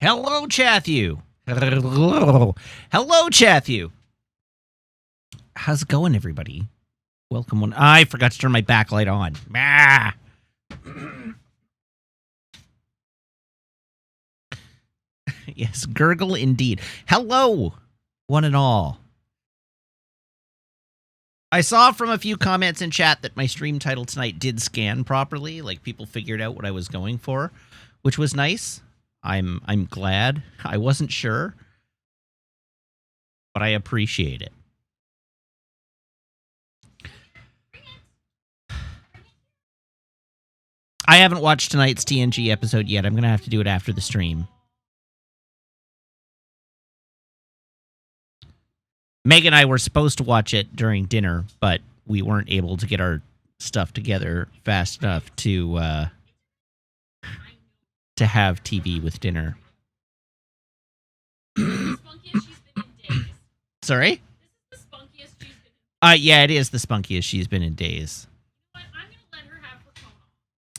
Hello, Chathew. Hello, Chathew. How's it going, everybody? Welcome one. I forgot to turn my backlight on. Ah. Yes, gurgle indeed. Hello, one and all. I saw from a few comments in chat that my stream title tonight did scan properly. Like, people figured out what I was going for, which was nice. I'm glad. I wasn't sure, but I appreciate it. I haven't watched tonight's TNG episode yet. I'm going to have to do it after the stream. Meg and I were supposed to watch it during dinner, but we weren't able to get our stuff together fast enough to have TV with dinner. Sorry? This is the spunkiest she's been in. Yeah, it is the spunkiest she's been in days. But I'm going to let her have her phone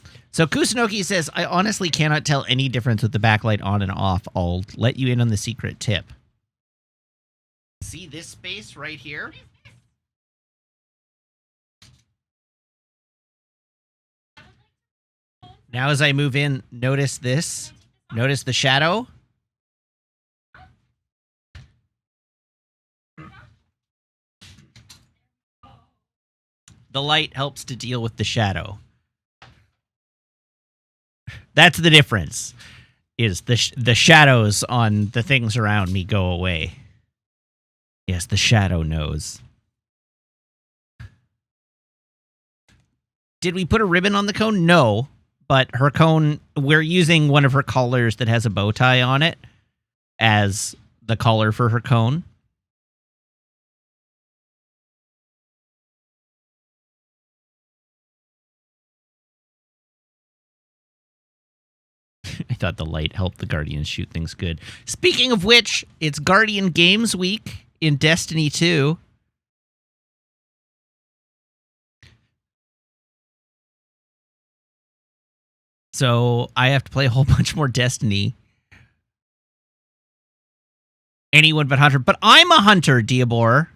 off. So Kusunoki says, I honestly cannot tell any difference with the backlight on and off. I'll let you in on the secret tip. See this space right here? Now as I move in, notice this. Notice the shadow. The light helps to deal with the shadow. That's the difference. Is the shadows on the things around me go away. Yes, the shadow knows. Did we put a ribbon on the cone? No. But her cone, we're using one of her collars that has a bow tie on it as the collar for her cone. I thought the light helped the Guardians shoot things good. Speaking of which, it's Guardian Games Week in Destiny 2. So I have to play a whole bunch more Destiny. Anyone but Hunter. But I'm a hunter, Diabor.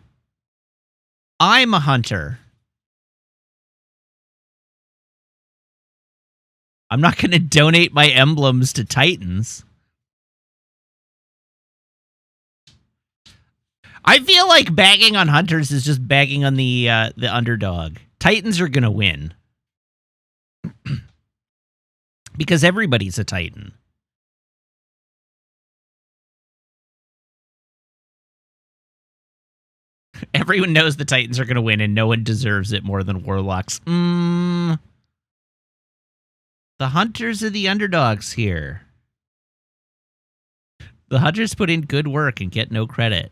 I'm a hunter. I'm not going to donate my emblems to Titans. I feel like bagging on hunters is just bagging on the underdog. Titans are going to win. Because everybody's a Titan. Everyone knows the Titans are going to win, and no one deserves it more than Warlocks. The Hunters are the underdogs here. The Hunters put in good work and get no credit.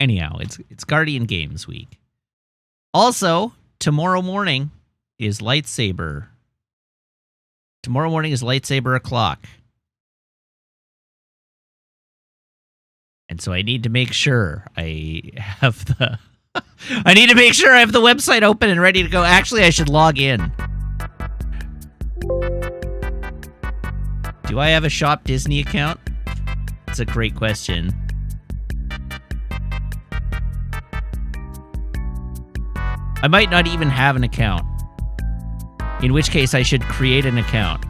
Anyhow, it's Guardian Games Week. Also, tomorrow morning is Lightsaber. Tomorrow morning is Lightsaber o'clock. And so I need to make sure I have the I need to make sure I have the website open and ready to go. Actually, I should log in. Do I have a Shop Disney account? That's a great question. I might not even have an account. In which case, I should create an account.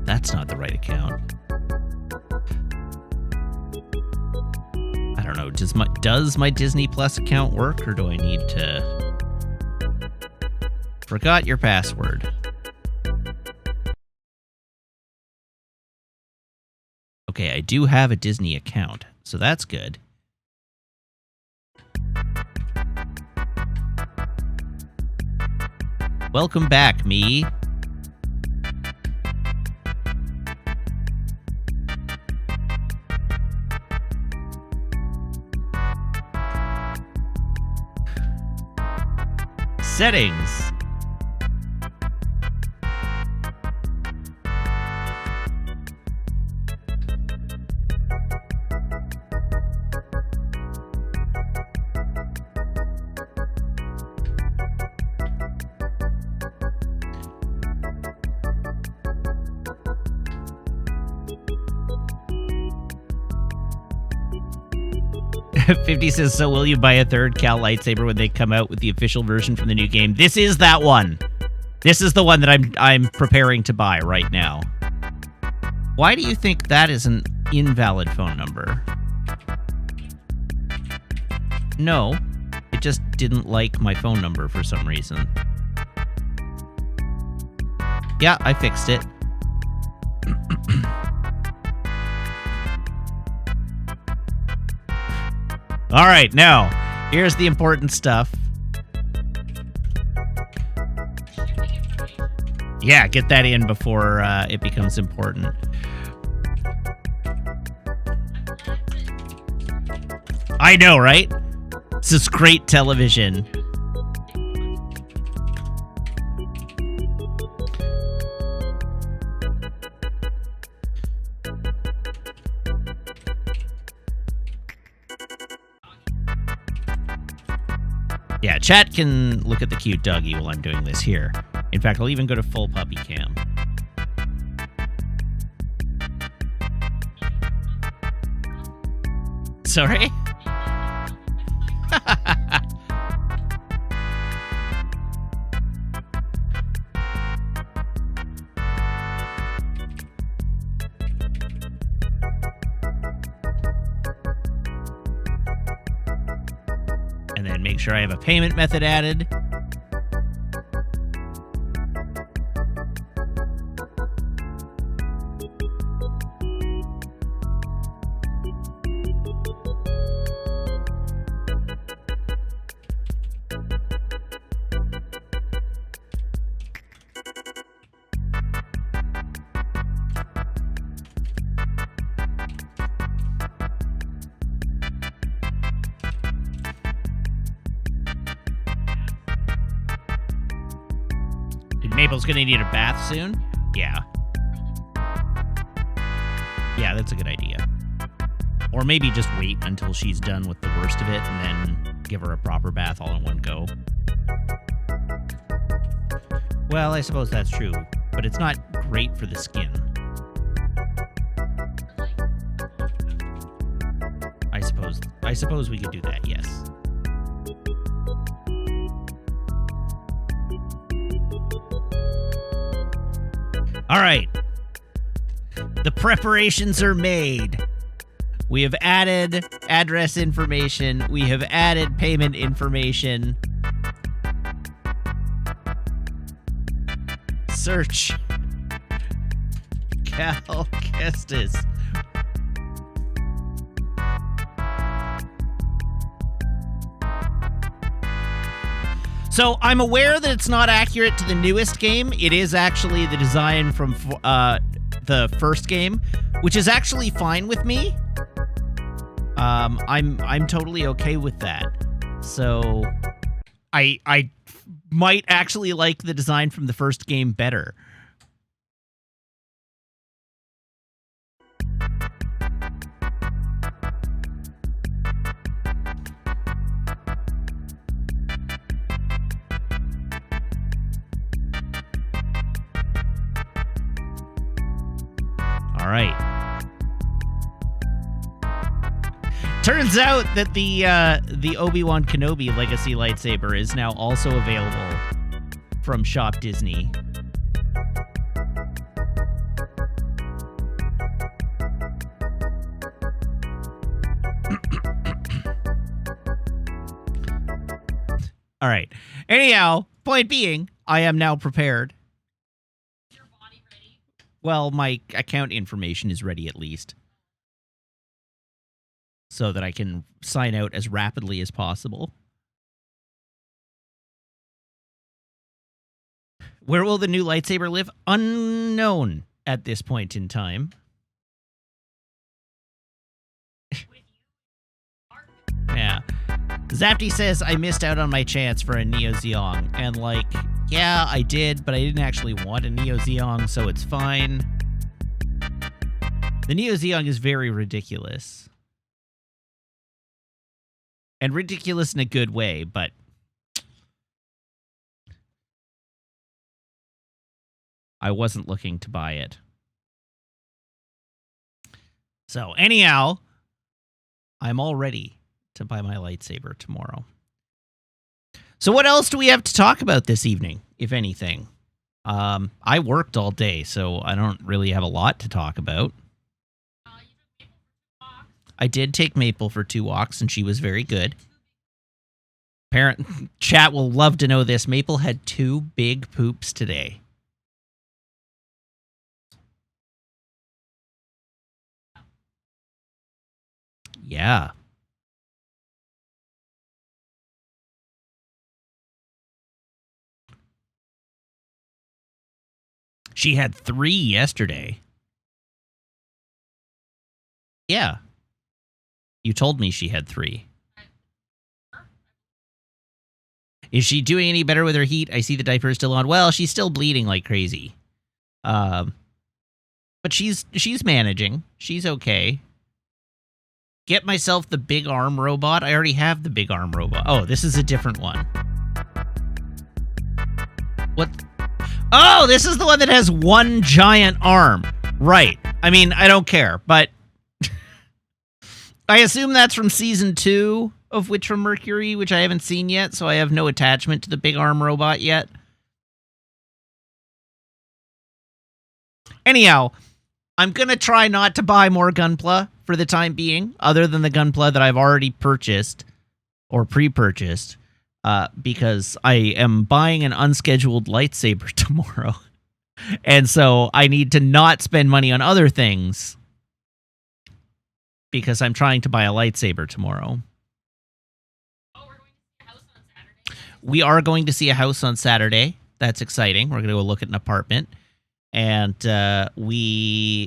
That's not the right account. I don't know. Does my Disney Plus account work, or do I need to... Forgot your password. Okay, I do have a Disney account, so that's good. Welcome back, me. Settings. Fifty says, so will you buy a third Cal lightsaber when they come out with the official version from the new game? This is that one. This is the one that I'm preparing to buy right now. Why do you think that is an invalid phone number? No, it just didn't like my phone number for some reason. Yeah, I fixed it. All right, now, here's the important stuff. Yeah, get that in before it becomes important. I know, right? This is great television. Yeah, chat can look at the cute doggy while I'm doing this here. In fact, I'll even go to full puppy cam. Sorry? And then make sure I have a payment method added. Maple's gonna need a bath soon? Yeah. Yeah, that's a good idea. Or maybe just wait until she's done with the worst of it and then give her a proper bath all in one go. Well, I suppose that's true, but it's not great for the skin. I suppose we could do that, yes. All right. The preparations are made. We have added address information. We have added payment information. Search. Cal Kestis. So I'm aware that it's not accurate to the newest game. It is actually the design from the first game, which is actually fine with me. I'm totally okay with that. So I might actually like the design from the first game better. All right. Turns out that the Obi-Wan Kenobi Legacy lightsaber is now also available from Shop Disney. All right. Anyhow, point being, I am now prepared. Your body ready? Well, my account information is ready at least. So that I can sign out as rapidly as possible. Where will the new lightsaber live? Unknown at this point in time. With you. Yeah. Zapty says I missed out on my chance for a Neo Zeong. And like, yeah, I did, but I didn't actually want a Neo Zeong, so it's fine. The Neo Zeong is very ridiculous. And ridiculous in a good way, but I wasn't looking to buy it. So anyhow, I'm all ready to buy my lightsaber tomorrow. So what else do we have to talk about this evening, if anything? I worked all day, so I don't really have a lot to talk about. I did take Maple for 2 walks, and she was very good. Parent chat will love to know this. Maple had 2 big poops today. Yeah. She had 3 yesterday. Yeah. You told me she had 3. Is she doing any better with her heat? I see the diaper is still on. Well, she's still bleeding like crazy. But she's managing. She's okay. Get myself the big arm robot. I already have the big arm robot. Oh, this is a different one. What? Oh, this is the one that has 1 giant arm. Right. I mean, I don't care, but I assume that's from season 2 of Witch from Mercury, which I haven't seen yet, so I have no attachment to the big arm robot yet. Anyhow, I'm going to try not to buy more Gunpla for the time being, other than the Gunpla that I've already purchased or pre-purchased, because I am buying an unscheduled lightsaber tomorrow. And so I need to not spend money on other things because I'm trying to buy a lightsaber tomorrow. We are going to see a house on Saturday. That's exciting. We're going to go look at an apartment. And I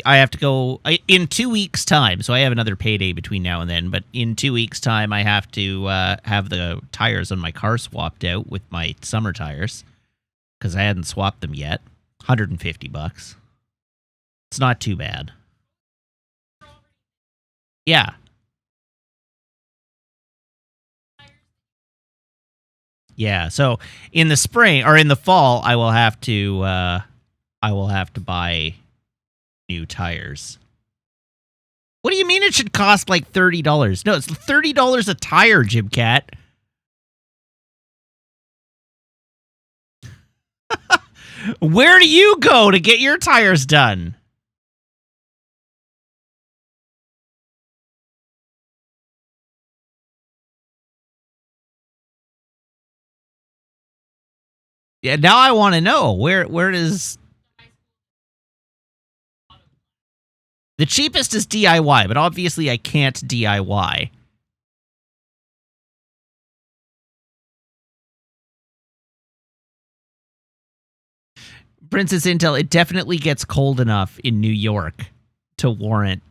have to go in 2 weeks' time. So I have another payday between now and then. But in 2 weeks' time, I have to have the tires on my car swapped out with my summer tires because I hadn't swapped them yet. $150. It's not too bad. Yeah. Yeah, so in the spring or in the fall, I will have to buy new tires. What do you mean it should cost like $30? No, it's $30 a tire, Jim Cat. Where do you go to get your tires done? Yeah, now I want to know where does the cheapest is DIY, but obviously I can't DIY. Princess Intel, it definitely gets cold enough in New York to warrant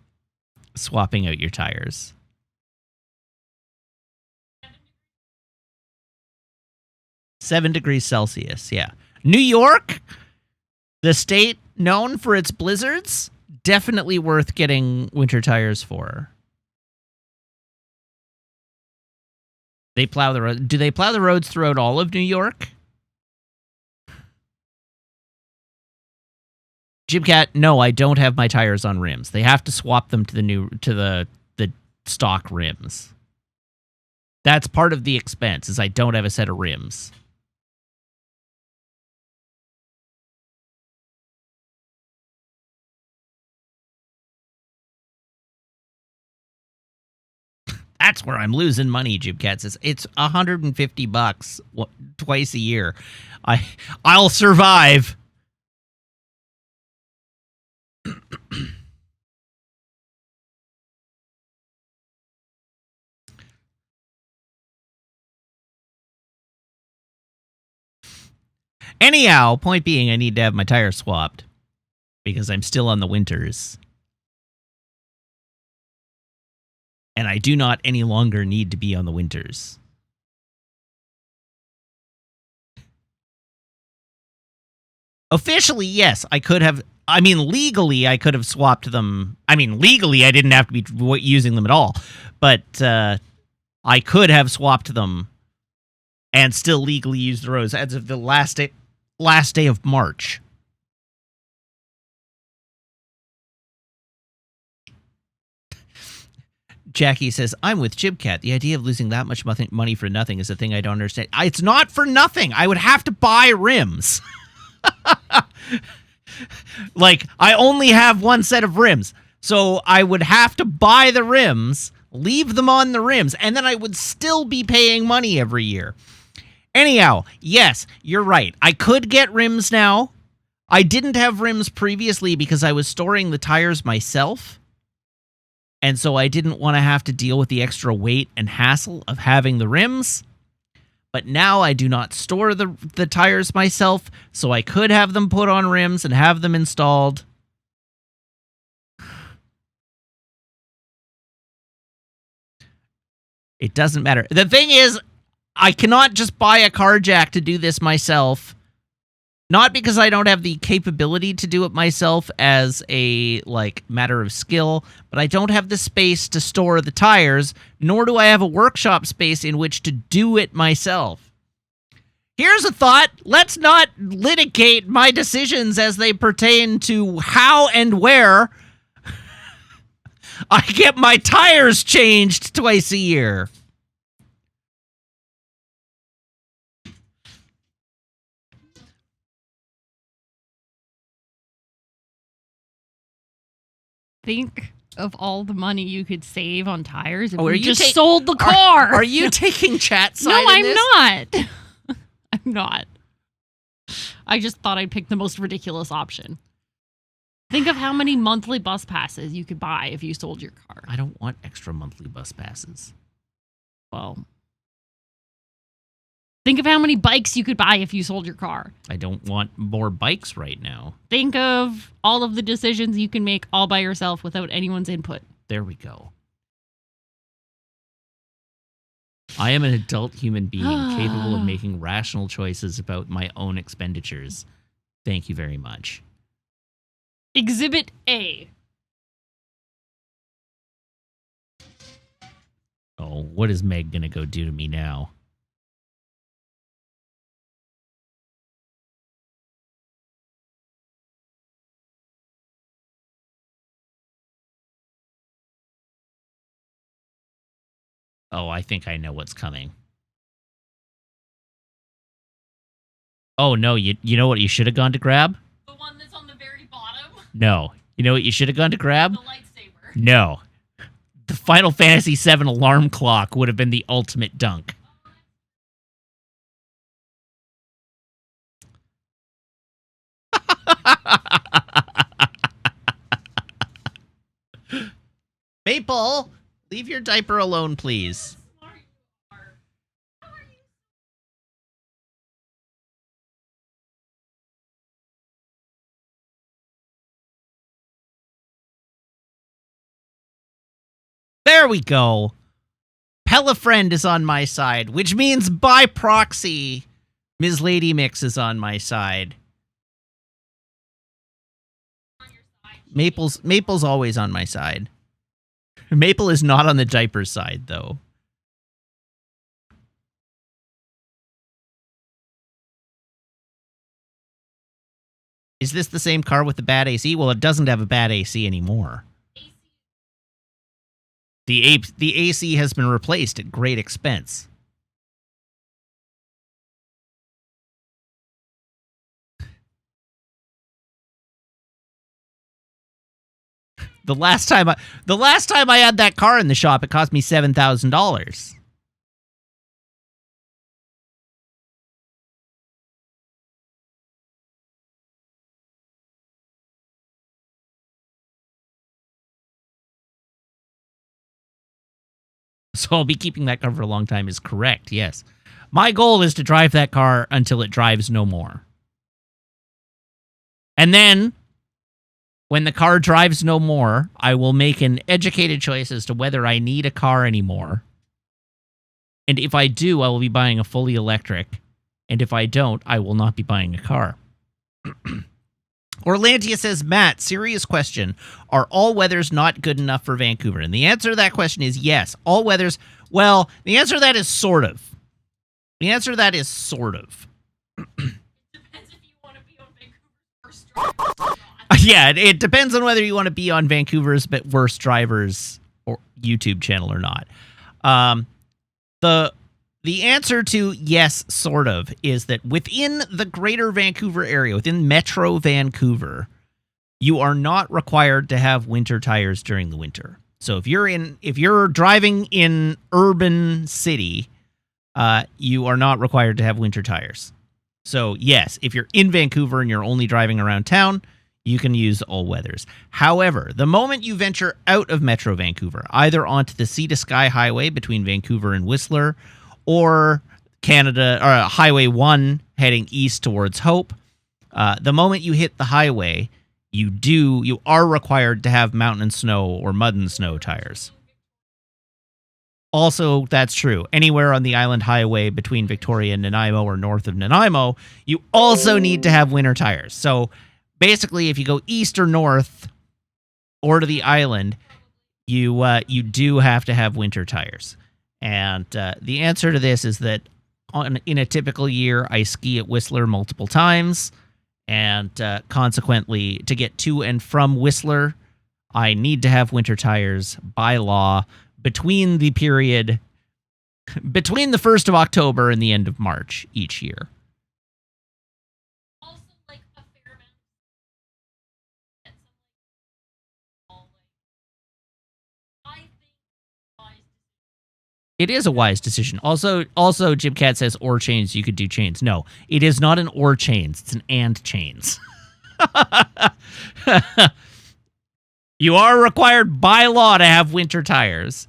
swapping out your tires. $7°C, yeah. New York, the state known for its blizzards, definitely worth getting winter tires for. They plow the road. Do they plow the roads throughout all of New York? Jim Cat, no, I don't have my tires on rims. They have to swap them to the stock rims. That's part of the expense, is I don't have a set of rims. That's where I'm losing money, Jim Cat says. It's $150 twice a year. I'll survive. Anyhow, point being, I need to have my tires swapped because I'm still on the winters. And I do not any longer need to be on the winters. Officially, yes, I could have. I mean, legally, I could have swapped them. I mean, legally, I didn't have to be using them at all. But I could have swapped them and still legally use the rose as of the last day of March. Jackie says, I'm with Jibcat. The idea of losing that much money for nothing is a thing I don't understand. It's not for nothing. I would have to buy rims. Like, I only have one set of rims. So I would have to buy the rims, leave them on the rims, and then I would still be paying money every year. Anyhow, yes, you're right. I could get rims now. I didn't have rims previously because I was storing the tires myself. And so I didn't want to have to deal with the extra weight and hassle of having the rims. But now I do not store the tires myself, so I could have them put on rims and have them installed. It doesn't matter. The thing is, I cannot just buy a car jack to do this myself. Not because I don't have the capability to do it myself as a, matter of skill, but I don't have the space to store the tires, nor do I have a workshop space in which to do it myself. Here's a thought. Let's not litigate my decisions as they pertain to how and where I get my tires changed twice a year. Think of all the money you could save on tires if you you just sold the car. Are you taking chat side No, in this? I'm not. I'm not. I just thought I'd pick the most ridiculous option. Think of how many monthly bus passes you could buy if you sold your car. I don't want extra monthly bus passes. Well, think of how many bikes you could buy if you sold your car. I don't want more bikes right now. Think of all of the decisions you can make all by yourself without anyone's input. There we go. I am an adult human being capable of making rational choices about my own expenditures. Thank you very much. Exhibit A. Oh, what is Meg gonna go do to me now? Oh, I think I know what's coming. Oh, no, you know what you should have gone to grab? The one that's on the very bottom. No. You know what you should have gone to grab? The lightsaber. No. The Final Fantasy VII alarm clock would have been the ultimate dunk. Maple, leave your diaper alone, please. Smart you are. How are you? There we go. Pellafriend is on my side, which means by proxy, Ms. Lady Mix is on my side. On your side. Maple's always on my side. Maple is not on the diaper side, though. Is this the same car with the bad AC? Well, it doesn't have a bad AC anymore. The AC has been replaced at great expense. The last time I had that car in the shop, it cost me $7,000. So I'll be keeping that car for a long time is correct, yes. My goal is to drive that car until it drives no more. And then, when the car drives no more, I will make an educated choice as to whether I need a car anymore. And if I do, I will be buying a fully electric. And if I don't, I will not be buying a car. Orlandia says, Matt, serious question. Are all weathers not good enough for Vancouver? And the answer to that question is yes. All weathers, well, the answer to that is sort of. The answer to that is sort of. Depends if you want to be on Vancouver's first drivers or not. Yeah, it depends on whether you want to be on Vancouver's Worst Drivers or YouTube channel or not. The answer to yes, sort of, is that within the greater Vancouver area, within Metro Vancouver, you are not required to have winter tires during the winter. So if you're driving in urban city, you are not required to have winter tires. So yes, if you're in Vancouver and you're only driving around town, you can use all weathers. However, the moment you venture out of Metro Vancouver, either onto the Sea to Sky Highway between Vancouver and Whistler, or Highway 1 heading east towards Hope, the moment you hit the highway, you are required to have mountain and snow or mud and snow tires. Also, that's true. Anywhere on the Island Highway between Victoria and Nanaimo or north of Nanaimo, you also need to have winter tires. So basically, if you go east or north or to the island, you do have to have winter tires. And the answer to this is that in a typical year, I ski at Whistler multiple times. And consequently, to get to and from Whistler, I need to have winter tires by law between the 1st of October and the end of March each year. Also, like a fair amount. And some I think wise It is a wise decision. Also, Jim Cat says or chains. You could do chains. No, it is not an or chains. It's an and chains. You are required by law to have winter tires.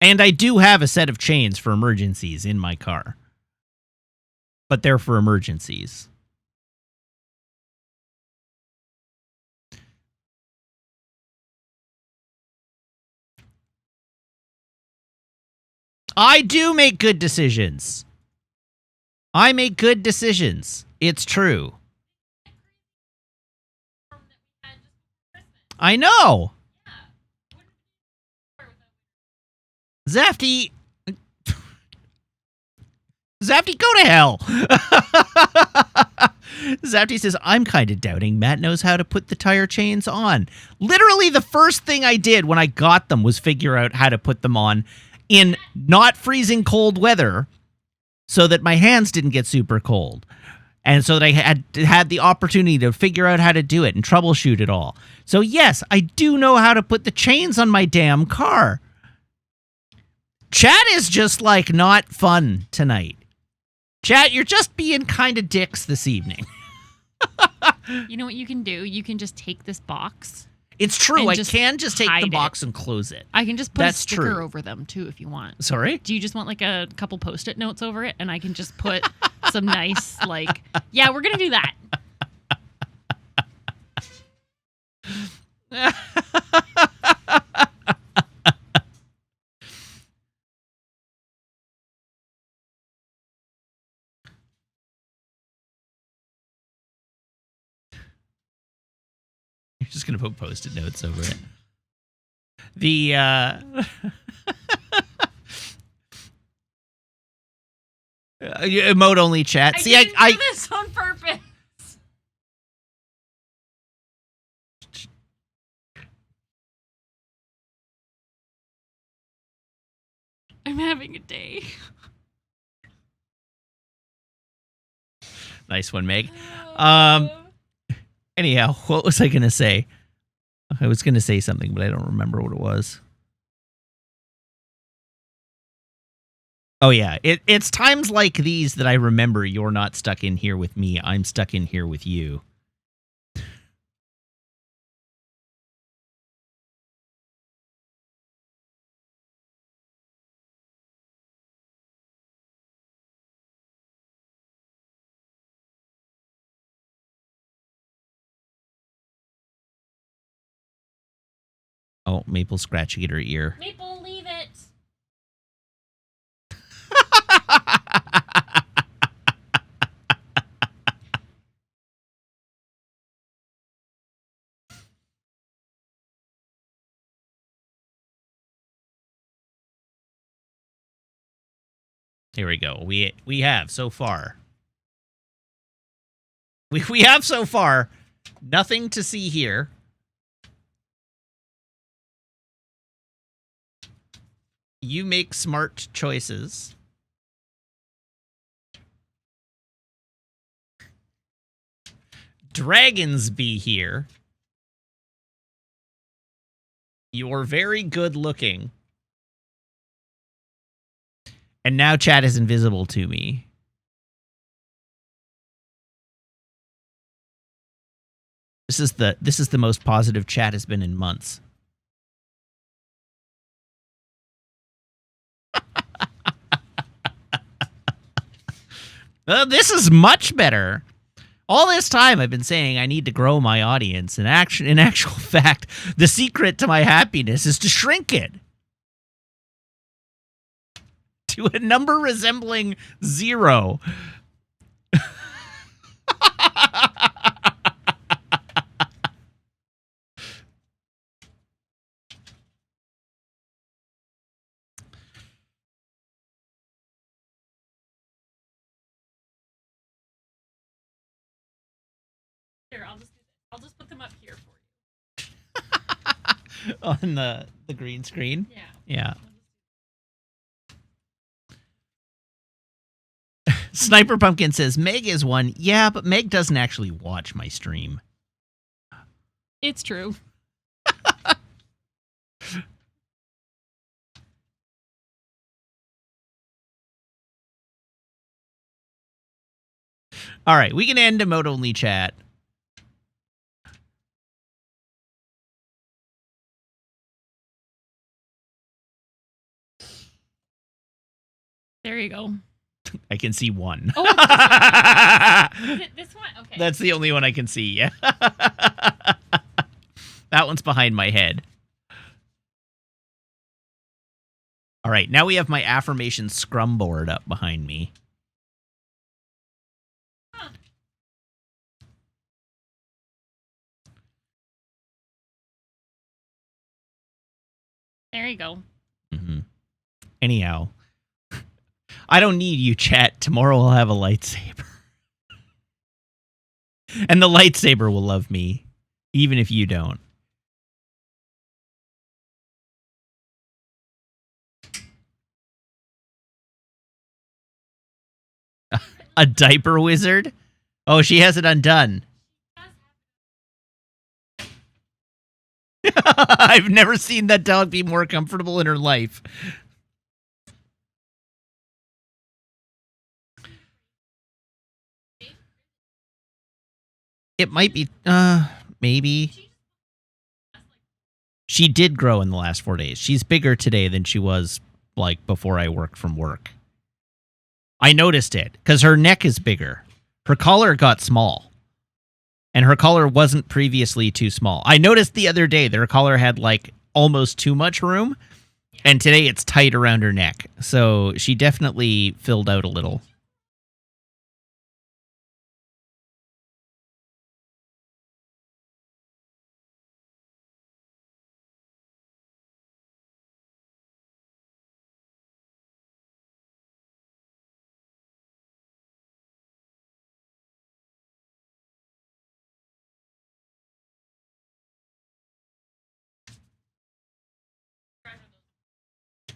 And I do have a set of chains for emergencies in my car. But they're for emergencies. I do make good decisions. I make good decisions. It's true. that we had just before Christmas. I know. Yeah. Wouldn't be without Zafty. Zafty, go to hell. Zafty says, I'm kind of doubting Matt knows how to put the tire chains on. Literally, the first thing I did when I got them was figure out how to put them on in not freezing cold weather so that my hands didn't get super cold. And so that I had the opportunity to figure out how to do it and troubleshoot it all. So yes, I do know how to put the chains on my damn car. Chat is just like not fun tonight. Chat, you're just being kind of dicks this evening. You know what you can do? You can just take this box. It's true. And I just can just take the hide box and close it. I can just put That's a sticker true. over them too if you want. Sorry? Do you just want like a couple Post-it notes over it? And I can just put some nice, like, yeah, we're going to do that. You're just going to put Post-it notes over it. The, emote only chat. See, didn't do this on purpose. I'm having a day. Nice one, Meg. Oh. Anyhow, what was I going to say? I was going to say something, but I don't remember what it was. Oh, yeah. It's times like these that I remember you're not stuck in here with me. I'm stuck in here with you. Oh, Maple scratching at her ear. Maple, leave it. Here we go. We have so far. We have so far nothing to see here. You make smart choices. Dragons be here. You're very good looking. And now chat is invisible to me. This is the most positive chat has been in months. This is much better. All this time I've been saying I need to grow my audience. In actual fact, the secret to my happiness is to shrink it to a number resembling 0. Here, I'll just put them up here for you. On the green screen. Yeah. Yeah. Sniper Pumpkin says Meg is one. Yeah, but Meg doesn't actually watch my stream. It's true. All right, we can end emote only chat. There you go. I can see one. Oh, Is it this one? Okay. That's the only one I can see, yeah. That one's behind my head. All right, now we have my affirmation scrum board up behind me. Huh. There you go. Mm-hmm. Anyhow, I don't need you, chat. Tomorrow I'll have a lightsaber. And the lightsaber will love me, even if you don't. A diaper wizard? Oh, she has it undone. I've never seen that dog be more comfortable in her life. It might be, maybe. She did grow in the last 4 days. She's bigger today than she was, like, before I worked from work. I noticed it, because her neck is bigger. Her collar got small. And her collar wasn't previously too small. I noticed the other day that her collar had, like, almost too much room. And today it's tight around her neck. So she definitely filled out a little.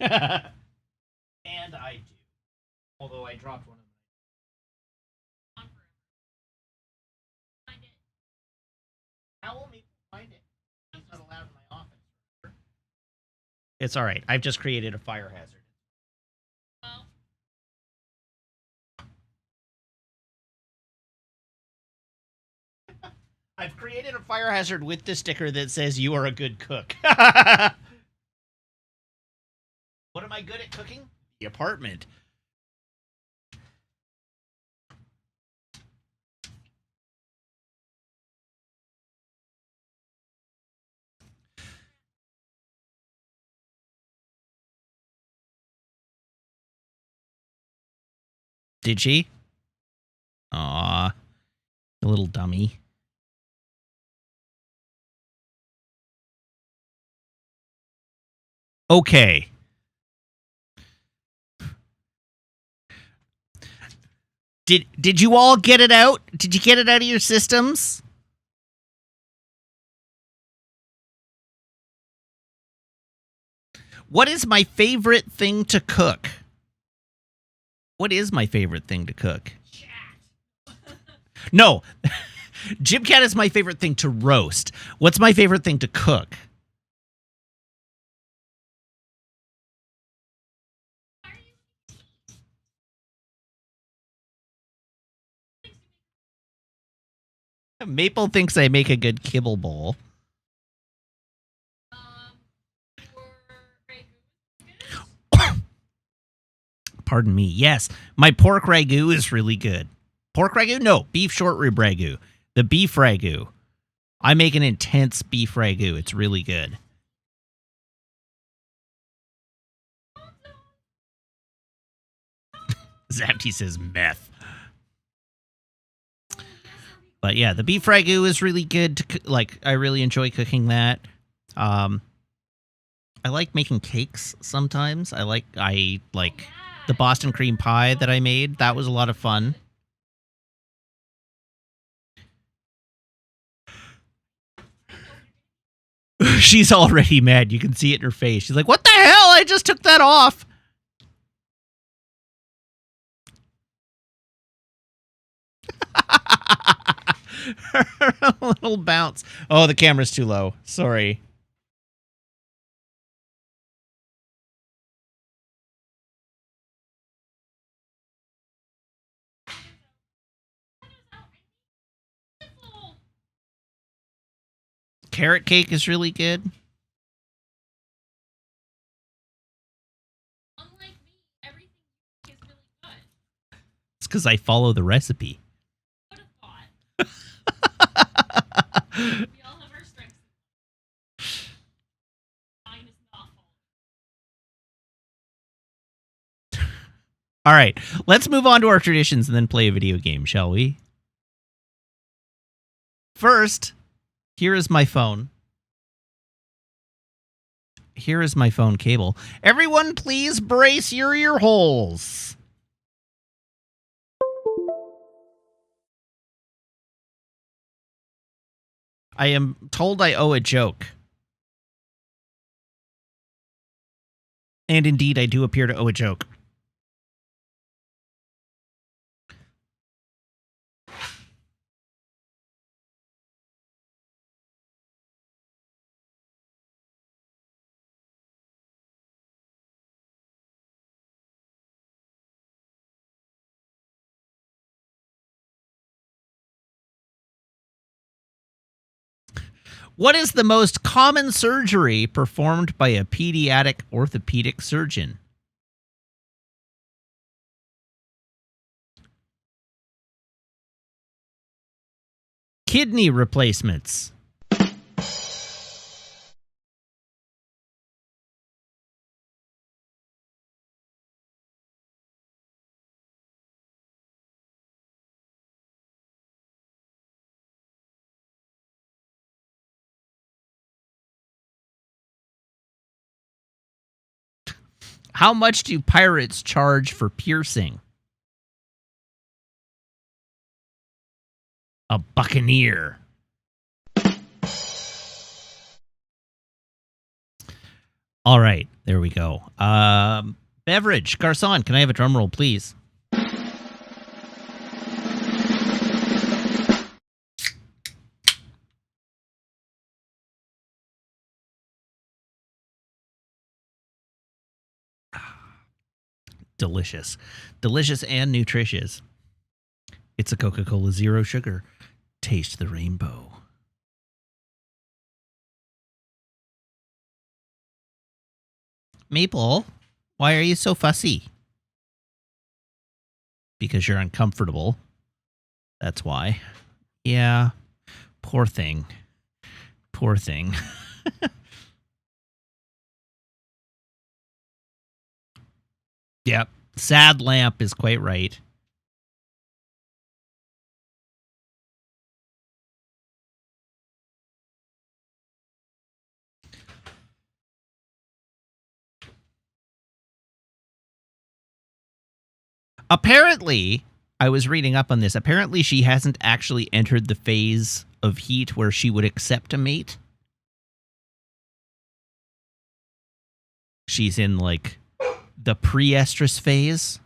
And I do. Although I dropped one of them. Find it. How will me find it? It's not allowed in my office. It's all right. I've just created a fire hazard. Well, I've created a fire hazard with the sticker that says you are a good cook. What am I good at cooking? The apartment. Did she? Aw, a little dummy. Okay. Did you all get it out? Did you get it out of your systems? What is my favorite thing to cook? What is my favorite thing to cook? No. Jim Cat is my favorite thing to roast. What's my favorite thing to cook? Maple thinks I make a good kibble bowl. Pardon me. Yes, my pork ragu is really good. Pork ragu? No, beef short rib ragu. The beef ragu. I make an intense beef ragu. It's really good. Zapty says meth. But yeah, the beef ragu is really good. I really enjoy cooking that. I like making cakes sometimes. I like the Boston cream pie that I made. That was a lot of fun. She's already mad. You can see it in her face. She's like, what the hell? I just took that off. Her little bounce. Oh, the camera's too low. Sorry. Carrot cake is really good. Unlike me, everything is really good. It's because I follow the recipe. Would have thought. We all have our strengths. Mine is not falling. All right, let's move on to our traditions and then play a video game, shall we? First, here is my phone. Here is my phone cable. Everyone, please brace your ear holes. I am told I owe a joke. And indeed, I do appear to owe a joke. What is the most common surgery performed by a pediatric orthopedic surgeon? Kidney replacements. How much do pirates charge for piercing? A buccaneer. All right, there we go. Beverage, Garçon, can I have a drum roll, please? Delicious. Delicious and nutritious. It's a Coca-Cola Zero Sugar. Taste the rainbow. Maple, why are you so fussy? Because you're uncomfortable. That's why. Yeah. Poor thing. Poor thing. Yep. Sad Lamp is quite right. Apparently, I was reading up on this. Apparently, she hasn't actually entered the phase of heat where she would accept a mate. She's in, like, the pre-estrus phase.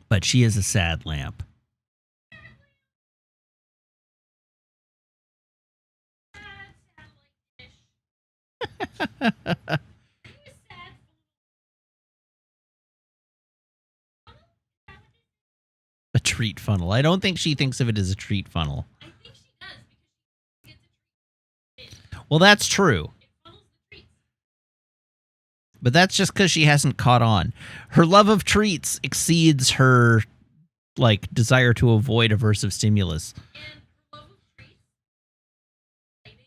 But she is a sad lamp. A treat funnel. I don't think she thinks of it as a treat funnel. I think she does because she gets a treat. Well, that's true. It funnels the treats. But that's just because she hasn't caught on. Her love of treats exceeds her, like, desire to avoid aversive stimulus. And her love of treats. Exciting.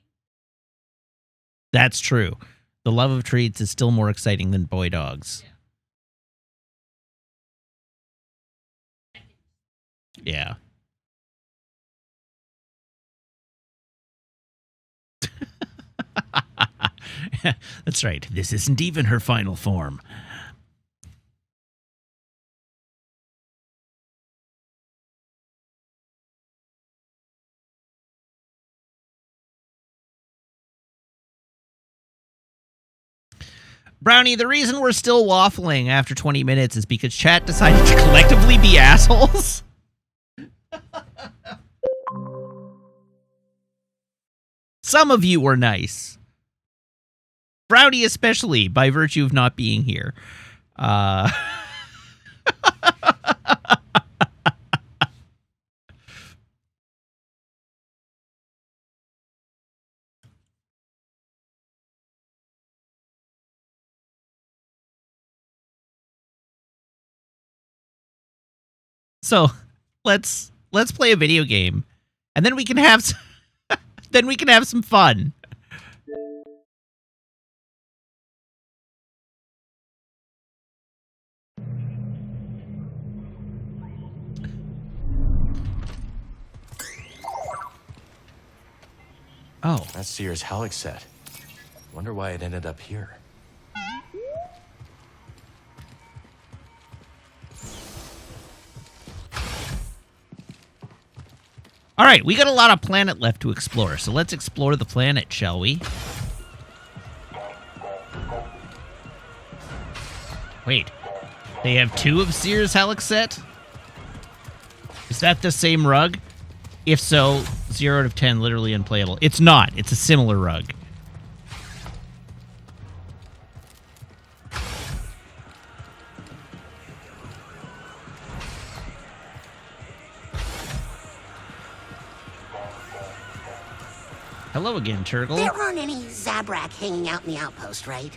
That's true. The love of treats is still more exciting than boy dogs. Yeah. That's right. This isn't even her final form. Brownie, the reason we're still waffling after 20 minutes is because chat decided to collectively be assholes. Some of you were nice. Brownie especially, by virtue of not being here. So let's play a video game, and then we can have some fun. Oh, That's Sears' Helix set. Wonder why it ended up here. all right. We got a lot of planet left to explore, so let's explore the planet, shall we? Wait, they have two of Sears' Helix set? Is that the same rug? If so, 0 out of 10, literally unplayable. It's not. It's a similar rug. Hello again, Turgle. There aren't any Zabrak hanging out in the outpost, right?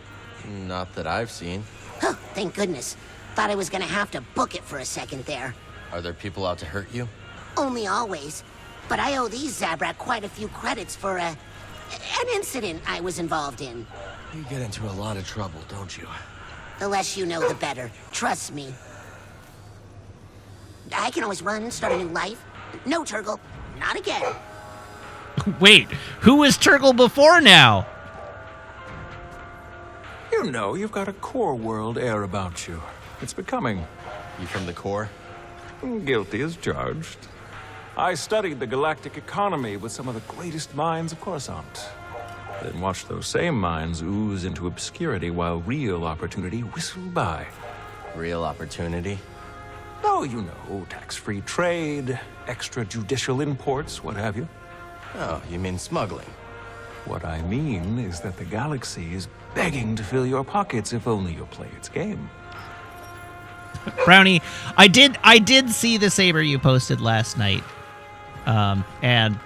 Not that I've seen. Huh, thank goodness. Thought I was gonna have to book it for a second there. Are there people out to hurt you? Only always. But I owe these Zabrak quite a few credits for an incident I was involved in. You get into a lot of trouble, don't you? The less you know, the better. Trust me. I can always run, start a new life. No, Turgle. Not again. Wait, who was Turgle before now? You know, you've got a core world air about you. It's becoming. You from the Corps? Guilty as charged. I studied the galactic economy with some of the greatest minds of Coruscant. Then watched those same minds ooze into obscurity while real opportunity whistled by. Real opportunity? Oh, you know, tax-free trade, extrajudicial imports, what have you. Oh, you mean smuggling? What I mean is that the galaxy is begging to fill your pockets if only you'll play its game. Brownie, I did see the saber you posted last night. And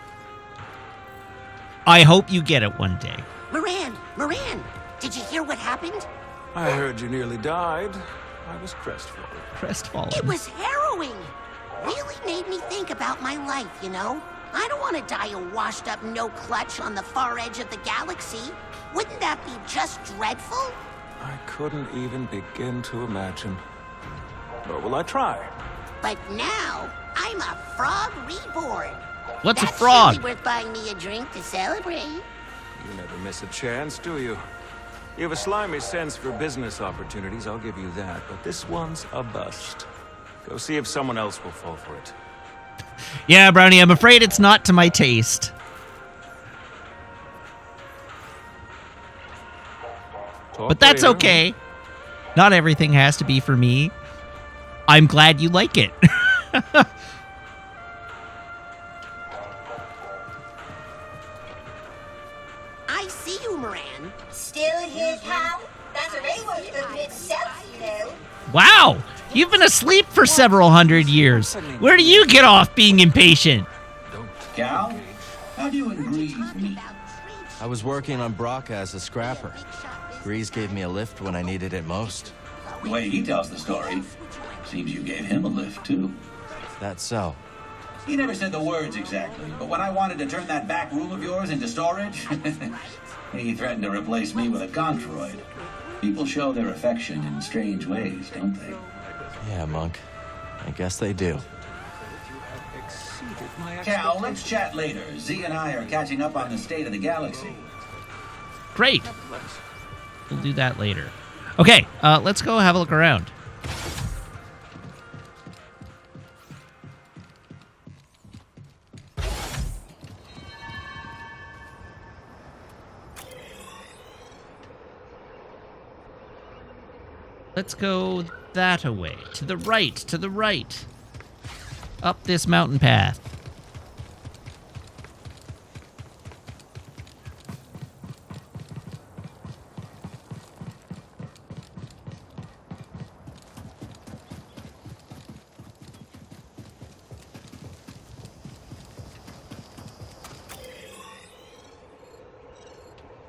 I hope you get it one day. Moran, did you hear what happened? I heard you nearly died. I was crestfallen. Crestfallen. It was harrowing. Really made me think about my life, you know? I don't want to die a washed-up no-clutch on the far edge of the galaxy. Wouldn't that be just dreadful? I couldn't even begin to imagine. Nor will I try. But now, I'm a frog reborn. What's That's a frog? surely worth buying me a drink to celebrate. You never miss a chance, do you? You have a slimy sense for business opportunities, I'll give you that, but this one's a bust. Go see if someone else will fall for it. Yeah, Brownie, I'm afraid it's not to my taste. But that's later. okay. Not everything has to be for me. I'm glad you like it. I see you, Moran. Still here, pal? That's what they want to admit self, you know. Wow, you've been asleep for several hundred years. Where do you get off being impatient? Cal, how do you and Grease meet? I was working on Braca as a scrapper. Grease gave me a lift when I needed it most. The way he tells the story, seems you gave him a lift, too. That's so. He never said the words exactly, but when I wanted to turn that back room of yours into storage, he threatened to replace me with a Gontroid. People show their affection in strange ways, don't they? Yeah, Monk. I guess they do. Cal, let's chat later. Z and I are catching up on the state of the galaxy. Great. We'll do that later. Okay, let's go have a look around. Let's go that away. To the right, to the right. Up this mountain path.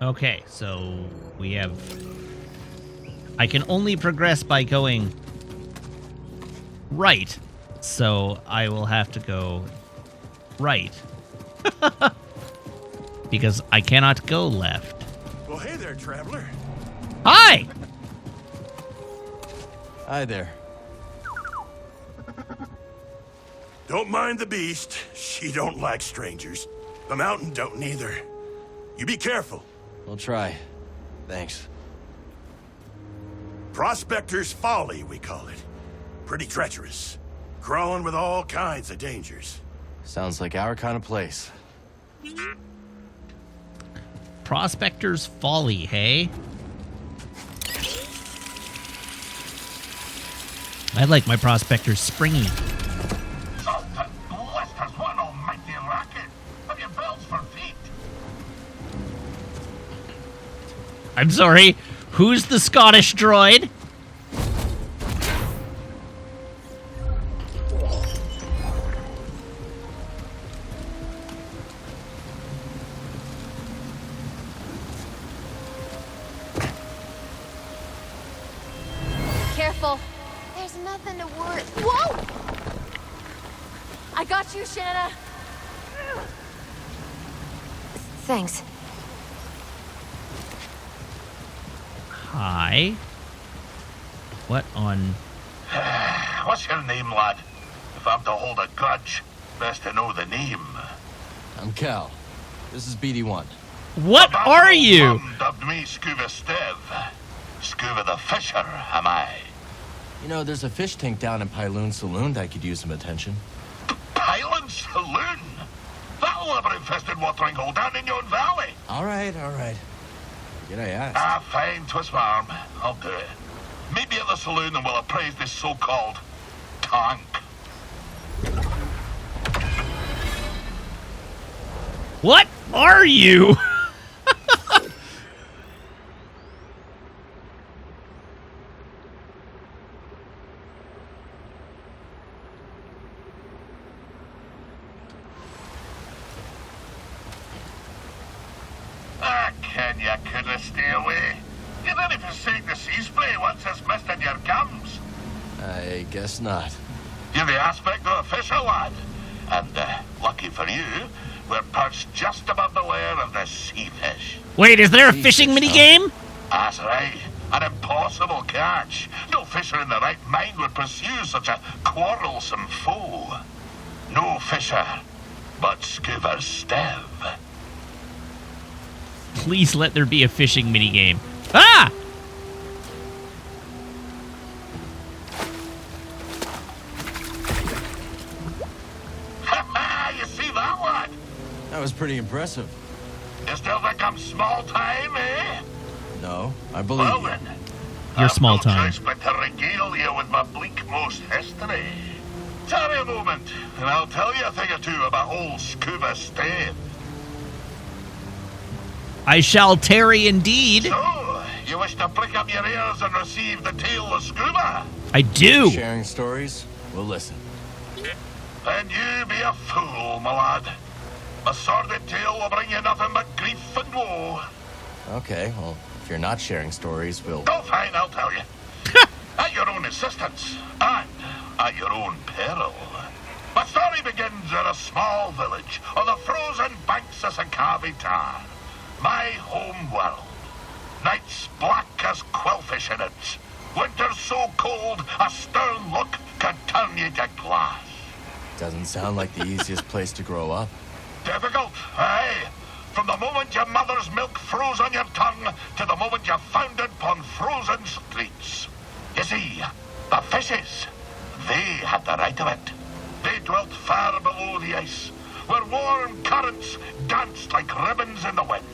Okay, so we have... I can only progress by going right, so I will have to go right. Because I cannot go left. Well, hey there, traveler. Hi! Hi there. Don't mind the beast. She don't like strangers. The mountain don't neither. You be careful. We'll try. Thanks. Prospector's Folly, we call it. Pretty treacherous. Crawling with all kinds of dangers. Sounds like our kind of place. Prospector's Folly, hey? I like my prospectors springy. I'm sorry, who's the Scottish droid? Careful. There's nothing to worry. Whoa! I got you, Shanna. Thanks. Hi. What on... What's your name, lad? If I'm to hold a grudge, best to know the name. I'm Cal. This is BD1. What are you? Mum dubbed me Scuba Stev. Scuba the Fisher, am I? You know, there's a fish tank down in Pyloon Saloon that could use some attention. Pylon Saloon? That'll have an infested watering hole down in your valley. All right, all right. Did I ask? Ah, fine, twist my arm. I'll do it. Meet me at the saloon and we'll appraise this so-called tank. What are you? Ah, Ken, you couldn't stay away. You didn't forsake the sea spray once it's missed in your gums. I guess not. You're the aspect of a fisher, lad. And, lucky for you, we're perched just above the lair of the sea fish. Wait, is there a Sea fishing fish, minigame? That's right. An impossible catch. No fisher in the right mind would pursue such a quarrelsome foe. No fisher, but Scuba Stev. Please let there be a fishing minigame. Ah! You see that one? That was pretty impressive. You still think I'm small time, eh? No, I believe Well you. then, You're I've small no time. choice but to regale you with my bleak-most history. Tarry a moment, and I'll tell you a thing or two about old Scuba Steve. I shall tarry indeed. So, you wish to prick up your ears and receive the tale of Scuba? I do. Sharing stories? We'll listen. Then you be a fool, my lad. A sordid tale will bring you nothing but grief and woe. Okay, well, if you're not sharing stories, we'll... Oh, fine, I'll tell you. At your own insistence, and at your own peril. My story begins in a small village on the frozen banks of Sakavi Tar, my home world. Nights black as quillfish in it. Winters so cold, a stern look can turn you to glass. Doesn't sound like the easiest place to grow up. Difficult, aye. From the moment your mother's milk froze on your tongue to the moment you foundered upon frozen streets. You see, the fishes, they had the right of it. They dwelt far below the ice, where warm currents danced like ribbons in the wind.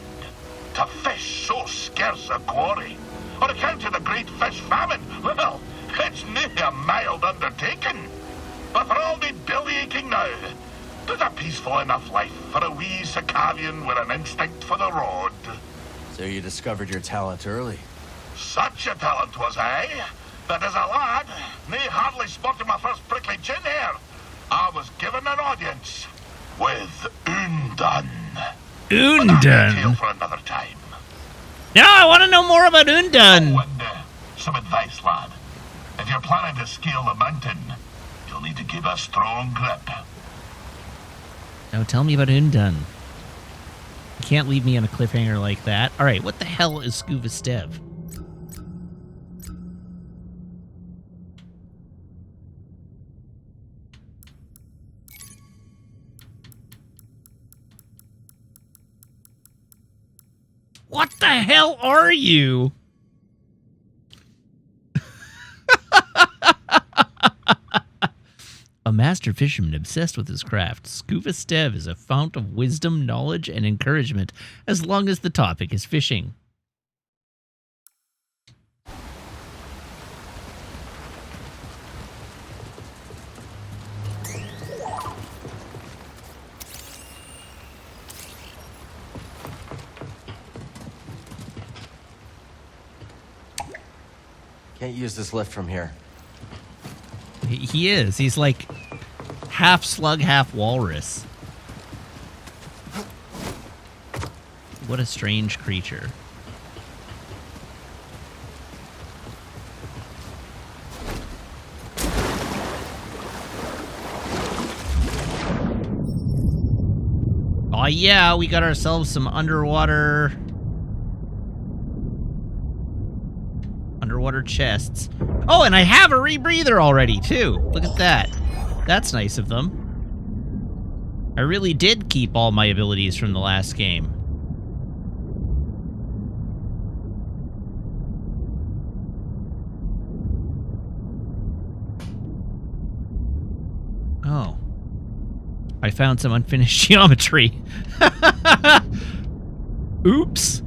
To fish so scarce a quarry, on account of the great fish famine, well, it's nearly a mild undertaking. But for all me belly aching now, there's a peaceful enough life for a wee Sakavian with an instinct for the road. So you discovered your talent early. Such a talent was I, that as a lad, me hardly sporting my first prickly chin hair, I was given an audience with Undun. Undun. Tale for another time. No, I want to know more about Undun. Oh, and some advice, lad. If you're planning to scale the mountain, you'll need to keep a strong grip. Now tell me about Undun. You can't leave me on a cliffhanger like that. All right, what the hell is Scuba Stev? What the hell are you? A master fisherman obsessed with his craft, Scuba Stev is a fount of wisdom, knowledge, and encouragement as long as the topic is fishing. Can't use this lift from here. He is. He's like half slug, half walrus. What a strange creature. Oh yeah, we got ourselves some underwater chests. Oh, and I have a rebreather already, too. Look at that. That's nice of them. I really did keep all my abilities from the last game. Oh. I found some unfinished geometry. Oops.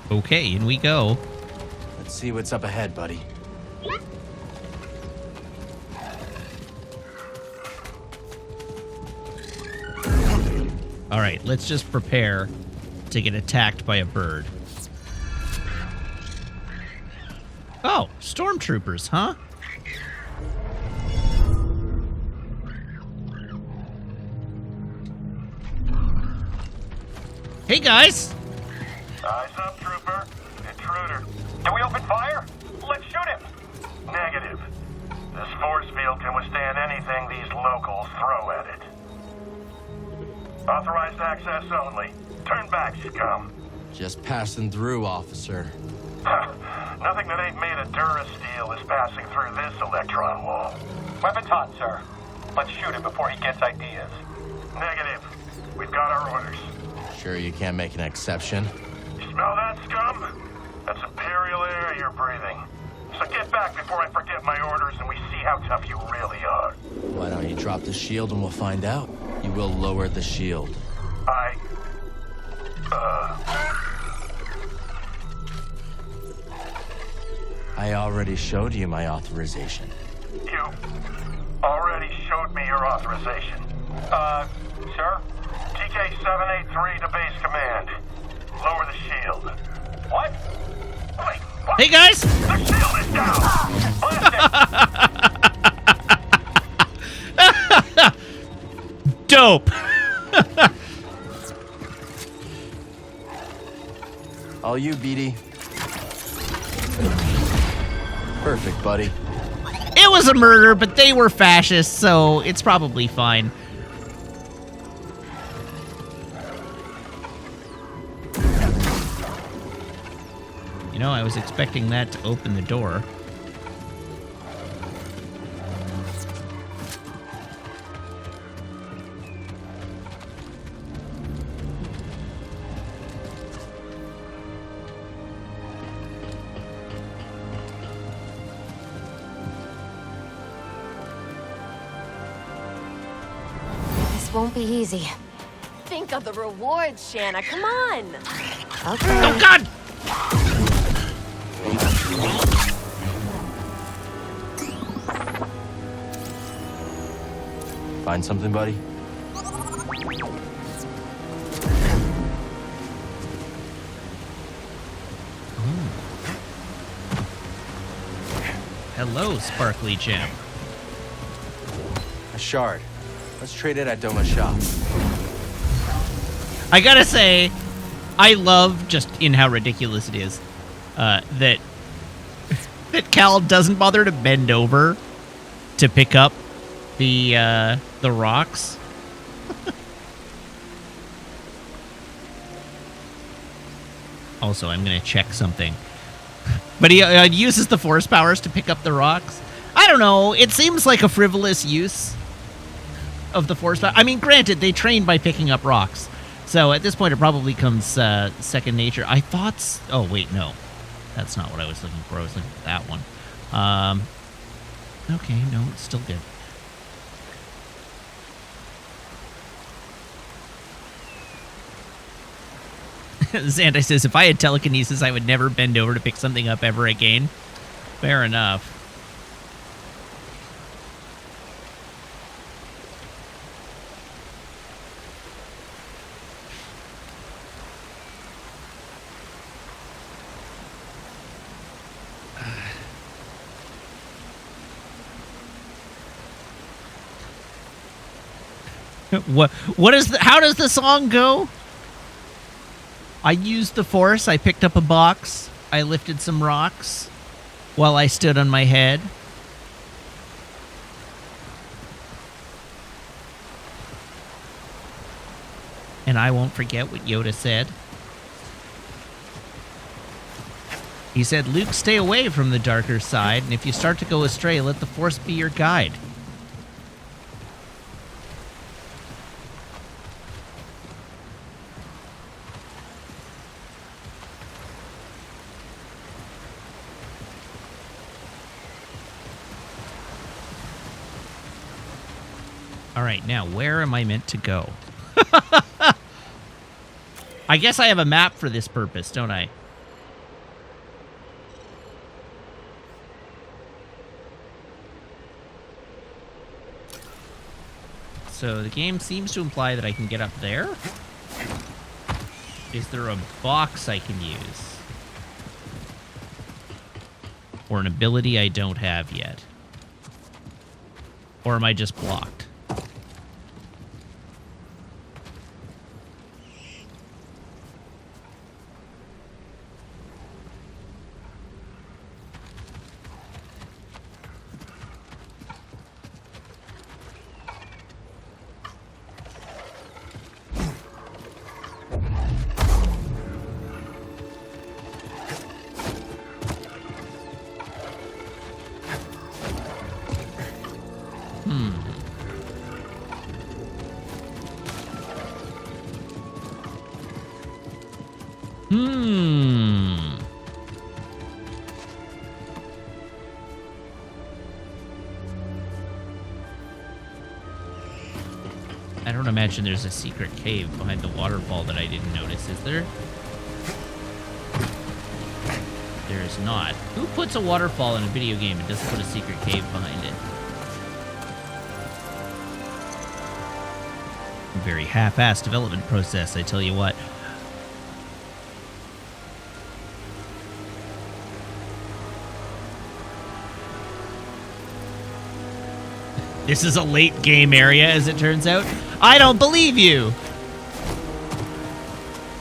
Okay, in we go. Let's see what's up ahead, buddy. All right, let's just prepare to get attacked by a bird. Oh, stormtroopers, huh? Hey, guys. Eyes up, trooper. Intruder. Do we open fire? Let's shoot him. Negative. This force field can withstand anything these locals throw at it. Authorized access only. Turn back, scum. Just passing through, officer. Nothing that ain't made of Durasteel is passing through this electron wall. Weapons hot, sir. Let's shoot him before he gets ideas. Negative. We've got our orders. Sure you can't make an exception? You smell that, scum? That's Imperial air you're breathing. So get back before I forget my orders and we see how tough you really are. Why don't you drop the shield and we'll find out? You will lower the shield. I already showed you my authorization. You already showed me your authorization. Sir? TK-783 to base command. Lower the shield. What? Wait, what? Hey, guys. The shield is down! Blast it! Dope. All you, BD. Perfect, buddy. It was a murder, but they were fascists, so it's probably fine. You know, I was expecting that to open the door. Won't be easy. Think of the rewards, Shanna. Come on. Okay. Oh, God! Find something, buddy? Hello, sparkly gem. A shard. Let's trade it at Doma's shop. I gotta say, I love, just in how ridiculous it is, that Cal doesn't bother to bend over to pick up the rocks. Also, I'm gonna check something. But he uses the force powers to pick up the rocks. I don't know, it seems like a frivolous use of the force power. I mean, granted, they train by picking up rocks. So at this point, it probably comes second nature. I thought... Oh, wait, no. That's not what I was looking for. I was looking for that one. Okay, no, it's still good. Xandai says, if I had telekinesis, I would never bend over to pick something up ever again. Fair enough. What is the, how does the song go? I used the force, I picked up a box, I lifted some rocks while I stood on my head. And I won't forget what Yoda said. He said, Luke, stay away from the darker side, and if you start to go astray, let the force be your guide. All right, now, where am I meant to go? I guess I have a map for this purpose, don't I? So the game seems to imply that I can get up there. Is there a box I can use? Or an ability I don't have yet? Or am I just blocked? I don't imagine there's a secret cave behind the waterfall that I didn't notice, is there? There is not. Who puts a waterfall in a video game and doesn't put a secret cave behind it? Very half-assed development process, I tell you what. This is a late game area, as it turns out. I don't believe you!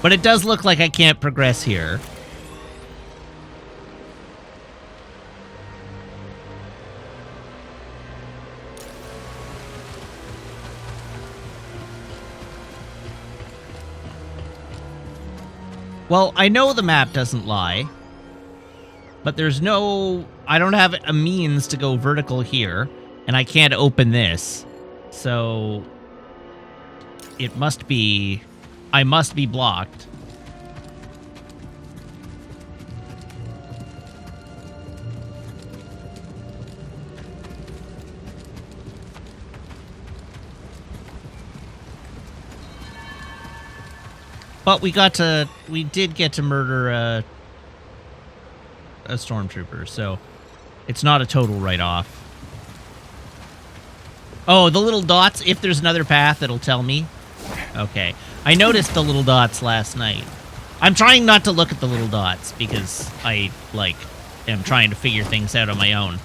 But it does look like I can't progress here. Well, I know the map doesn't lie, but there's no... I don't have a means to go vertical here, and I can't open this. So... it must be... I must be blocked. But we did get to murder a stormtrooper, so it's not a total write-off. Oh, the little dots, if there's another path, it'll tell me. Okay. I noticed the little dots last night. I'm trying not to look at the little dots, because I, am trying to figure things out on my own.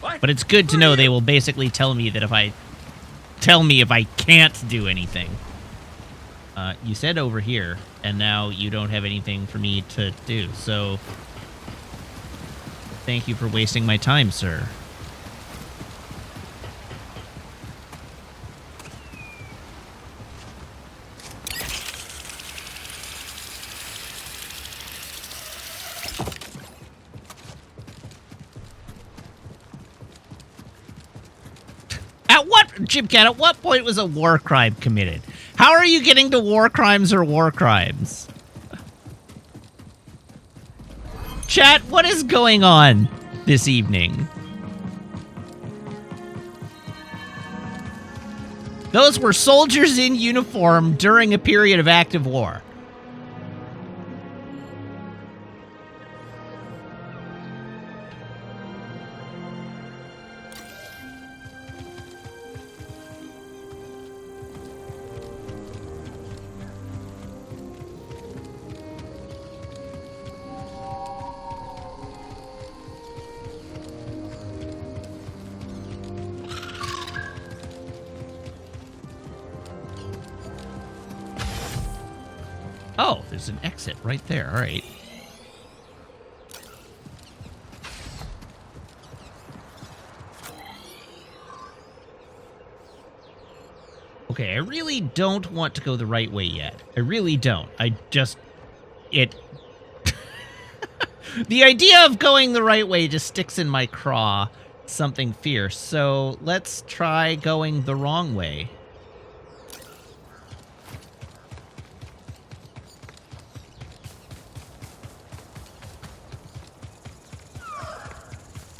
But it's good to know they will basically tell me that if I can't do anything. You said over here, and now you don't have anything for me to do, so... thank you for wasting my time, sir. Jimcat, at what point was a war crime committed? How are you getting to war crimes or war crimes? Chat, what is going on this evening? Those were soldiers in uniform during a period of active war. Oh, there's an exit right there. All right. Okay, I really don't want to go the right way yet. I really don't. The idea of going the right way just sticks in my craw something fierce. So let's try going the wrong way.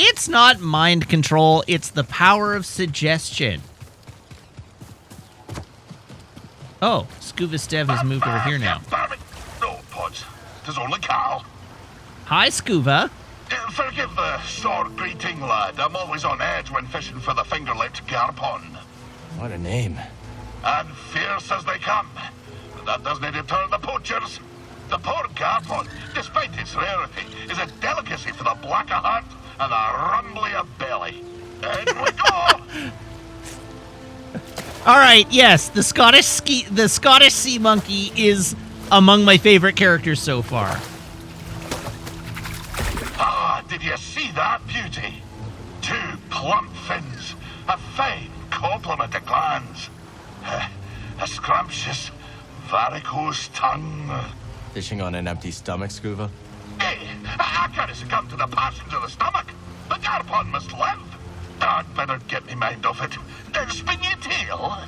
It's not mind control, it's the power of suggestion. Oh, Scuba Stev has moved over here now. No, Pods. 'Tis only Cal. Hi, Scuba. Forgive the short greeting, lad. I'm always on edge when fishing for the finger-lipped garpon. What a name. And fierce as they come. But that doesn't deter the poachers. The poor garpon, despite its rarity, is a delicacy for the black of heart and the rumbly of belly. In we go! All right, yes, the Scottish sea monkey is among my favorite characters so far. Ah, did you see that beauty? 2 plump fins, a fine compliment to glands, a scrumptious varicose tongue. Fishing on an empty stomach, Scuba? Hey, I can't succumb to the passions of the stomach. But Tarpon must live. I'd better get me mind off it. Spin your tail?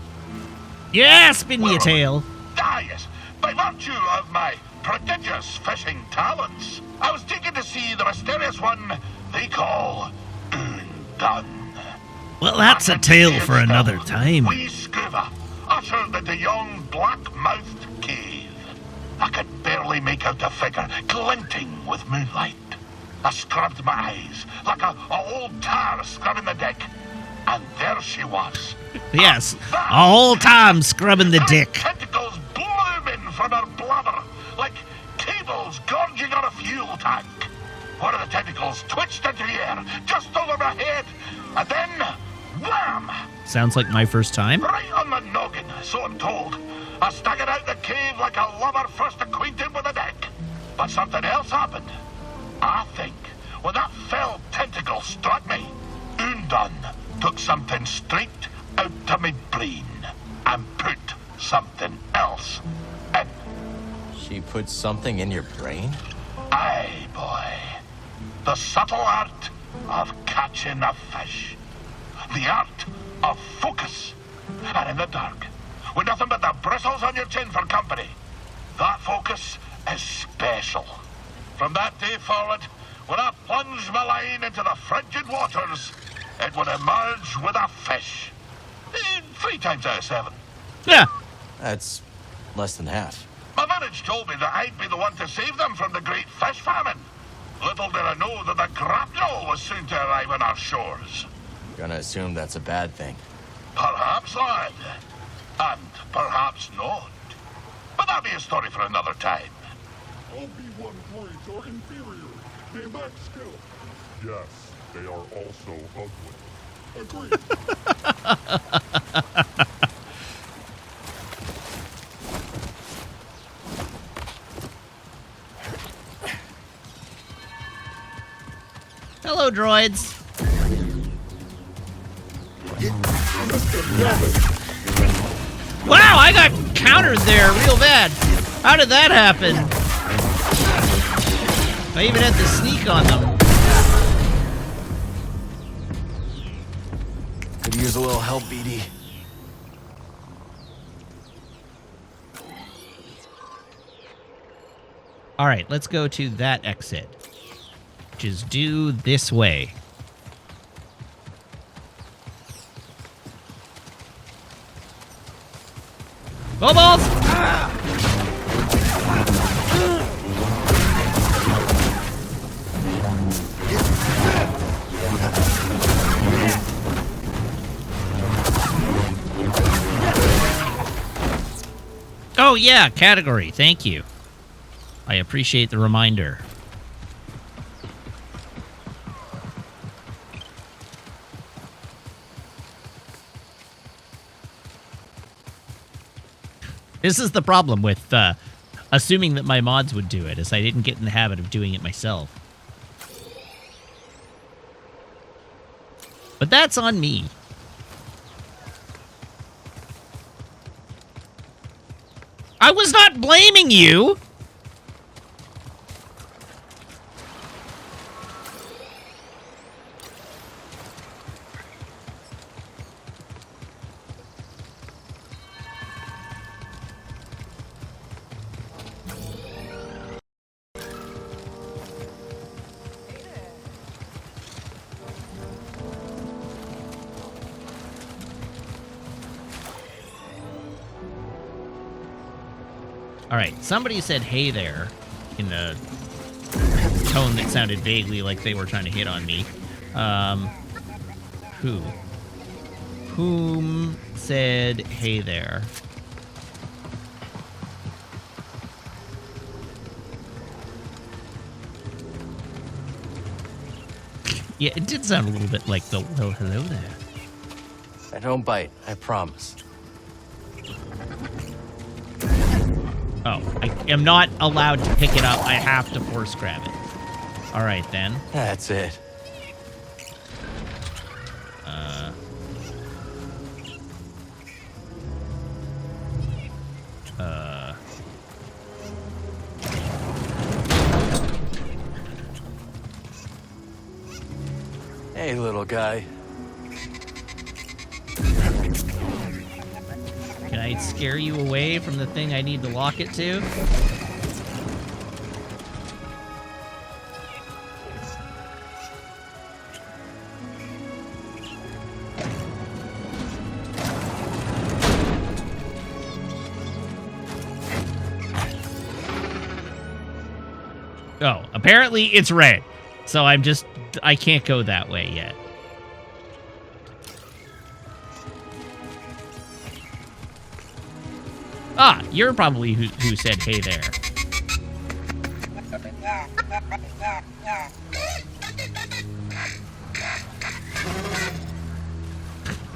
Yeah, spin me a tail. Ah, yes. By virtue of my prodigious fishing talents, I was taken to see the mysterious one they call Undone. Well, that's a tale for another time. Wee scuba, ushered into yon black-mouthed cave. I could barely make out the figure, glinting with moonlight. I scrubbed my eyes, like a old tar scrubbing the deck. And there she was. Yes, a whole time scrubbing the dick. Tentacles blooming from her bladder, like cables gorging on a fuel tank. One of the tentacles twitched into the air, just over my head, and then, wham! Sounds like my first time. Right on the noggin, so I'm told. I staggered out the cave like a lover first acquainted with the deck. But something else happened. I think when that fell tentacle struck me, Undone took something straight out of my brain and put something else in. She put something in your brain? Aye, boy. The subtle art of catching a fish. The art of focus. And in the dark, with nothing but the bristles on your chin for company, that focus is special. From that day forward, when I plunged my line into the frigid waters, it would emerge with a fish. 3 times out of 7. Yeah. That's less than half. My village told me that I'd be the one to save them from the great fish famine. Little did I know that the grapnel was soon to arrive on our shores. Gonna assume that's a bad thing. Perhaps, lad. And perhaps not. But that'll be a story for another time. Obi-Wan grades are inferior. They lack skill. Yes, they are also ugly. Agreed. Hello, droids. Wow, I got countered there real bad. How did that happen? I even had to sneak on them. Could use a little help, BD. All right, let's go to that exit, which is due this way. Bubbles! Oh yeah, category. Thank you. I appreciate the reminder. This is the problem with assuming that my mods would do it, is I didn't get in the habit of doing it myself. But that's on me. I was not blaming you! All right, somebody said hey there in a tone that sounded vaguely like they were trying to hit on me. Who? Whom said hey there? Yeah, it did sound a little bit like the, well, hello there. I don't bite, I promise. Oh, I am not allowed to pick it up. I have to force grab it. All right, then. That's it. Hey, little guy. Can I scare you away from the thing I need to lock it to? Oh, apparently it's red. So I can't go that way yet. Ah, you're probably who said hey there.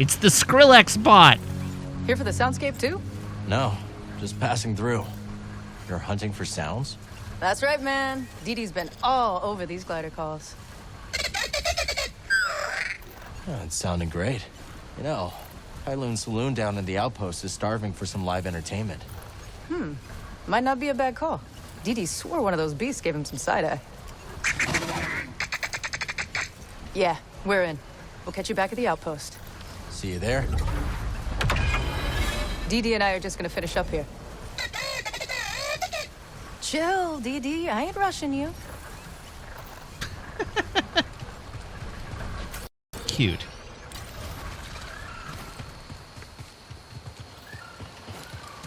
It's the Skrillex bot. Here for the soundscape too? No, just passing through. You're hunting for sounds? That's right, man. Dee Dee's been all over these glider calls. Oh, it's sounding great. You know, Kailoon Saloon down in the outpost is starving for some live entertainment. Might not be a bad call. Dee Dee swore one of those beasts gave him some side-eye. Yeah, we're in. We'll catch you back at the outpost. See you there. Dee Dee and I are just gonna finish up here. Chill, Dee Dee. I ain't rushing you. Cute.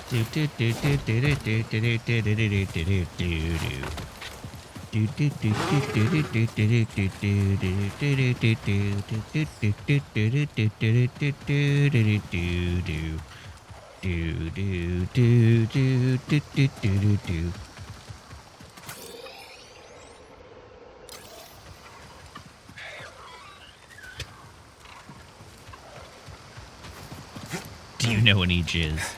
Do you know any jizz?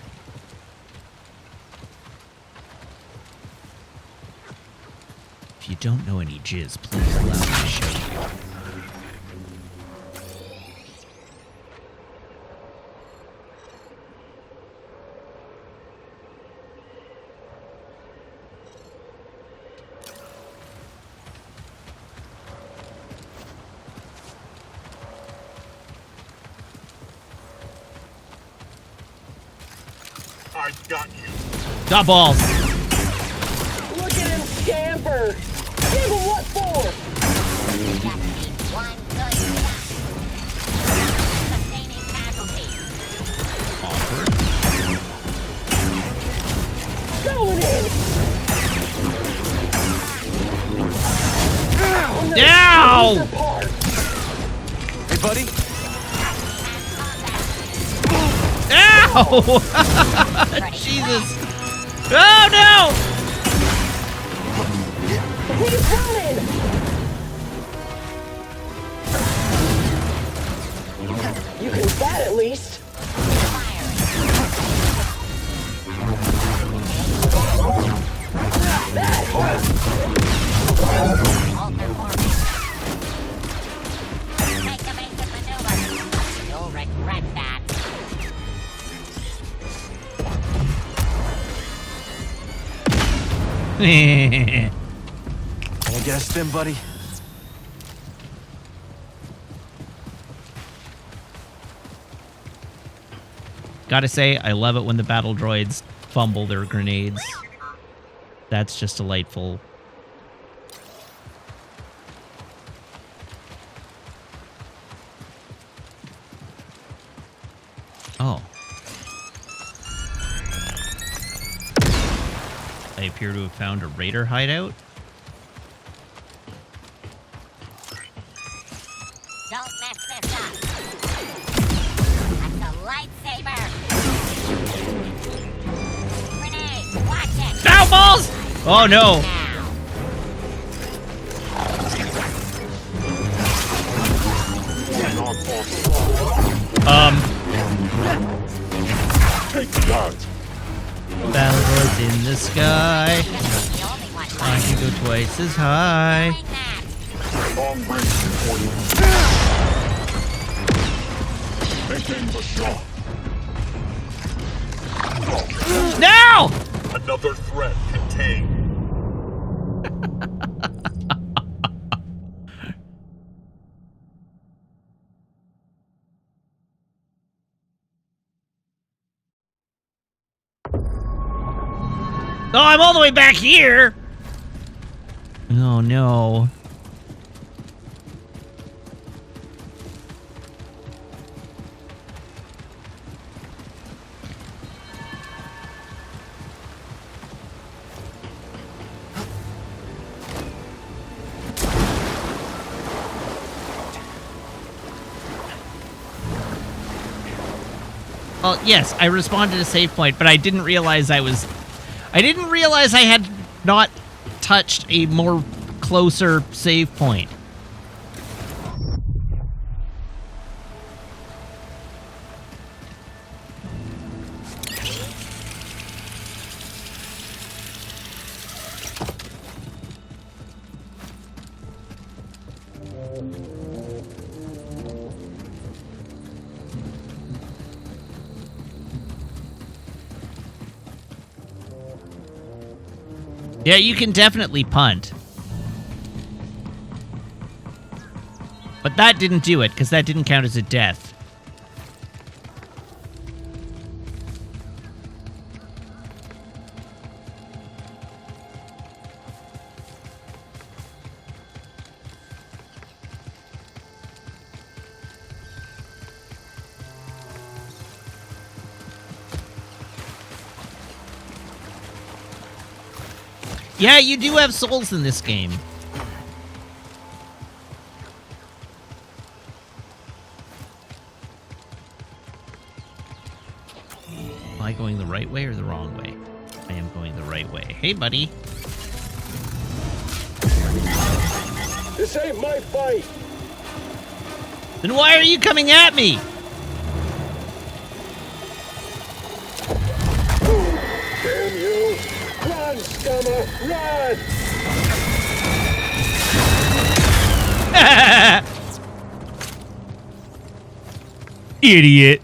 If you don't know any jizz, please allow me to show you. I got you. Got balls. Look at him scamper! Give him what for? One good shot. Sustaining casualties. Awkward. Going in! Ow! Hey, buddy. Ow! Jesus. Oh, no! He's running! You can bat at least. That hurt! Make evasive maneuver. You'll regret that. Can I get a stim, buddy? Gotta say, I love it when the battle droids fumble their grenades. That's just delightful. Oh. I appear to have found a raider hideout. Don't mess this up. That's a lightsaber. Grenade, watch it. Ow, balls! Oh, no. Take that! Battle droids in the sky. I can go twice as high. Long range for you. Taking the shot. No! Another threat contained. Oh, I'm all the way back here! Oh, no. Well, yes, I responded to save point, but I didn't realize I had not touched a more closer save point. Yeah, you can definitely punt. But that didn't do it, because that didn't count as a death. Yeah, you do have souls in this game. Am I going the right way or the wrong way? I am going the right way. Hey, buddy. This ain't my fight. Then why are you coming at me? Damn you! Run, scummer! Run! Idiot.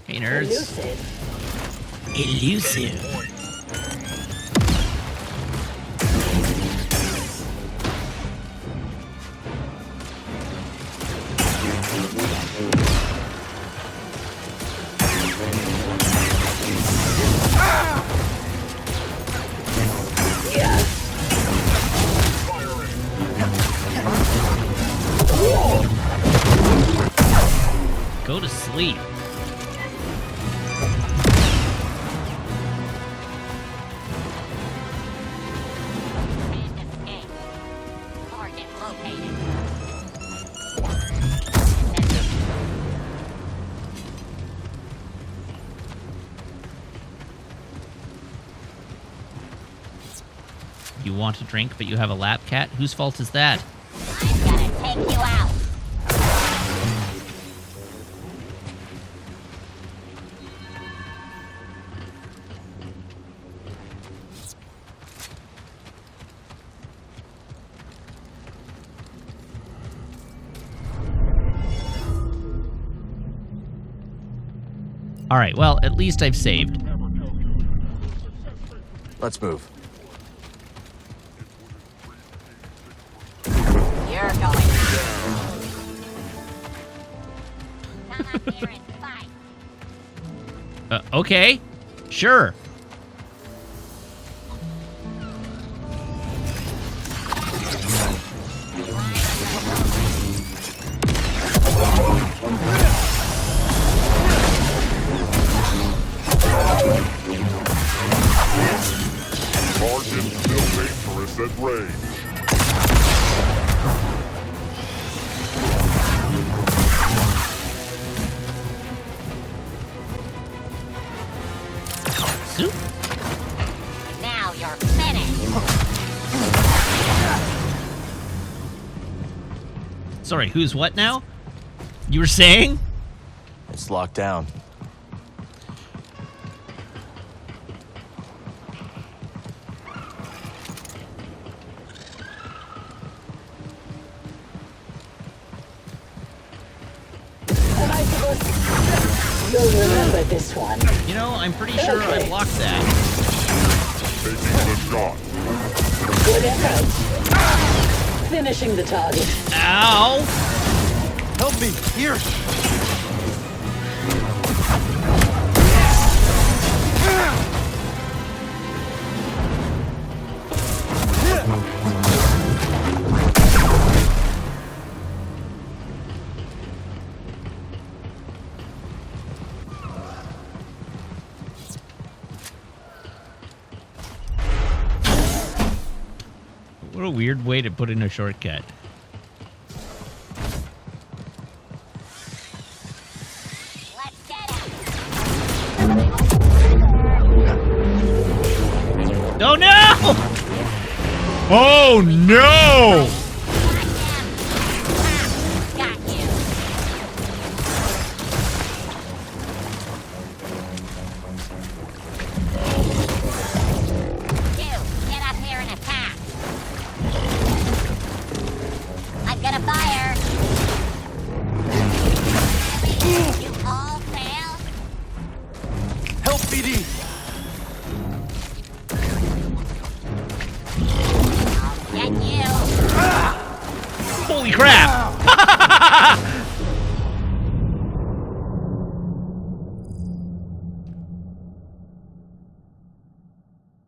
Hey, nerds. Elusive. Go to sleep. You want a drink, but you have a lap cat? Whose fault is that? I'm gonna take you out. All right, well, at least I've saved. Let's move. You're going down. Come up here and fight. Okay. Sure. Target still dangerous at range. Soup. Now you're finished. Sorry, who's what now? You were saying? It's locked down. You'll remember this one. You know, I'm pretty sure I blocked that. Taking the shot. Good effort. Finishing the target. Ow! Help me! Here! What a weird way to put in a shortcut. Oh no! Oh no! Holy crap!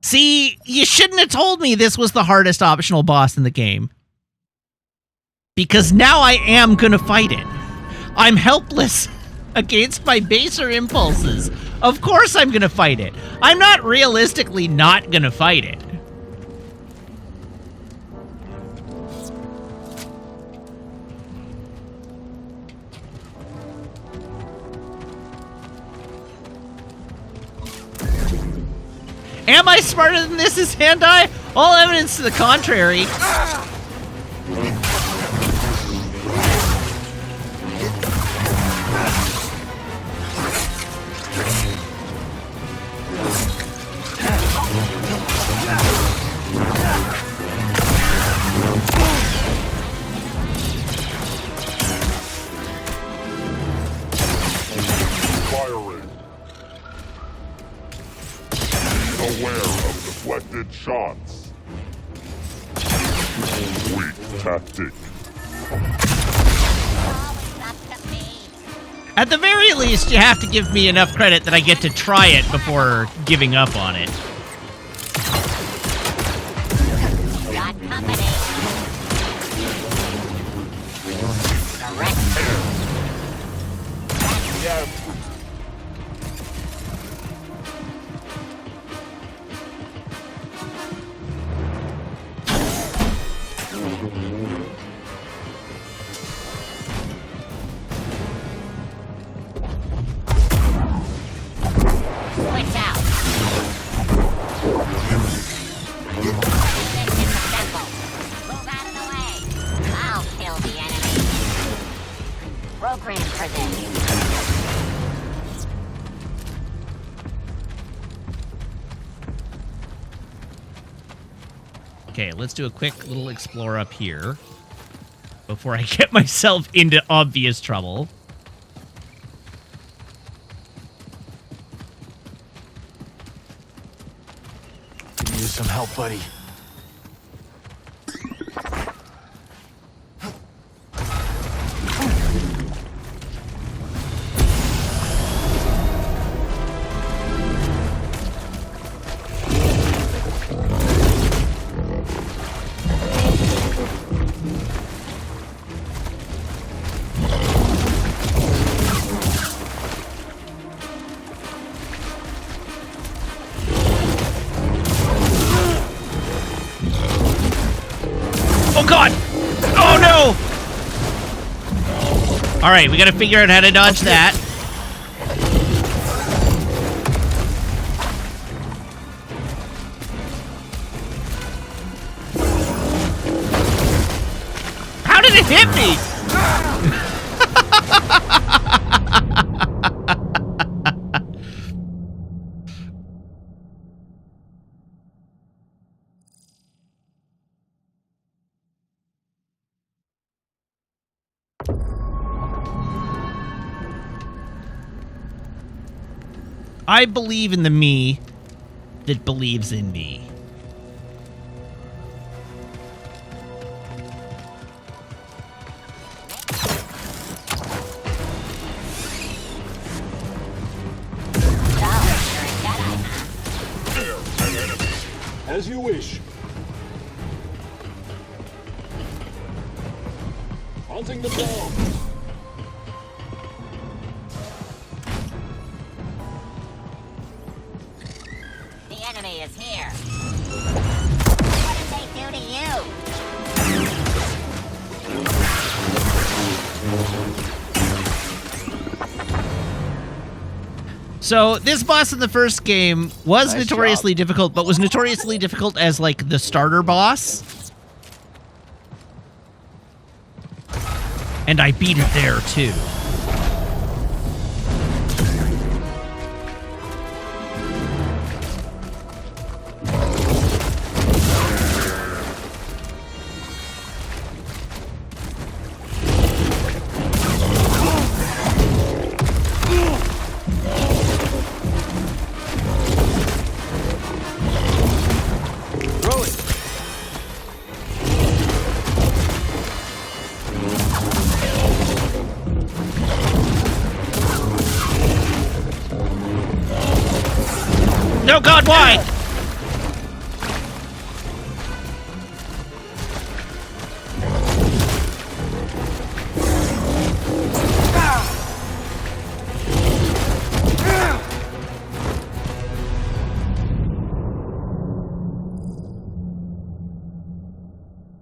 See, you shouldn't have told me this was the hardest optional boss in the game. Because now I am gonna fight it. I'm helpless against my baser impulses. Of course I'm gonna fight it. I'm not realistically not gonna fight it. Am I smarter than this is Handai? All evidence to the contrary. Firing. Aware of deflected shots. Weak tactic. At the very least, you have to give me enough credit that I get to try it before giving up on it. Got company. Switch out. Position assembled. Move out of the way. I'll kill the enemy. Program for this. Okay, let's do a quick little explore up here before I get myself into obvious trouble. Could use some help, buddy. Oh god! Oh no! Alright, we gotta figure out how to dodge that. How did it hit me? I believe in the me that believes in me. As you wish. Hunting the dog. The enemy is here. What did they do to you? So this boss in the first game was Nice notoriously difficult, but was notoriously difficult as like the starter boss. And I beat it there too. No, God, why?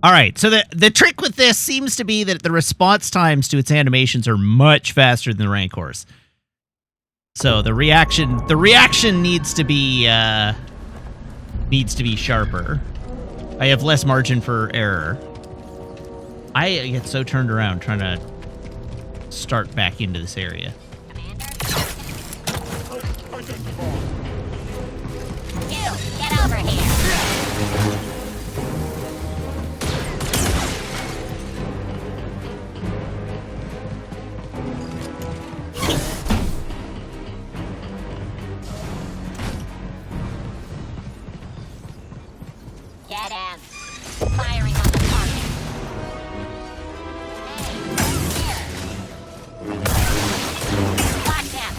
All right, so the trick with this seems to be that the response times to its animations are much faster than the Rancors. So the reaction needs to be sharper. I have less margin for error. I get so turned around trying to start back into this area. You, get over here. Get him. Firing on the target. Hey, here. Watch him.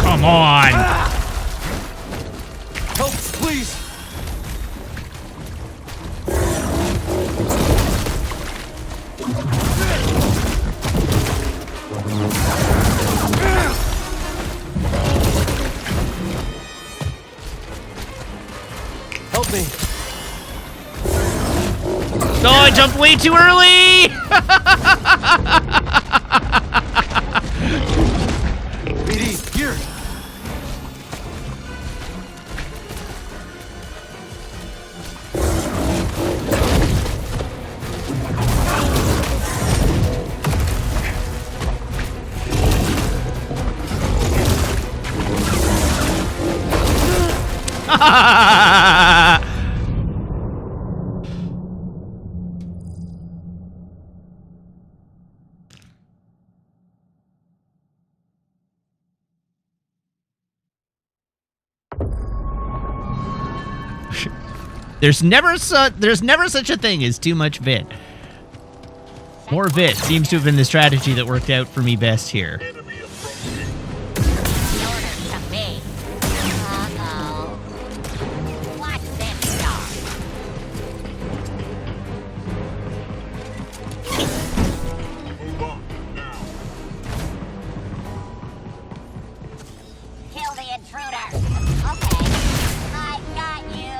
Come on! Help, please! Help me! No, I jumped way too early! BD, here! There's never such a thing as too much vit. More vit seems to have been the strategy that worked out for me best here. Orders to me. Uh-oh. Watch this dog. Kill the intruder. Okay. I got you.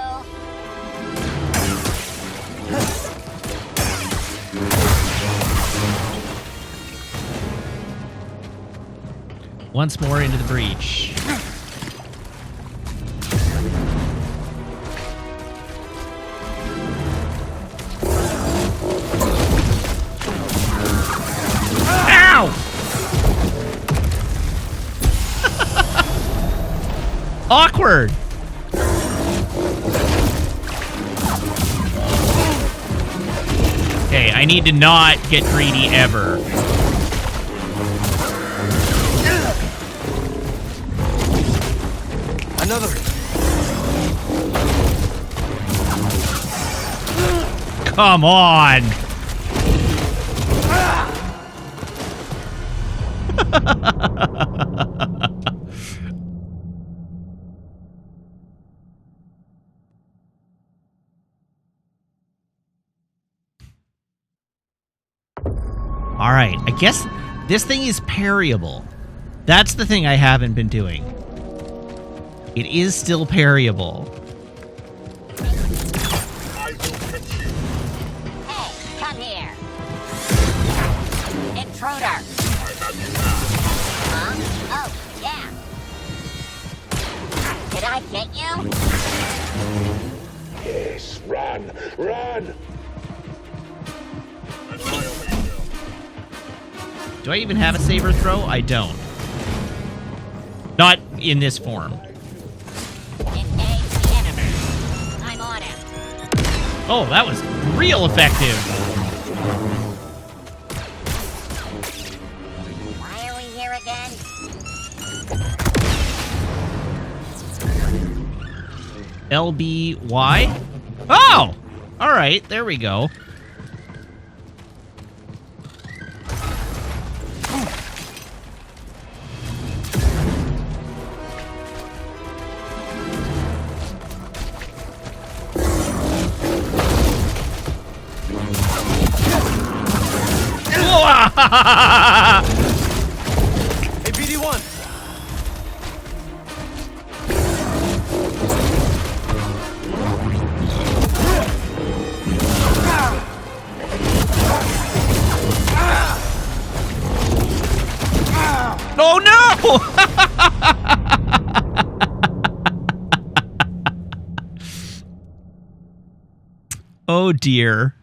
Once more into the breach. Ow! Awkward. Okay, I need to not get greedy ever. Another. Come on. All right, I guess this thing is parryable. That's the thing I haven't been doing. It is still parryable. Hey, come here. Intruder. Huh? Oh, yeah. Did I get you? Yes, run! Run! Do I even have a saber throw? I don't. Not in this form. Engage the enemy. I'm on him. Oh, that was real effective. Why are we here again? LBY? Oh! Alright, there we go. Hey, BD1! Oh no! Oh dear.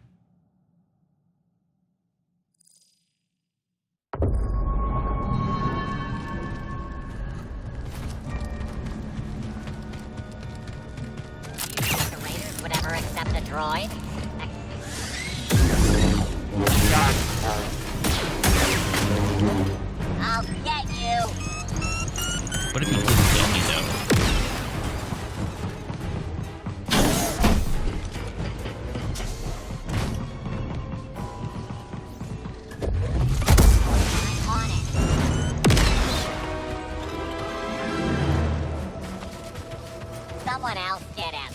The Raiders would ever accept a droid? I'll get you. What if he didn't kill me, though? I'm on it. Someone else get him.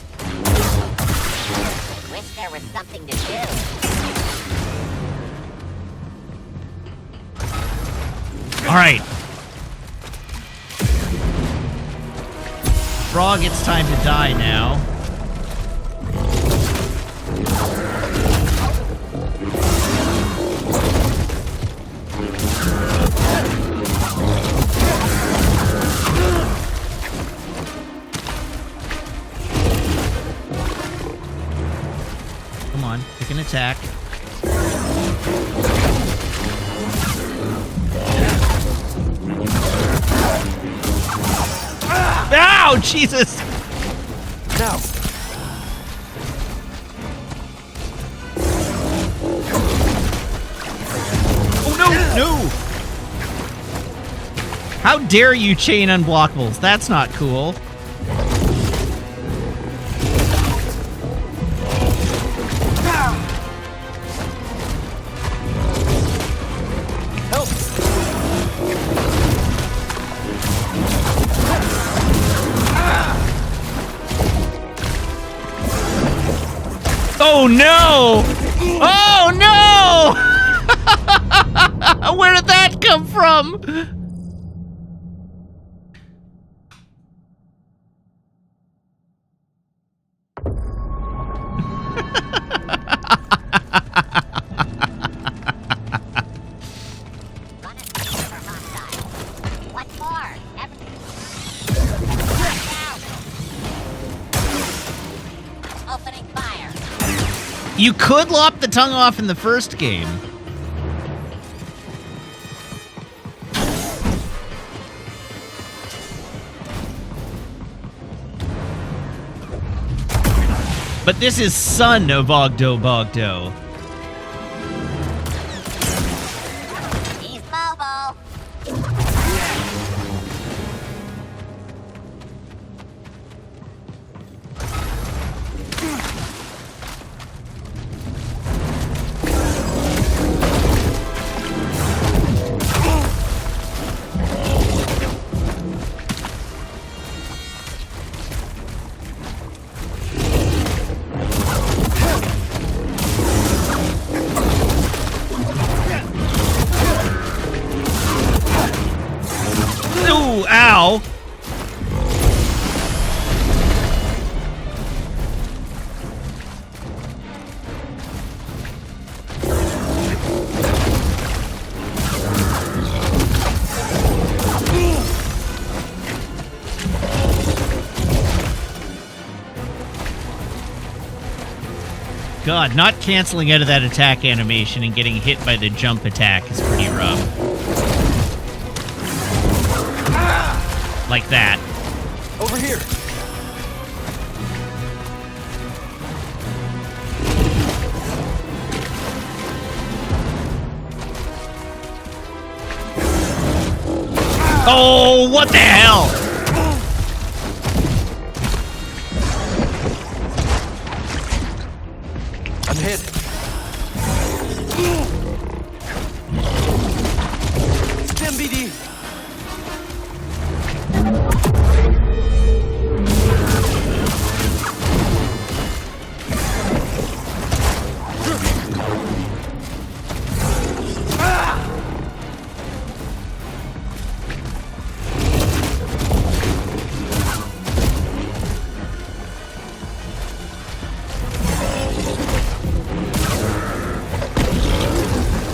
Wish there was something to do. All right. Frog, it's time to die now. Come on, pick an attack. Ow, Jesus! Now! Oh, no! No! How dare you chain unblockables? That's not cool. Help! Oh no! Oh no! Where did that come from? What more? Opening fire. You could lop the tongue off in the first game. But this is son of Oggdo Boggdo. God, not canceling out of that attack animation and getting hit by the jump attack is pretty rough. Like that. Over here. Oh, what the hell? I'm hit. Stim BD.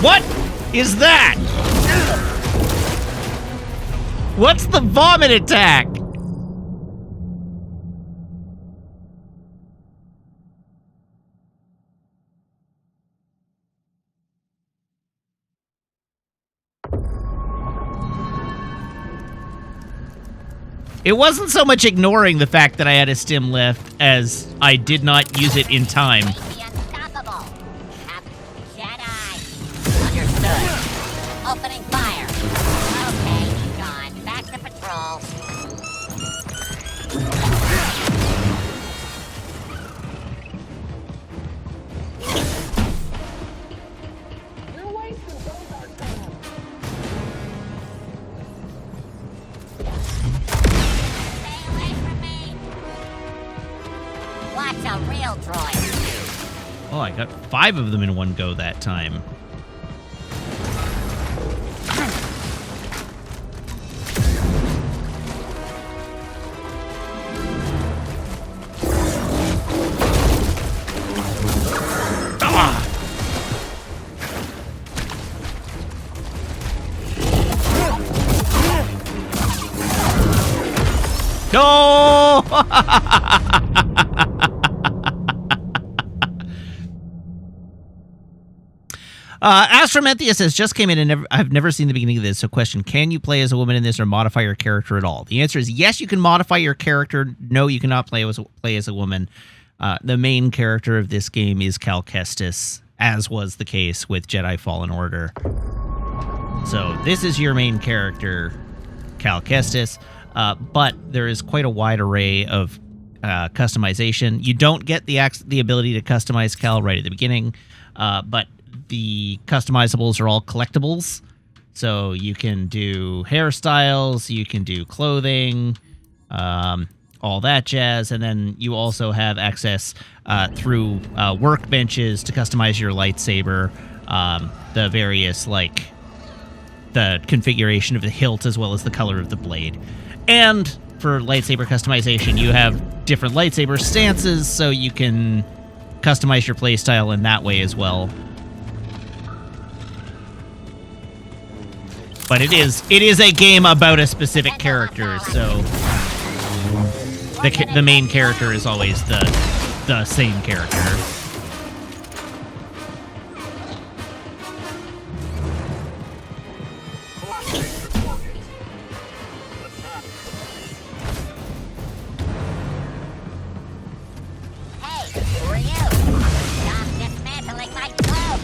What is that? What's the vomit attack? It wasn't so much ignoring the fact that I had a stim left as I did not use it in time. Unstoppable. Jedi. Understood. Opening fire. Okay, he's gone. Back to patrol. Watch a real droid. Oh, I got 5 of them in one go that time. No! Astromethius says, just came in and I've never seen the beginning of this, so question, can you play as a woman in this or modify your character at all? The answer is yes, you can modify your character. No, you cannot play as a woman. The main character of this game is Cal Kestis, as was the case with Jedi Fallen Order. So this is your main character, Cal Kestis, but there is quite a wide array of customization. You don't get the ability to customize Cal right at the beginning, but the customizables are all collectibles. So you can do hairstyles, you can do clothing, all that jazz, and then you also have access through workbenches to customize your lightsaber, the various, like, the configuration of the hilt as well as the color of the blade. And for lightsaber customization, you have different lightsaber stances, so you can customize your playstyle in that way as well. But it is a game about a specific character, so the main character is always the same character. Hey, who are you? Stop dismantling my clothes.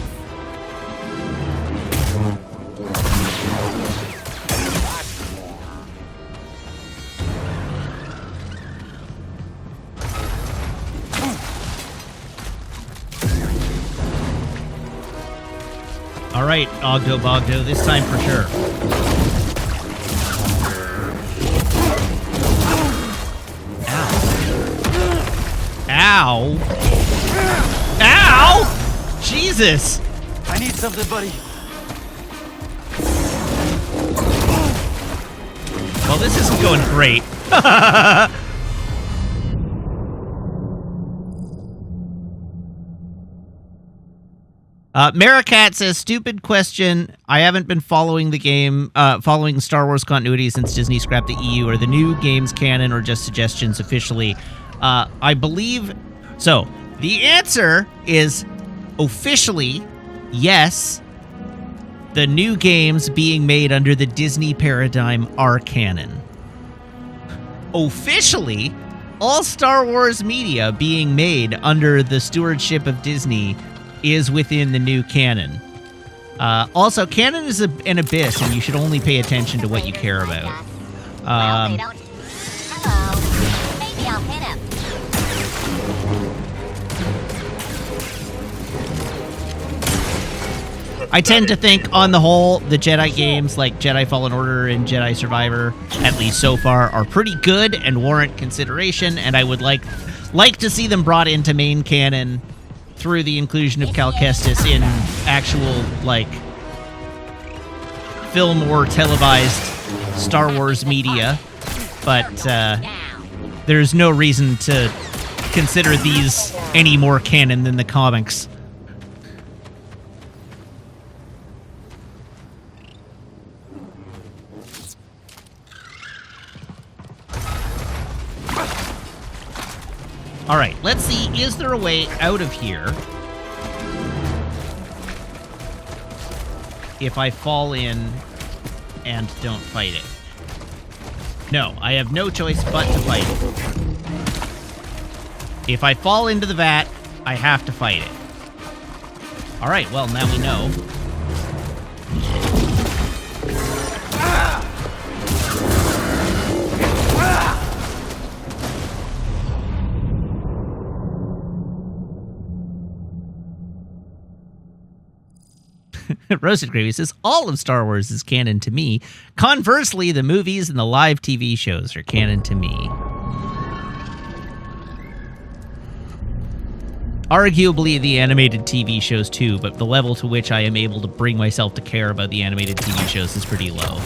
All right, Oggdo Boggdo, this time for sure. Ow. Ow! Ow! Jesus! I need something, buddy. Well, this isn't going great. Maricat says, stupid question. I haven't been following the game, following Star Wars continuity since Disney scrapped the EU. Are the new games canon or just suggestions officially? I believe... So, The answer is officially yes. The new games being made under the Disney paradigm are canon. Officially, all Star Wars media being made under the stewardship of Disney is within the new canon. Also, canon is an abyss, and you should only pay attention to what you care about. Hello. Maybe I'll hit him. I tend to think, on the whole, the Jedi games like Jedi Fallen Order and Jedi Survivor, at least so far, are pretty good and warrant consideration, and I would like to see them brought into main canon through the inclusion of Cal Kestis in actual, like, film or televised Star Wars media, but there's no reason to consider these any more canon than the comics. All right, let's see, is there a way out of here if I fall in and don't fight it? No, I have no choice but to fight it. If I fall into the vat, I have to fight it. All right, well, now we know. Roasted Gravy says, all of Star Wars is canon to me. Conversely, the movies and the live TV shows are canon to me. Arguably the animated TV shows too, but the level to which I am able to bring myself to care about the animated TV shows is pretty low.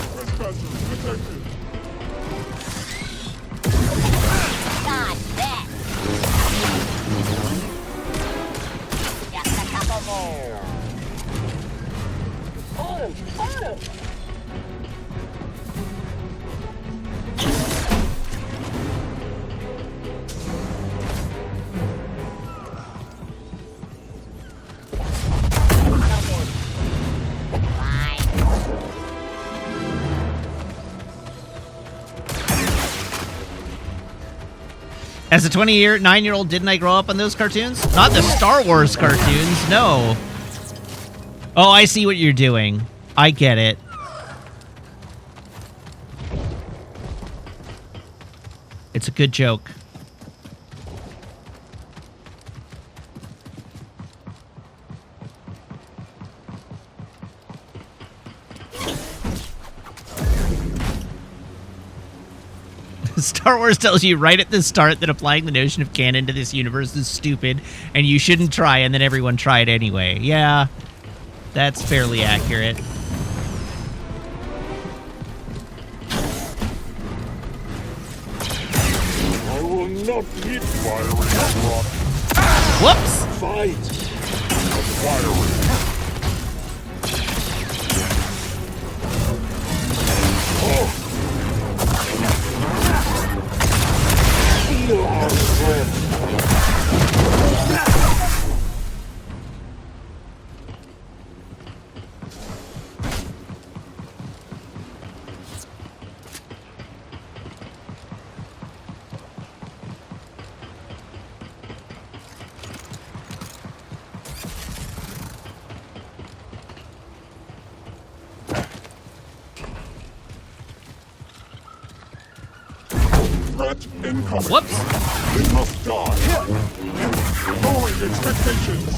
God, bet. Just a couple more. As a 9-year-old, didn't I grow up on those cartoons? Not the Star Wars cartoons, no. Oh, I see what you're doing. I get it. It's a good joke. Star Wars tells you right at the start that applying the notion of canon to this universe is stupid, and you shouldn't try, and then everyone tried anyway. Yeah, that's fairly accurate. I will not hit firing rock. Whoops! Fight! Firing. Oh! Feel our strength. Threat incoming. Whoops! It must die. Lowering expectations.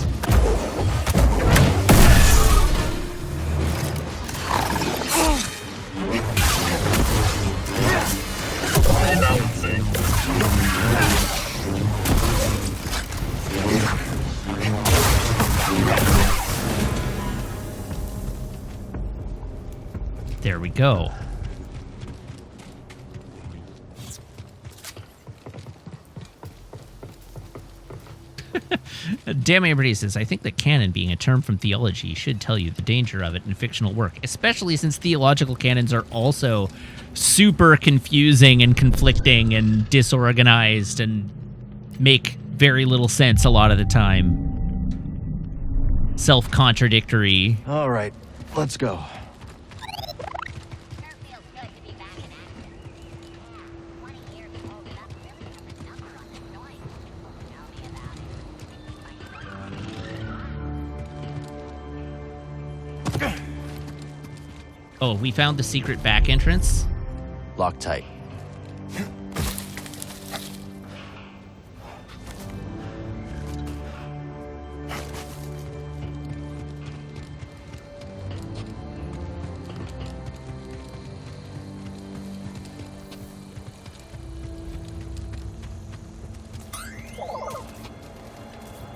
Announcing. There we go. Damn says, I think that canon being a term from theology should tell you the danger of it in fictional work, especially since theological canons are also super confusing and conflicting and disorganized and make very little sense a lot of the time. Self-contradictory. All right, let's go. Oh, we found the secret back entrance? Lock tight.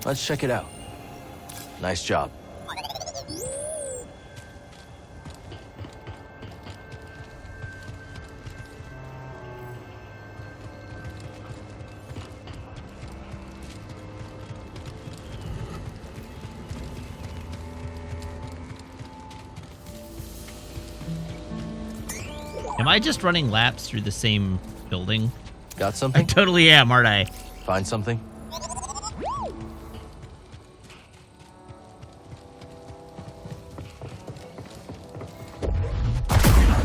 Let's check it out. Nice job. Am I just running laps through the same building? Got something? I totally am, aren't I? Find something?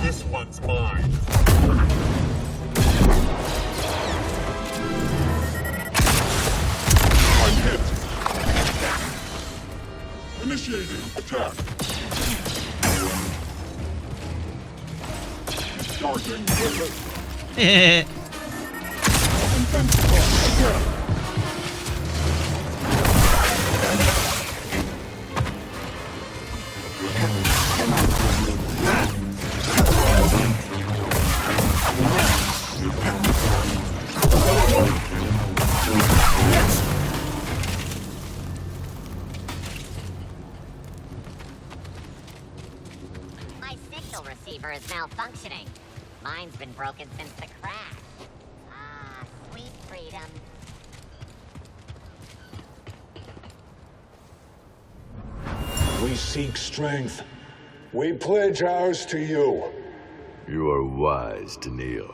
This one's mine. I'm hit. Initiating attack. Charging weapon. Invincible attack. My signal receiver is malfunctioning. Mine's been broken since the crash. Ah, sweet freedom. We seek strength. We pledge ours to you. You are wise, Tennille.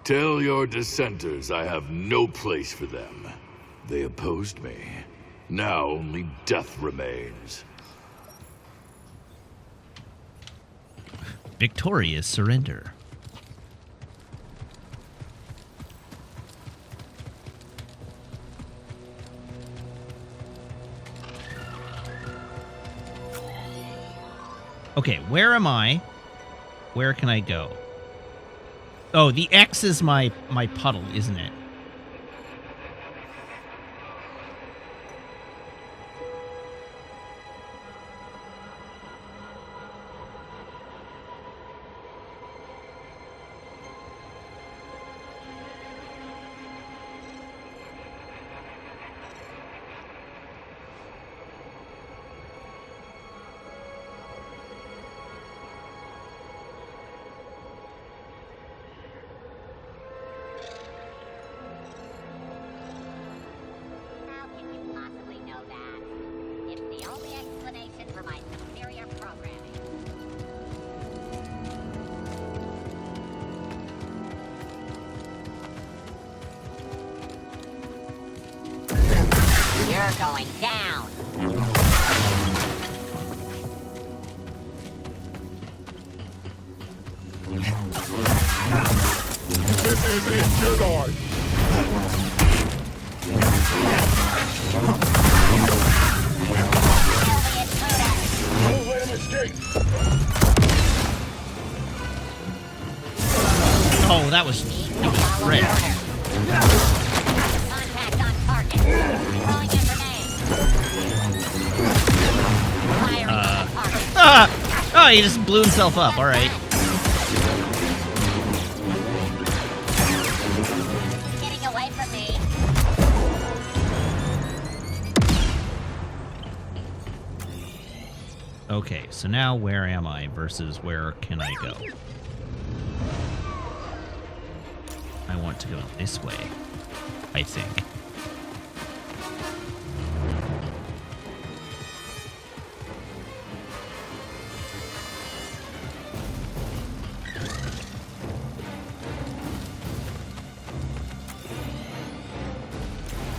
Tell your dissenters I have no place for them. They opposed me. Now only death remains. Victorious surrender. Okay, where am I? Where can I go? Oh, the X is my puddle, isn't it? How can you possibly know that? It's the only explanation for my superior programming. You're going down. This is it, Jedi. Don't let him escape. Oh, that was Fred. Contact on target. Throwing a grenade. Firing on target. Oh, he just blew himself up. All right. Getting away from me. Okay, so now where am I versus where can I go? I want to go this way, I think.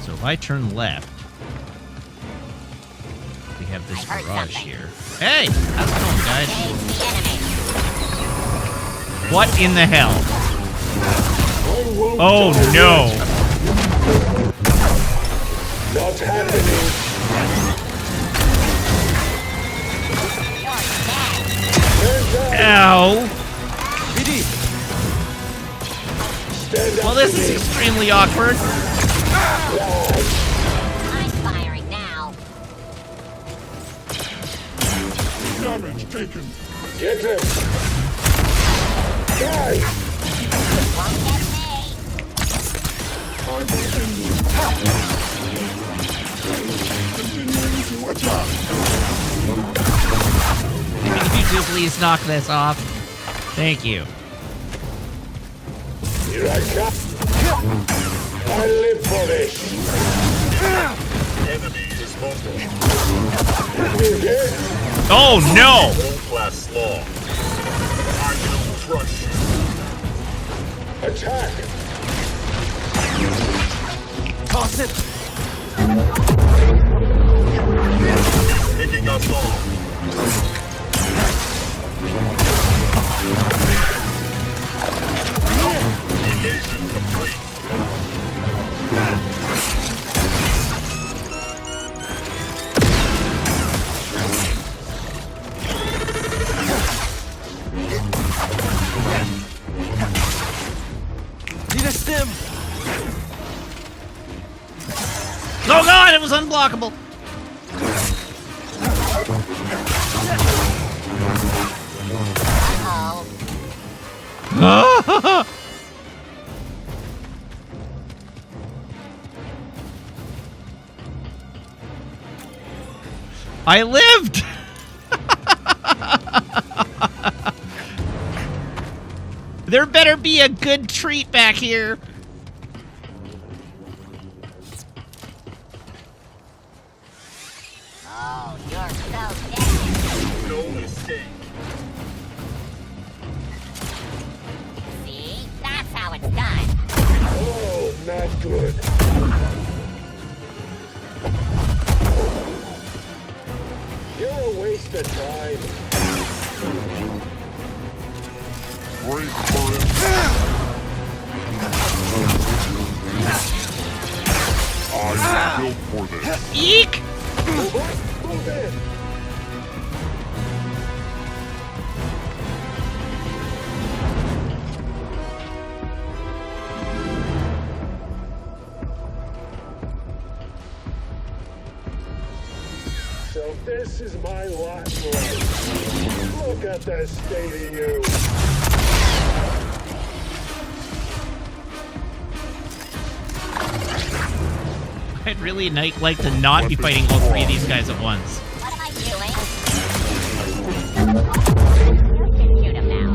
So if I turn left, we have this garage here. Hey, how's it going, guys? What in the hell? Oh no! Not happening. Ow! Well, this is extremely awkward. I'm firing now. Damage taken. Get him. Die. Won't get me. Continuing to attack. Can you two please knock this off? Thank you. Here I come. I live for this. Enemy is mobile. Oh no! Won't last long. I will crush you. Attack! Toss it! Picking up all. Engagement complete. Need a stim. Oh god, it was unblockable. I lived! There better be a good treat back here. Oh, you're so dead. No escape. See? That's how it's done. Oh, not good. You're a waste of time. Break for it. I'm built for this. Eek! Move in. So this is my last life. Look at the state of you. I'd really like to not be fighting all three of these guys at once. What am I doing? You can shoot him now.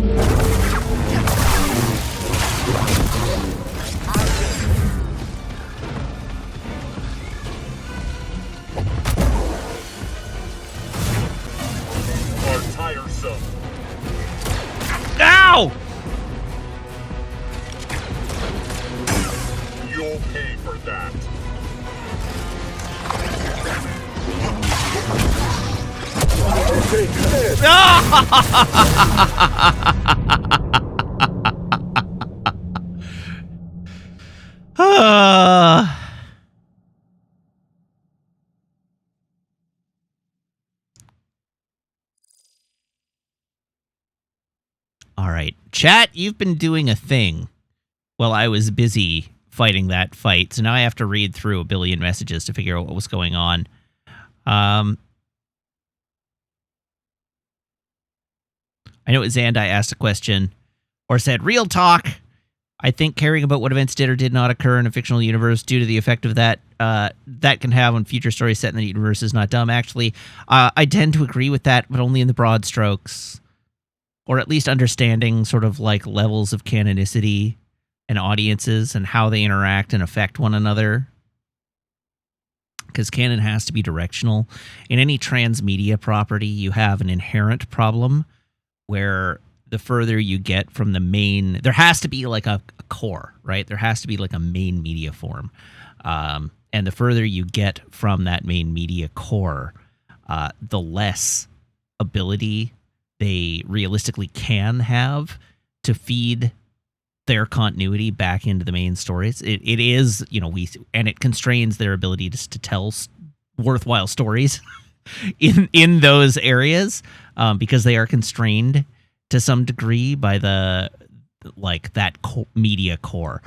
Are tiresome. Ow! You'll pay for that. Take this. All right. Chat, you've been doing a thing while I was busy fighting that fight, so now I have to read through a billion messages to figure out what was going on. I know Zandai asked a question, or said, real talk. I think caring about what events did or did not occur in a fictional universe due to the effect of that that can have on future stories set in the universe is not dumb. Actually, I tend to agree with that, but only in the broad strokes. Or at least understanding sort of like levels of canonicity and audiences and how they interact and affect one another. Because canon has to be directional. In any transmedia property, you have an inherent problem where the further you get from the main, there has to be like a core, right? There has to be like a main media form. And And the further you get from that main media core, the less ability they realistically can have to feed their continuity back into the main stories. It is, and it constrains their ability to tell worthwhile stories in those areas, because they are constrained to some degree by that media core.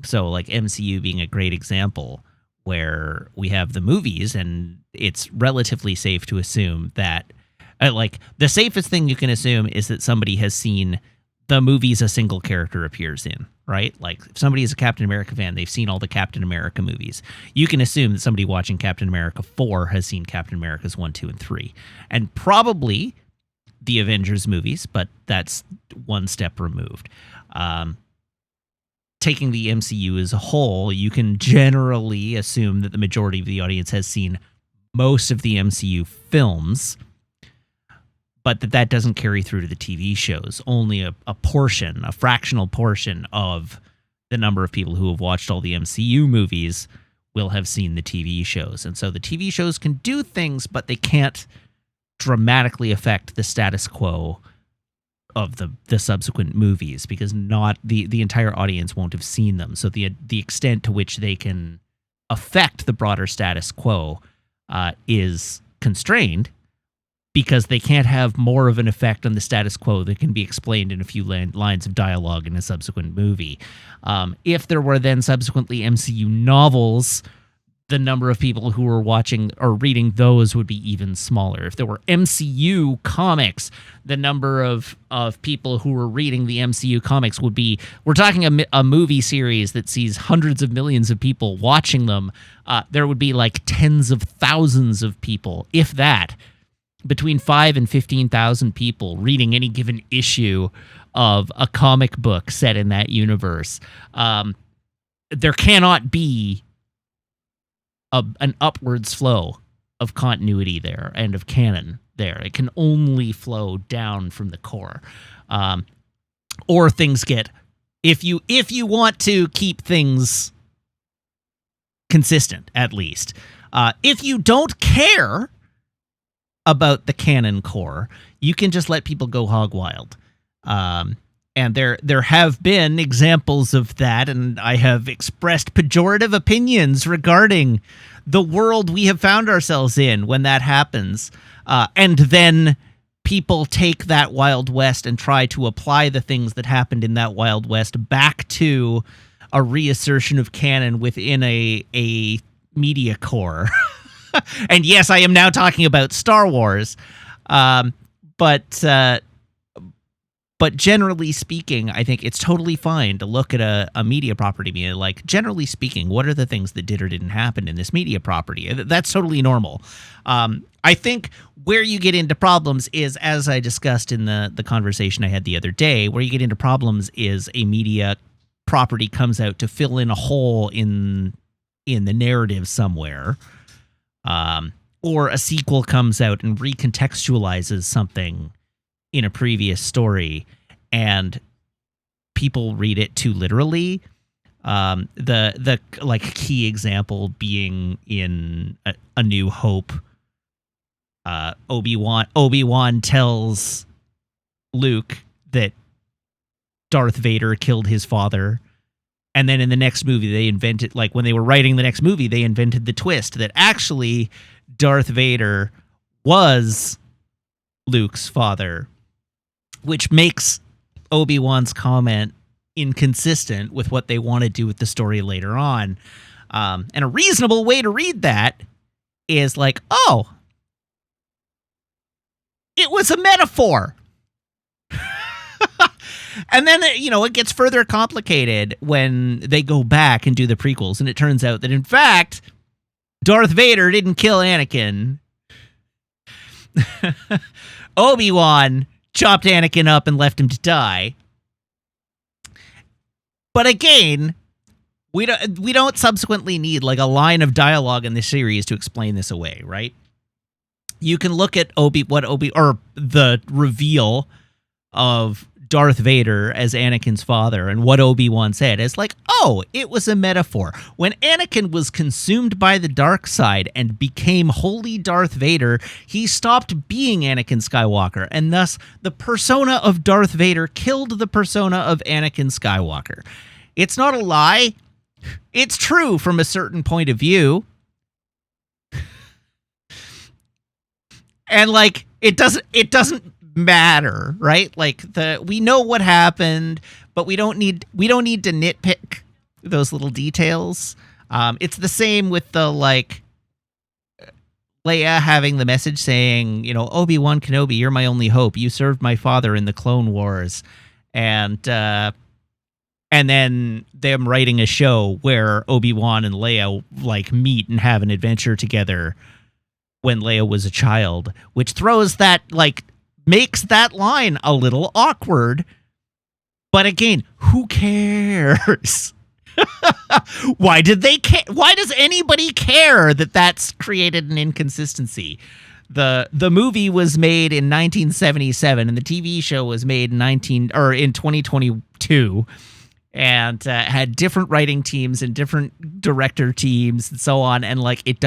So like MCU being a great example, where we have the movies, and it's relatively safe to assume that the safest thing you can assume is that somebody has seen the movies a single character appears in, right? Like, if somebody is a Captain America fan, they've seen all the Captain America movies. You can assume that somebody watching Captain America 4 has seen Captain America's 1, 2, and 3. And probably the Avengers movies, but that's one step removed. Taking the MCU as a whole, you can generally assume that the majority of the audience has seen most of the MCU films, but that doesn't carry through to the TV shows. Only a fractional portion of the number of people who have watched all the MCU movies will have seen the TV shows. And so the TV shows can do things, but they can't dramatically affect the status quo of the subsequent movies, because not the entire audience won't have seen them. So the extent to which they can affect the broader status quo is constrained, because they can't have more of an effect on the status quo that can be explained in a few lines of dialogue in a subsequent movie. If there were then subsequently MCU novels, the number of people who were watching or reading those would be even smaller. If there were MCU comics, the number of people who were reading the MCU comics would be, we're talking a movie series that sees hundreds of millions of people watching them. There would be like tens of thousands of people, if that, between 5,000 and 15,000 people reading any given issue of a comic book set in that universe. There cannot be an upwards flow of continuity there and of canon there. It can only flow down from the core. Or things get, if you want to keep things consistent, at least. If you don't care about the canon core, you can just let people go hog wild. And there have been examples of that, and I have expressed pejorative opinions regarding the world we have found ourselves in when that happens. And then people take that Wild West and try to apply the things that happened in that Wild West back to a reassertion of canon within a media core. And yes, I am now talking about Star Wars. But generally speaking, I think it's totally fine to look at a media property. Like, generally speaking, what are the things that did or didn't happen in this media property? That's totally normal. I think where you get into problems is, as I discussed in the conversation I had the other day, where you get into problems is a media property comes out to fill in a hole in the narrative somewhere. Or a sequel comes out and recontextualizes something in a previous story, and people read it too literally. The key example being in A New Hope. Obi-Wan tells Luke that Darth Vader killed his father. And then in the next movie, they invented, when they were writing the next movie, they invented the twist that actually Darth Vader was Luke's father, which makes Obi-Wan's comment inconsistent with what they want to do with the story later on. And a reasonable way to read that is like, oh, it was a metaphor. And then, it gets further complicated when they go back and do the prequels, and it turns out that, in fact, Darth Vader didn't kill Anakin. Obi-Wan chopped Anakin up and left him to die. But again, we don't subsequently need a line of dialogue in this series to explain this away, right? You can look at the reveal of Darth Vader as Anakin's father and what Obi-Wan said is like, oh, it was a metaphor. When Anakin was consumed by the dark side and became holy Darth Vader, he stopped being Anakin Skywalker, and thus the persona of Darth Vader killed the persona of Anakin Skywalker. It's not a lie. It's true from a certain point of view. And like it doesn't matter, right? Like we know what happened, but we don't need to nitpick those little details. It's the same with the like Leia having the message saying, you know, Obi-Wan Kenobi, you're my only hope. You served my father in the Clone Wars, and then them writing a show where Obi-Wan and Leia like meet and have an adventure together when Leia was a child, which throws that, like, makes that line a little awkward. But again, who cares? Why did they care? Why does anybody care that that's created an inconsistency? The movie was made in 1977 and the TV show was made in 2022 and had different writing teams and different director teams and so on, and like it's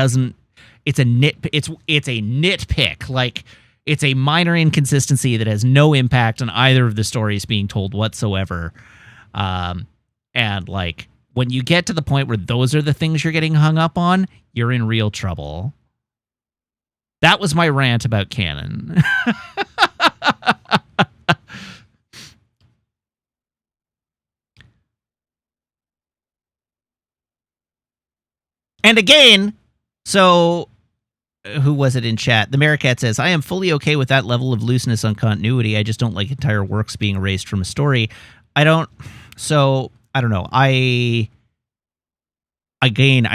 a nitpick. Like, it's a minor inconsistency that has no impact on either of the stories being told whatsoever. And like, when you get to the point where those are the things you're getting hung up on, you're in real trouble. That was my rant about canon. And again, so who was it in chat? The Maricat says, I am fully okay with that level of looseness on continuity. I just don't like entire works being erased from a story. I don't know. I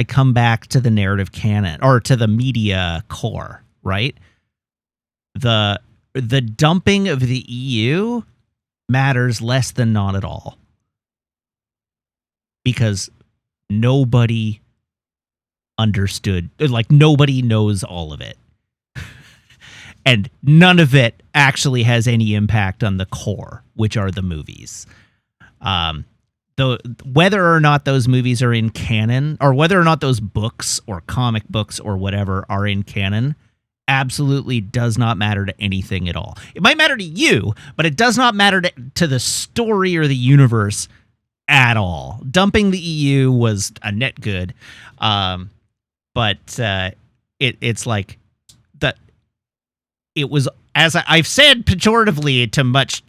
come back to the narrative canon, or to the media core, right? The dumping of the EU matters less than not at all. Because nobody understood, like, nobody knows all of it. And none of it actually has any impact on the core, which are the movies. Whether or not those movies are in canon, or whether or not those books or comic books or whatever are in canon, absolutely does not matter to anything at all. It might matter to you, but it does not matter to the story or the universe at all. Dumping the EU was a net good. But it's like that. It was, as I've said pejoratively to much,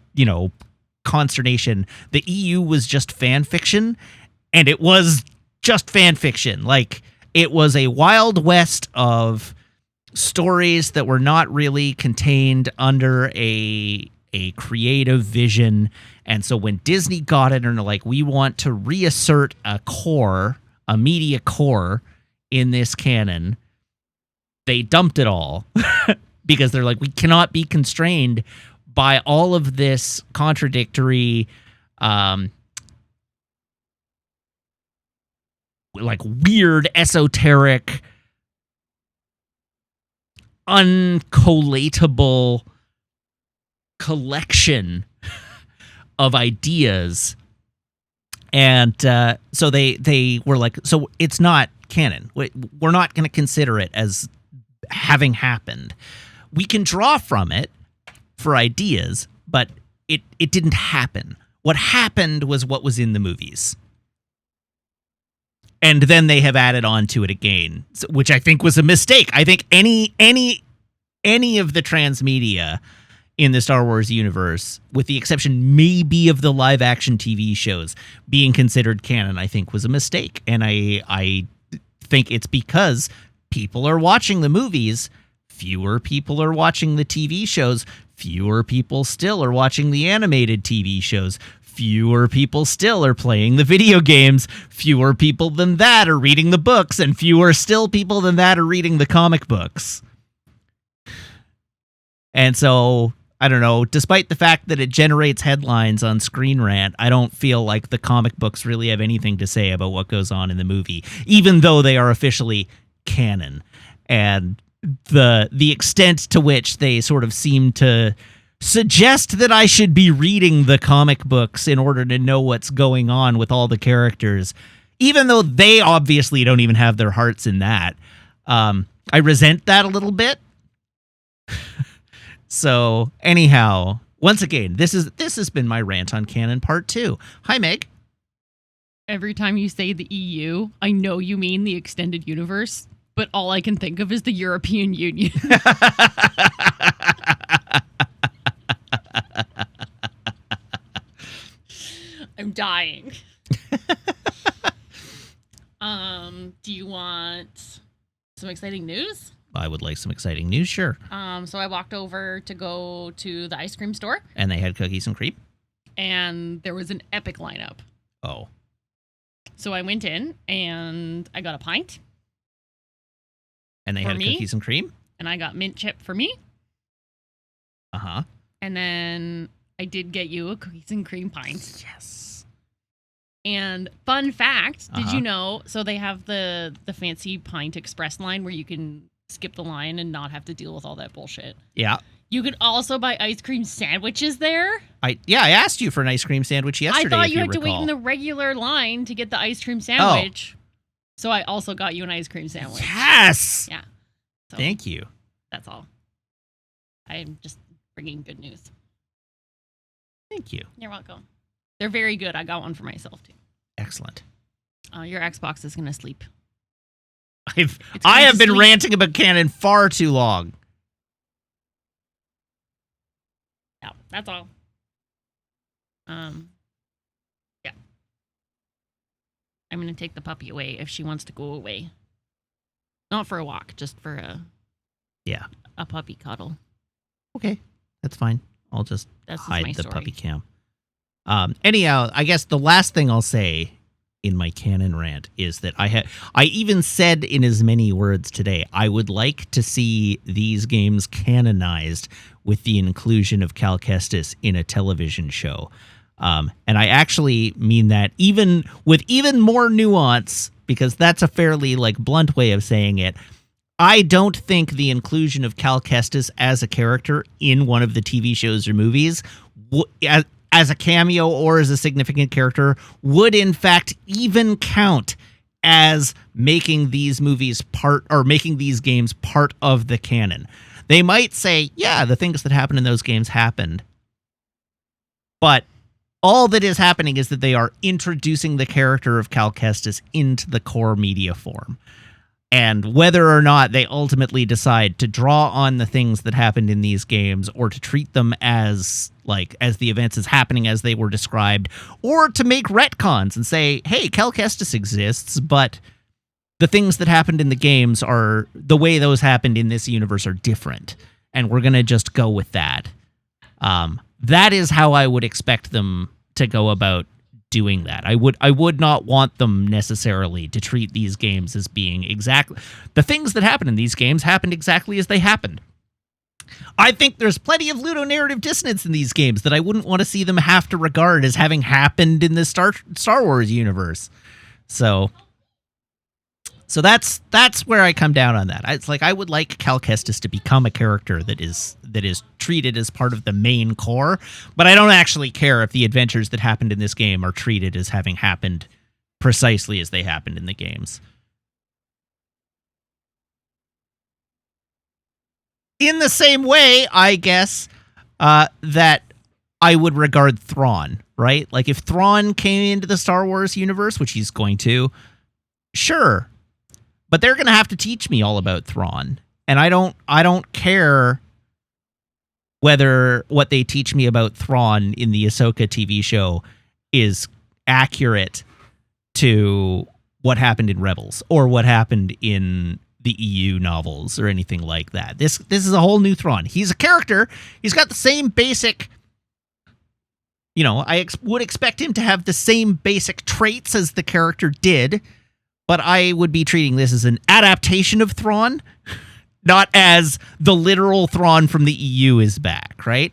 consternation, the EU was just fan fiction, and it was just fan fiction. Like, it was a wild west of stories that were not really contained under a creative vision. And so when Disney got it and they're like, we want to reassert a media core in this canon, they dumped it all because they're like, we cannot be constrained by all of this contradictory, like, weird, esoteric, uncollatable collection of ideas. And so they were like, so it's not canon. We're not going to consider it as having happened. We can draw from it for ideas, but it didn't happen. What happened was what was in the movies. And then they have added on to it again, which I think was a mistake. I think any of the transmedia in the Star Wars universe, with the exception maybe of the live action TV shows, being considered canon, I think was a mistake. And I think it's because people are watching the movies, fewer people are watching the TV shows, fewer people still are watching the animated TV shows, fewer people still are playing the video games, fewer people than that are reading the books, and fewer still people than that are reading the comic books. And so, I don't know, despite the fact that it generates headlines on Screen Rant, I don't feel like the comic books really have anything to say about what goes on in the movie, even though they are officially canon. And the extent to which they sort of seem to suggest that I should be reading the comic books in order to know what's going on with all the characters, even though they obviously don't even have their hearts in that. I resent that a little bit. So anyhow, once again, this has been my rant on canon part 2. Hi, Meg. Every time you say the EU, I know you mean the extended universe, but all I can think of is the European Union. I'm dying. Do you want some exciting news? I would like some exciting news, sure. So I walked over to go to the ice cream store. And they had cookies and cream? And there was an epic lineup. Oh. So I went in and I got a pint. And they had cookies and cream? And I got mint chip for me. Uh-huh. And then I did get you a cookies and cream pint. Yes. And fun fact, did you know, so they have the fancy pint express line where you can skip the line and not have to deal with all that bullshit. Yeah. You could also buy ice cream sandwiches there. I asked you for an ice cream sandwich yesterday. I thought if you had to recall. wait in the regular line to get the ice cream sandwich. So I also got you an ice cream sandwich. Yes. Yeah. So Thank you. that's all. I'm just bringing good news. Thank you. You're welcome. They're very good. I got one for myself too. Excellent. Your Xbox is gonna sleep. I have been ranting about canon far too long. Yeah, that's all. Yeah. I'm gonna take the puppy away if she wants to go away. Not for a walk, just for a puppy cuddle. Okay, that's fine. I'll just That's just hide my the story. puppy cam. Anyhow, I guess the last thing I'll say in my canon rant is that I even said in as many words today, I would like to see these games canonized with the inclusion of Cal Kestis in a television show. And I actually mean that even with even more nuance, because that's a fairly blunt way of saying it. I don't think the inclusion of Cal Kestis as a character in one of the TV shows or movies as a cameo or as a significant character would in fact even count as making these movies making these games part of the canon. They might say, yeah, the things that happened in those games happened. But all that is happening is that they are introducing the character of Cal Kestis into the core media form. And whether or not they ultimately decide to draw on the things that happened in these games or to treat them as the events as happening as they were described, or to make retcons and say, hey, Cal Kestis exists, but the things that happened in the games are the way those happened in this universe are different. And we're going to just go with that. That is how I would expect them to go about doing that. I would not want them necessarily to treat these games as being exactly the things that happen in these games happened exactly as they happened. I think there's plenty of ludonarrative dissonance in these games that I wouldn't want to see them have to regard as having happened in the Star Wars universe. So that's where I come down on that. It's I would like Cal Kestis to become a character that is treated as part of the main core, but I don't actually care if the adventures that happened in this game are treated as having happened precisely as they happened in the games. In the same way, I guess, that I would regard Thrawn, right? If Thrawn came into the Star Wars universe, which he's going to, sure. But they're going to have to teach me all about Thrawn. And I don't care whether what they teach me about Thrawn in the Ahsoka TV show is accurate to what happened in Rebels or what happened in the EU novels or anything like that. This is a whole new Thrawn. He's a character. He's got the same basic, I would expect him to have the same basic traits as the character did, but I would be treating this as an adaptation of Thrawn, not as the literal Thrawn from the EU is back, right?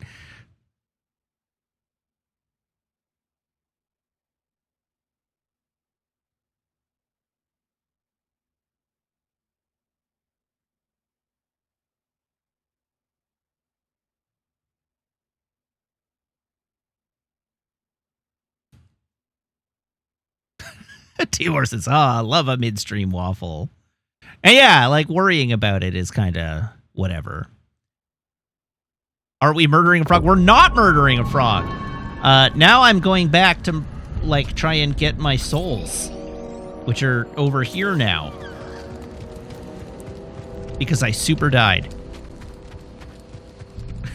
Two horses. Ah, love a midstream waffle. And yeah, like worrying about it is kind of whatever. Are we murdering a frog? We're not murdering a frog. Now I'm going back to like try and get my souls, which are over here now. Because I super died.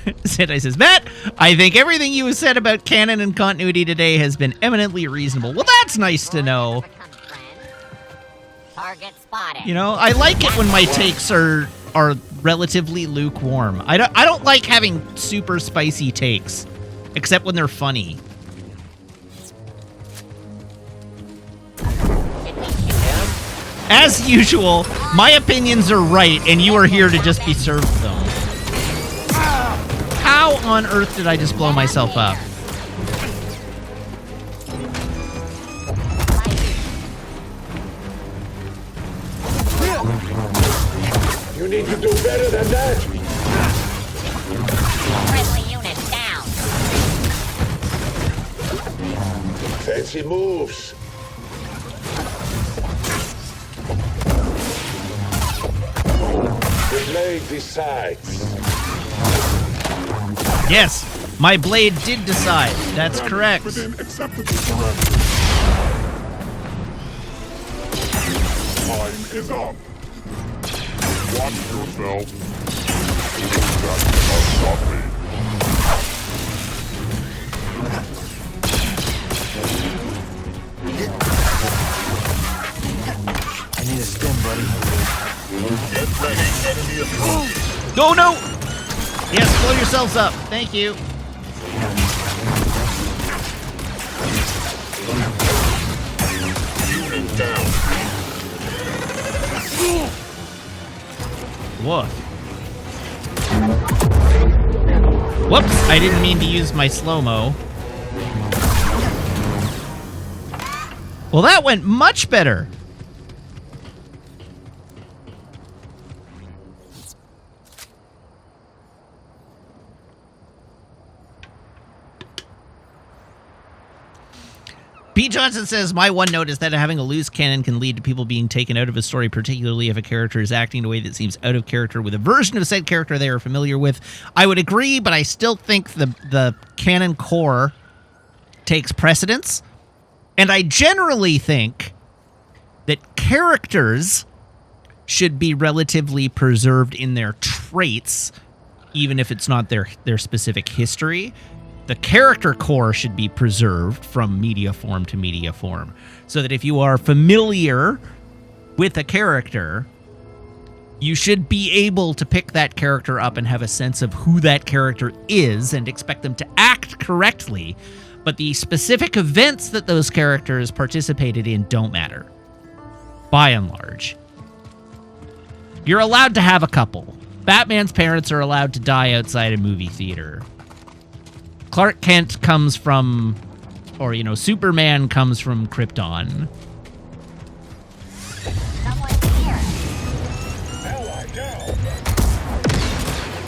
Jedi says, Matt, I think everything you said about canon and continuity today has been eminently reasonable. Well, that's nice to know. Target spotted. You know, I like it when my takes are relatively lukewarm. I don't like having super spicy takes, except when they're funny. As usual, my opinions are right, and you are here to just be served them. How on earth did I just blow myself up? You need to do better than that. Friendly unit down. Fancy moves. The blade decides. Yes, my blade did decide. That's correct. Within acceptable parameters. Time is up. Watch yourself. That cannot stop me. I need a stim, buddy. Get ready, enemy approach. Oh no! Yes, blow yourselves up. Thank you. Unit down. Whoa. Whoops, I didn't mean to use my slow-mo. Well, that went much better. B. Johnson says, my one note is that having a loose canon can lead to people being taken out of a story, particularly if a character is acting in a way that seems out of character with a version of said character they are familiar with. I would agree, but I still think the canon core takes precedence. And I generally think that characters should be relatively preserved in their traits, even if it's not their specific history. The character core should be preserved from media form to media form, so that if you are familiar with a character, you should be able to pick that character up and have a sense of who that character is and expect them to act correctly. But the specific events that those characters participated in don't matter, by and large. You're allowed to have a couple. Batman's parents are allowed to die outside a movie theater. Clark Kent comes from, or, you know, Superman comes from Krypton. Someone's here. Ally down.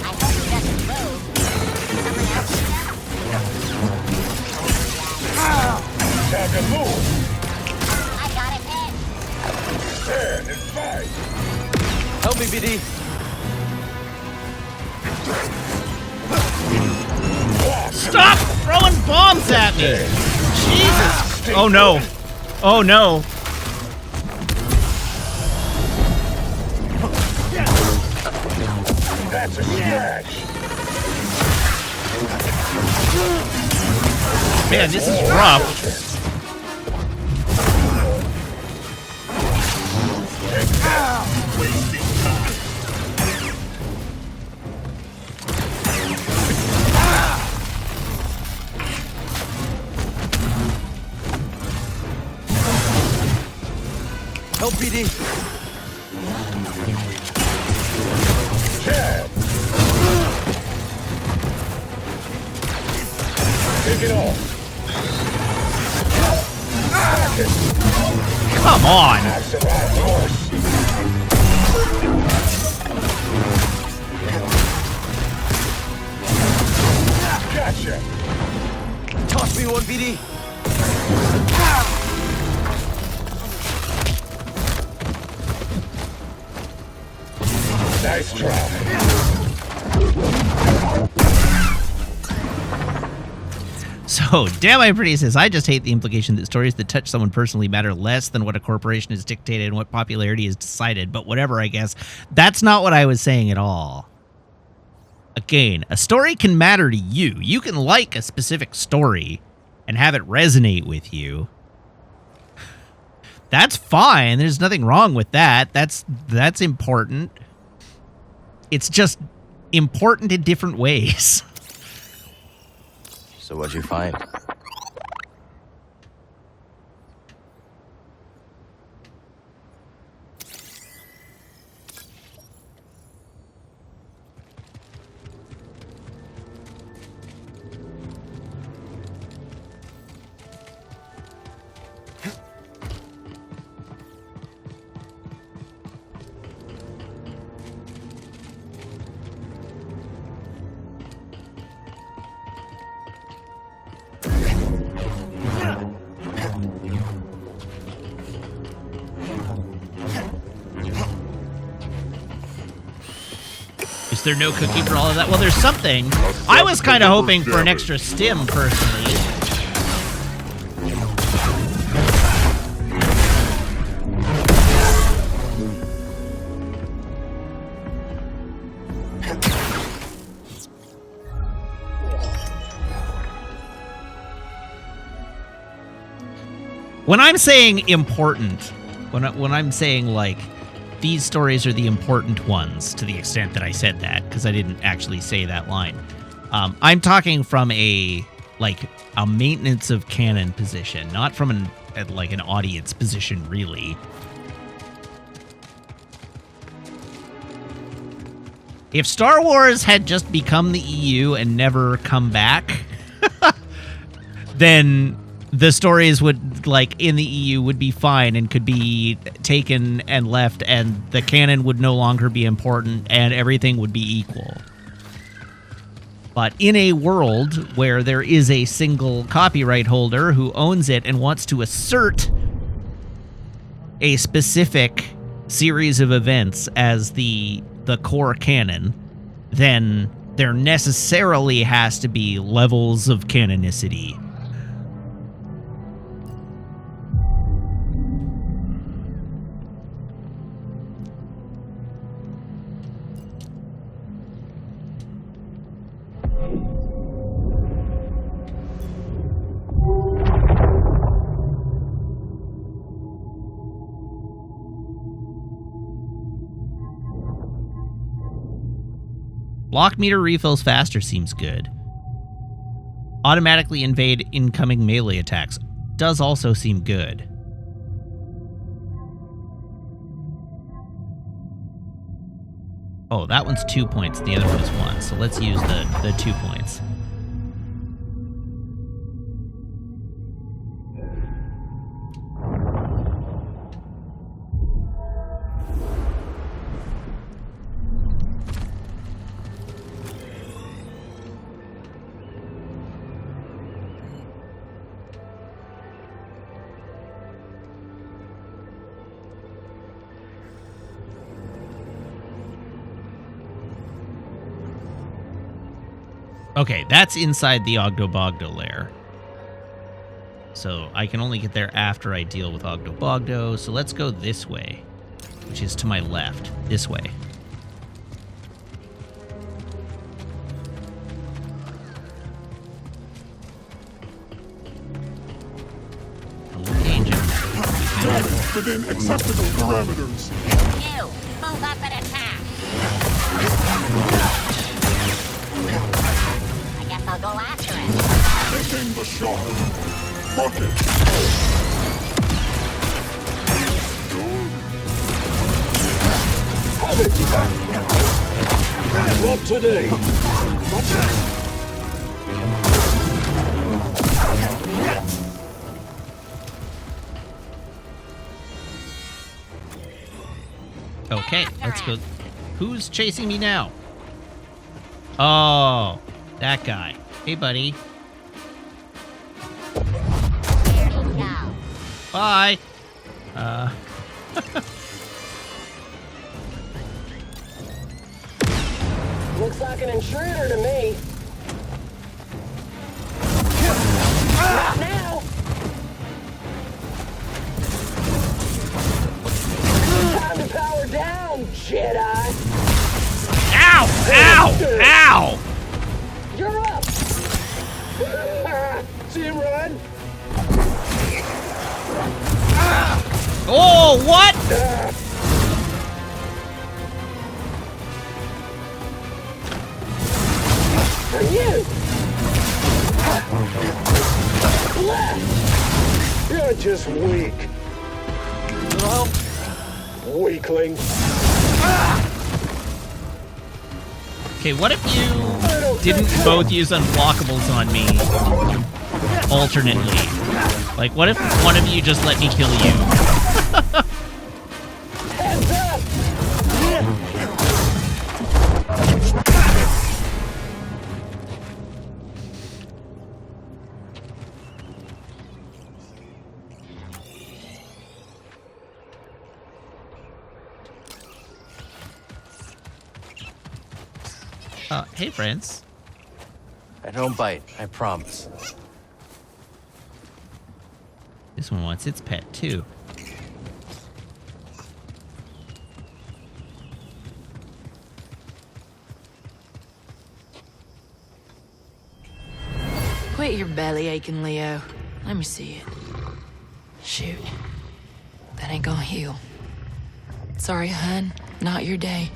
I hope he doesn't move. Someone else here? Time to move. I got it hit. Stand and fight. Help me, BD. Stop throwing bombs at me! Jesus! Oh no. Oh no. That's a scratch. Man, this is rough. Wasting time. Help, BD. Chad. Take it off. Come on. That's the right horse. Gotcha. Toss me one, BD. Nice try. So, Damn I Pretty says, I just hate the implication that stories that touch someone personally matter less than what a corporation has dictated and what popularity is decided. But whatever, I guess. That's not what I was saying at all. Again, a story can matter to you. You can like a specific story and have it resonate with you. That's fine. There's nothing wrong with that. That's important. It's just important in different ways. So what'd you find? Is there no cookie for all of that? Well, there's something. I was kind of hoping for an extra stim, personally. When I'm saying important, when I'm saying, like, these stories are the important ones, to the extent that I said that, because I didn't actually say that line. I'm talking from a maintenance of canon position, not from an audience position, really. If Star Wars had just become the EU and never come back, then the stories would, in the EU, would be fine and could be taken and left, and the canon would no longer be important, and everything would be equal. But in a world where there is a single copyright holder who owns it and wants to assert a specific series of events as the core canon, then there necessarily has to be levels of canonicity. Block meter refills faster seems good. Automatically invade incoming melee attacks does also seem good. Oh, that one's 2 points, the other one is 1, so let's use the 2 points. Okay, that's inside the Oggdo Boggdo lair. So I can only get there after I deal with Oggdo Boggdo, so let's go this way, which is to my left. This way. Within acceptable parameters. You, move up and attack. I guess I'll go after it. Taking the shot. Rocket. Not today. Okay, let's go. Who's chasing me now? Oh, that guy. Hey, buddy. Bye. Looks like an intruder to me. Not now. Time to power down, Jedi. Ow! Ow! Ow! You're up. See him run. Oh, what? For you. Left. You're just weak. Little help? Weakling. Okay, what if you didn't both use unblockables on me alternately? Like, what if one of you just let me kill you? Heads up. Hey, friends. I don't bite, I promise. This one wants its pet, too. Quit your belly aching, Leo. Let me see it. Shoot. That ain't gonna heal. Sorry, hun. Not your day.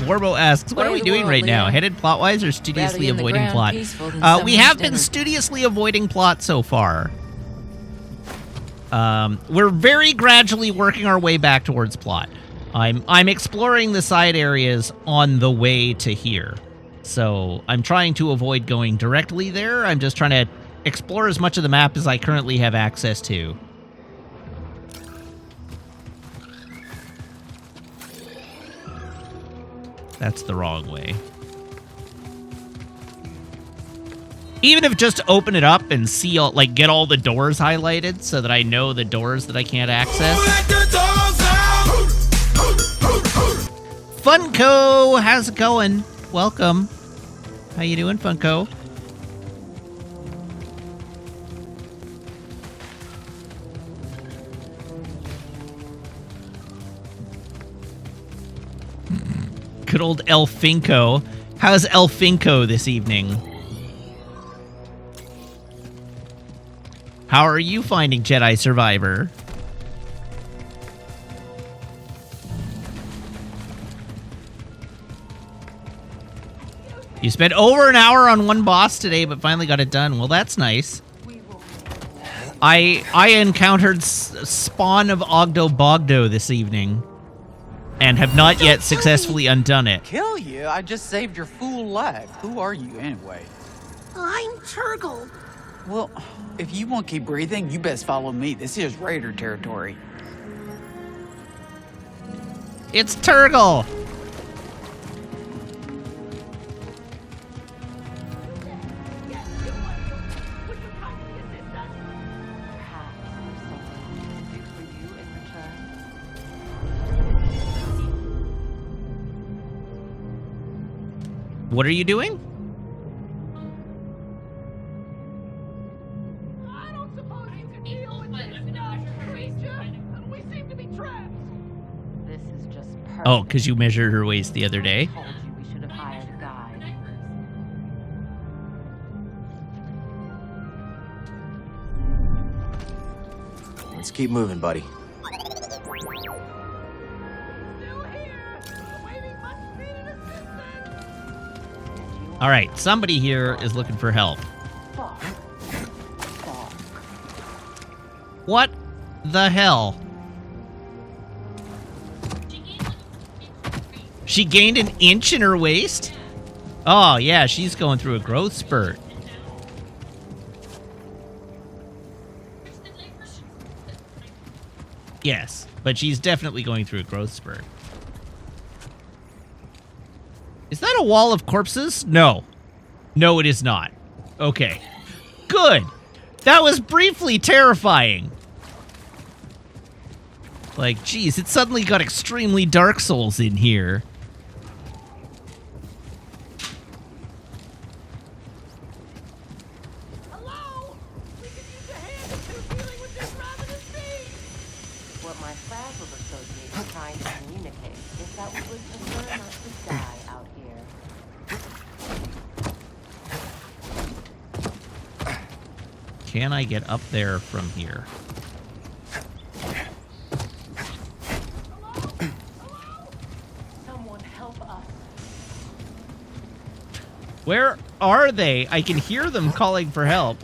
Warbo asks, what are we doing right now? Headed plot-wise or studiously avoiding plot? We have been studiously avoiding plot so far. We're very gradually working our way back towards plot. I'm exploring the side areas on the way to here. So I'm trying to avoid going directly there. I'm just trying to explore as much of the map as I currently have access to. That's the wrong way. Even if just to open it up and see all, like, get all the doors highlighted so that I know the doors that I can't access. Funko, how's it going? Welcome. How you doing, Funko? Good old Elfinko. How's Elfinko this evening? How are you finding Jedi Survivor? You spent over an hour on one boss today, but finally got it done. Well, that's nice. I encountered Spawn of Oggdo Boggdo this evening, and have not yet successfully undone it. Kill you? I just saved your fool life. Who are you anyway? I'm Turgle. Well, if you want to keep breathing, you best follow me. This is Raider territory. It's Turgle! What are you doing? I don't suppose you can deal with this stuff, creature. We seem to be trapped. This is just perfect. Oh, because you measured her waist the other day? I told you we should have hired a guide. Let's keep moving, buddy. All right, somebody here is looking for help. What the hell? She gained an inch in her waist? Oh, yeah, she's going through a growth spurt. Yes, but she's definitely going through a growth spurt. Is that a wall of corpses? No. No, it is not. Okay. Good. That was briefly terrifying. Like, geez, it suddenly got extremely Dark Souls in here. can I get up there from here? Someone help us. Where are they? I can hear them calling for help.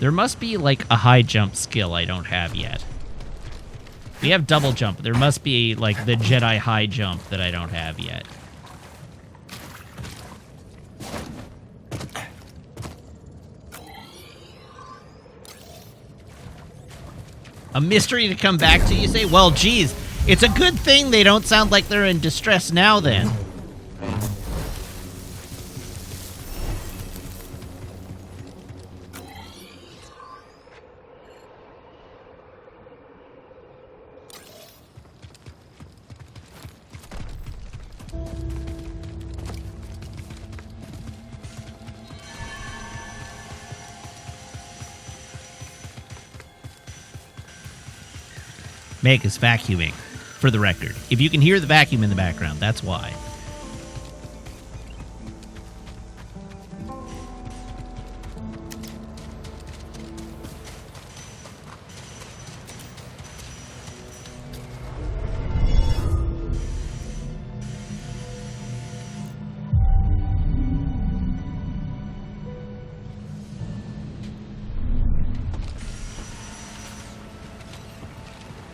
There must be, like, a high jump skill I don't have yet. We have double jump. There must be, like, the Jedi high jump that I don't have yet. A mystery to come back to, you say? Well, geez, it's a good thing they don't sound like they're in distress now, then. Meg is vacuuming, for the record. If you can hear the vacuum in the background, that's why.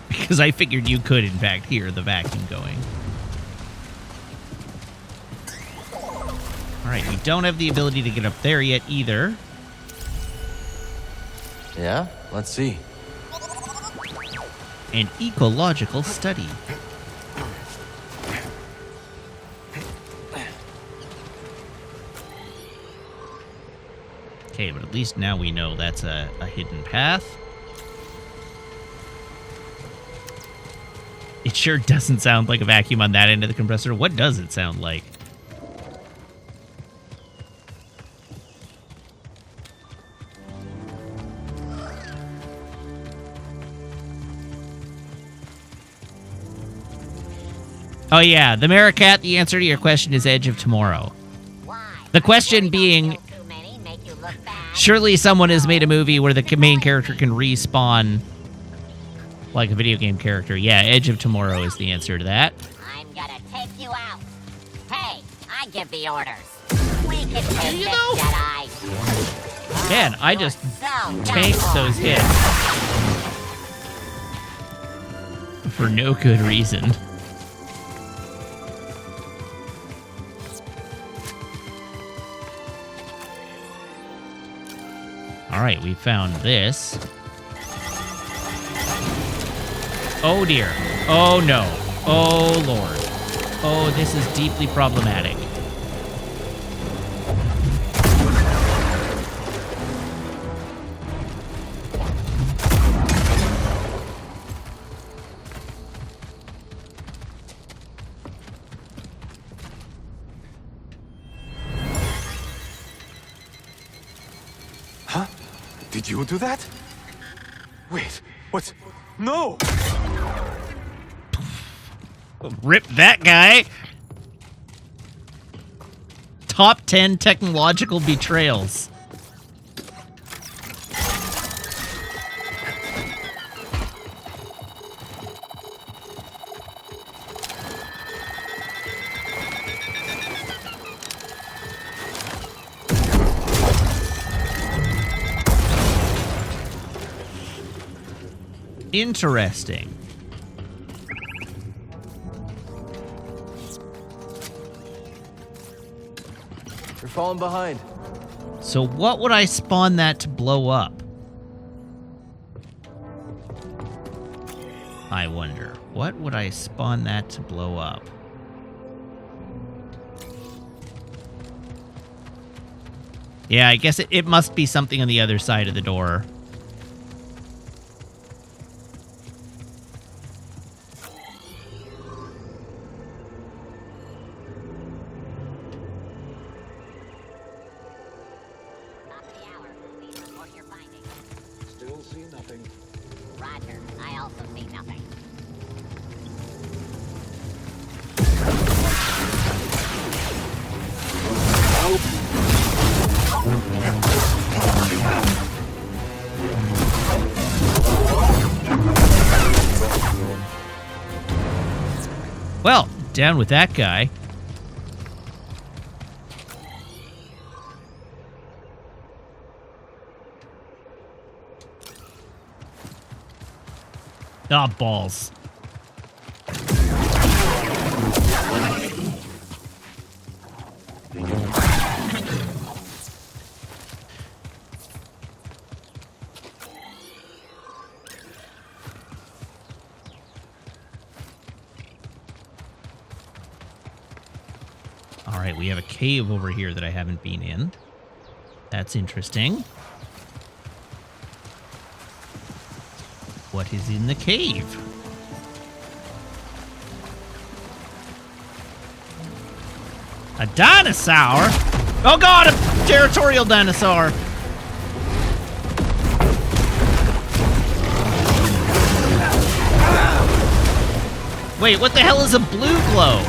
Because I figured you could, in fact, hear the vacuum going. Alright, we don't have the ability to get up there yet, either. Yeah? Let's see. An ecological study. Okay, but at least now we know that's a hidden path. It sure doesn't sound like a vacuum on that end of the compressor. What does it sound like? Oh yeah, the Maricat, the answer to your question is Edge of Tomorrow. The question being, surely someone has made a movie where the main character can respawn like a video game character. Yeah, Edge of Tomorrow is the answer to that. I'm gonna take you out. Hey, I give the orders. We can take this, Jedi. Man, I just tanked those hits. For no good reason. Alright, we found this. Oh dear. Oh no. Oh lord. Oh, this is deeply problematic. Huh? Did you do that? Wait, what? No! Rip that guy. Top 10 technological betrayals. Interesting. You're falling behind. So what would I spawn that to blow up? I wonder. What would I spawn that to blow up? Yeah, I guess it must be something on the other side of the door. Still see nothing. Roger, I also see nothing. Well, down with that guy. Ah, balls. All right, we have a cave over here that I haven't been in. That's interesting. What is in the cave? A dinosaur? Oh god, a territorial dinosaur! Wait, what the hell is a blue glow?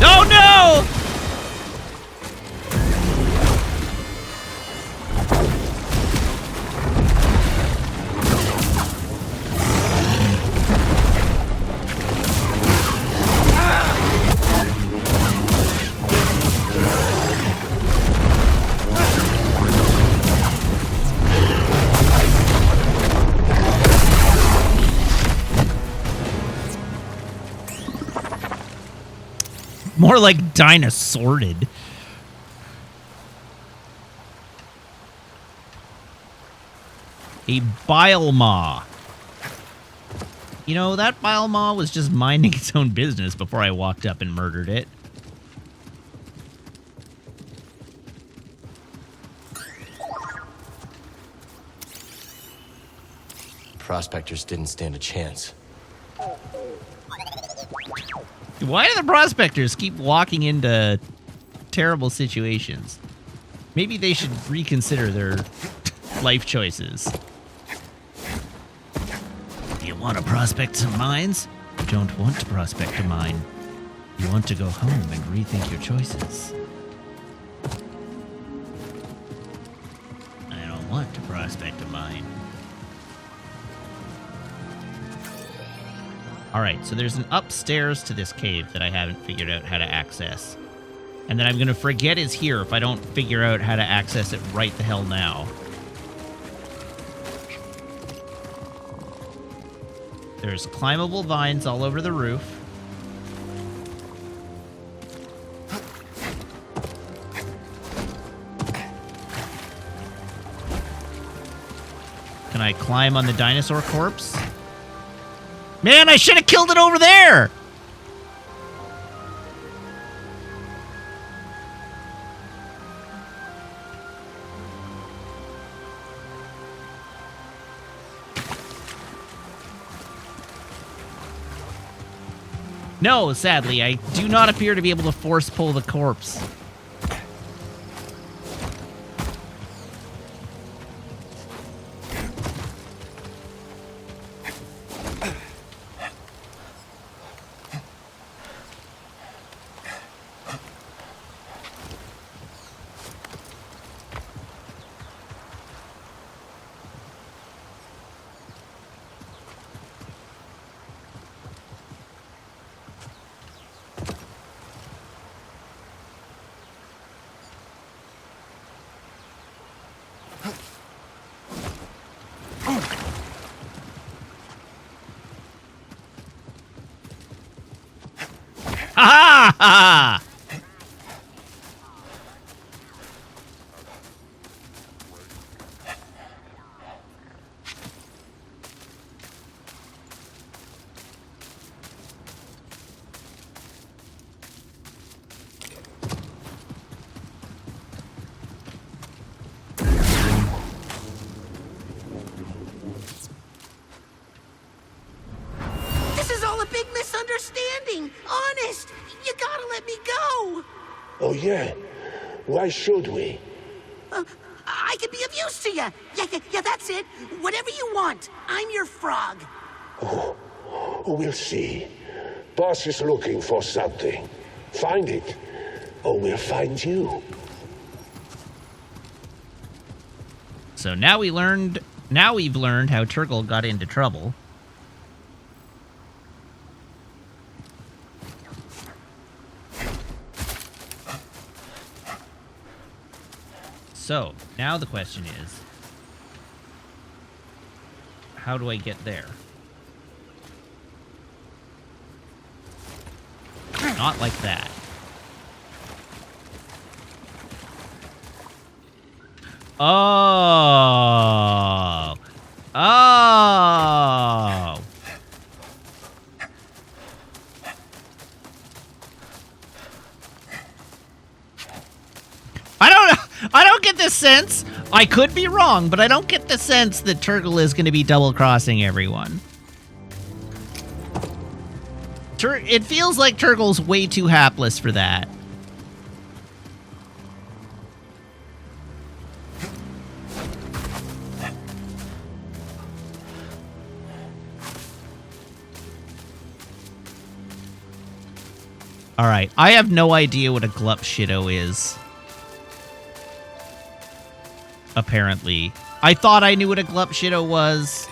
Oh no! More like dinosaurid. A bile maw. You know, that bile maw was just minding its own business before I walked up and murdered it. Prospectors didn't stand a chance. Why do the prospectors keep walking into terrible situations? Maybe they should reconsider their life choices. You want to prospect some mines? You don't want to prospect a mine. You want to go home and rethink your choices. I don't want to prospect a mine. Alright, so there's an upstairs to this cave that I haven't figured out how to access. And then I'm going to forget is here if I don't figure out how to access it right the hell now. There's climbable vines all over the roof. Can I climb on the dinosaur corpse? Man, I should have killed it over there! No, sadly, I do not appear to be able to force pull the corpse. yeah. Why should we? I can be of use to you. Yeah, that's it. Whatever you want. I'm your frog. Oh, we'll see. Boss is looking for something. Find it, or we'll find you. So now we've learned how Turgle got into trouble. So, now the question is, how do I get there? Not like that. Oh. Oh. I don't get the sense, I could be wrong, but I don't get the sense that Turgle is going to be double-crossing everyone. It feels like Turgle's way too hapless for that. Alright, I have no idea what a glup shitto is. Apparently. I thought I knew what a glup shitto was,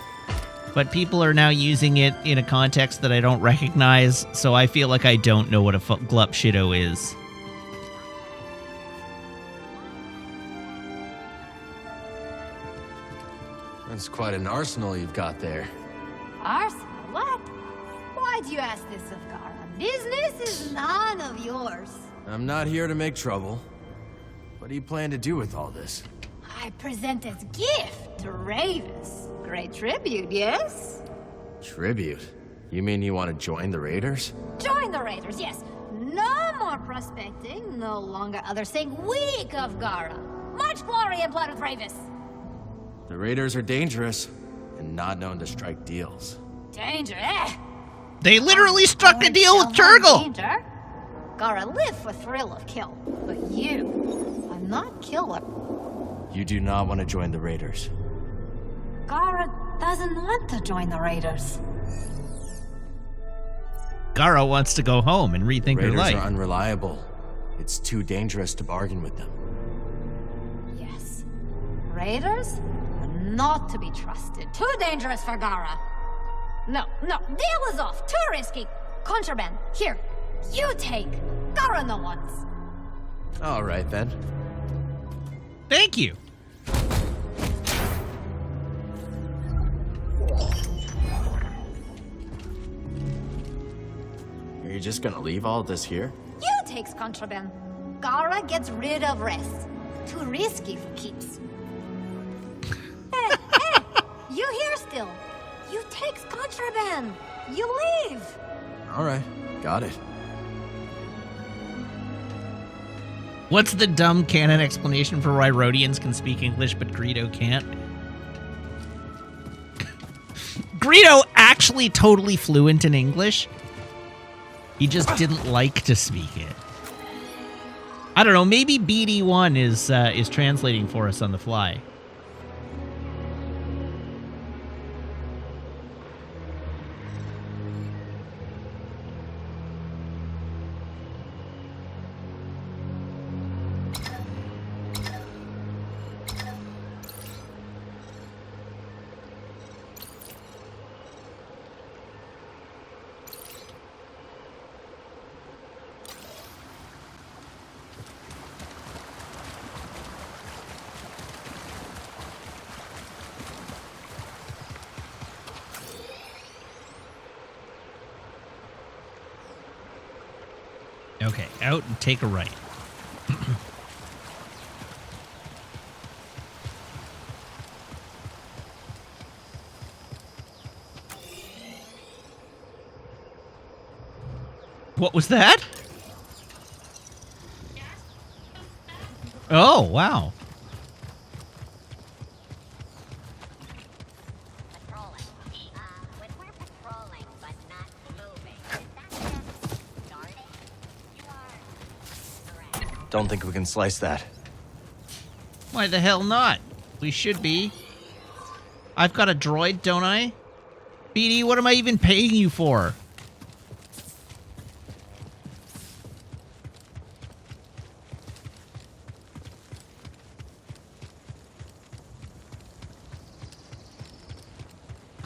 but people are now using it in a context that I don't recognize, so I feel like I don't know what a glup shitto is. That's quite an arsenal you've got there. Arsenal? What? Why'd you ask this of Gara? Business is none of yours. I'm not here to make trouble. What do you plan to do with all this? I present as gift to Ravis. Great tribute, yes? Tribute? You mean you want to join the Raiders? Join the Raiders, yes. No more prospecting, no longer others saying weak of Gara. Much glory and blood with Ravis. The Raiders are dangerous and not known to strike deals. Danger, eh? They literally struck a deal with Turgle! Danger. Gara live for thrill of kill, but you are not killer. You do not want to join the Raiders. Gara doesn't want to join the Raiders. Gara wants to go home and rethink her life. Raiders are unreliable. It's too dangerous to bargain with them. Yes. Raiders are not to be trusted. Too dangerous for Gara. No, deal is off. Too risky. Contraband. Here, you take. Gara no wants. All right, then. Thank you. Are you just gonna leave all this here? You takes contraband. Gara gets rid of rest. Too risky for keeps. Hey, you here still? You takes contraband. You leave. All right, got it. What's the dumb canon explanation for why Rhodians can speak English but Greedo can't? Greedo actually totally fluent in English. He just didn't like to speak it. I don't know, maybe BD1 is translating for us on the fly. Okay, out and take a right. What was that? Oh, wow. Don't think we can slice that. Why the hell not? We should be. I've got a droid, don't I? BD, what am I even paying you for?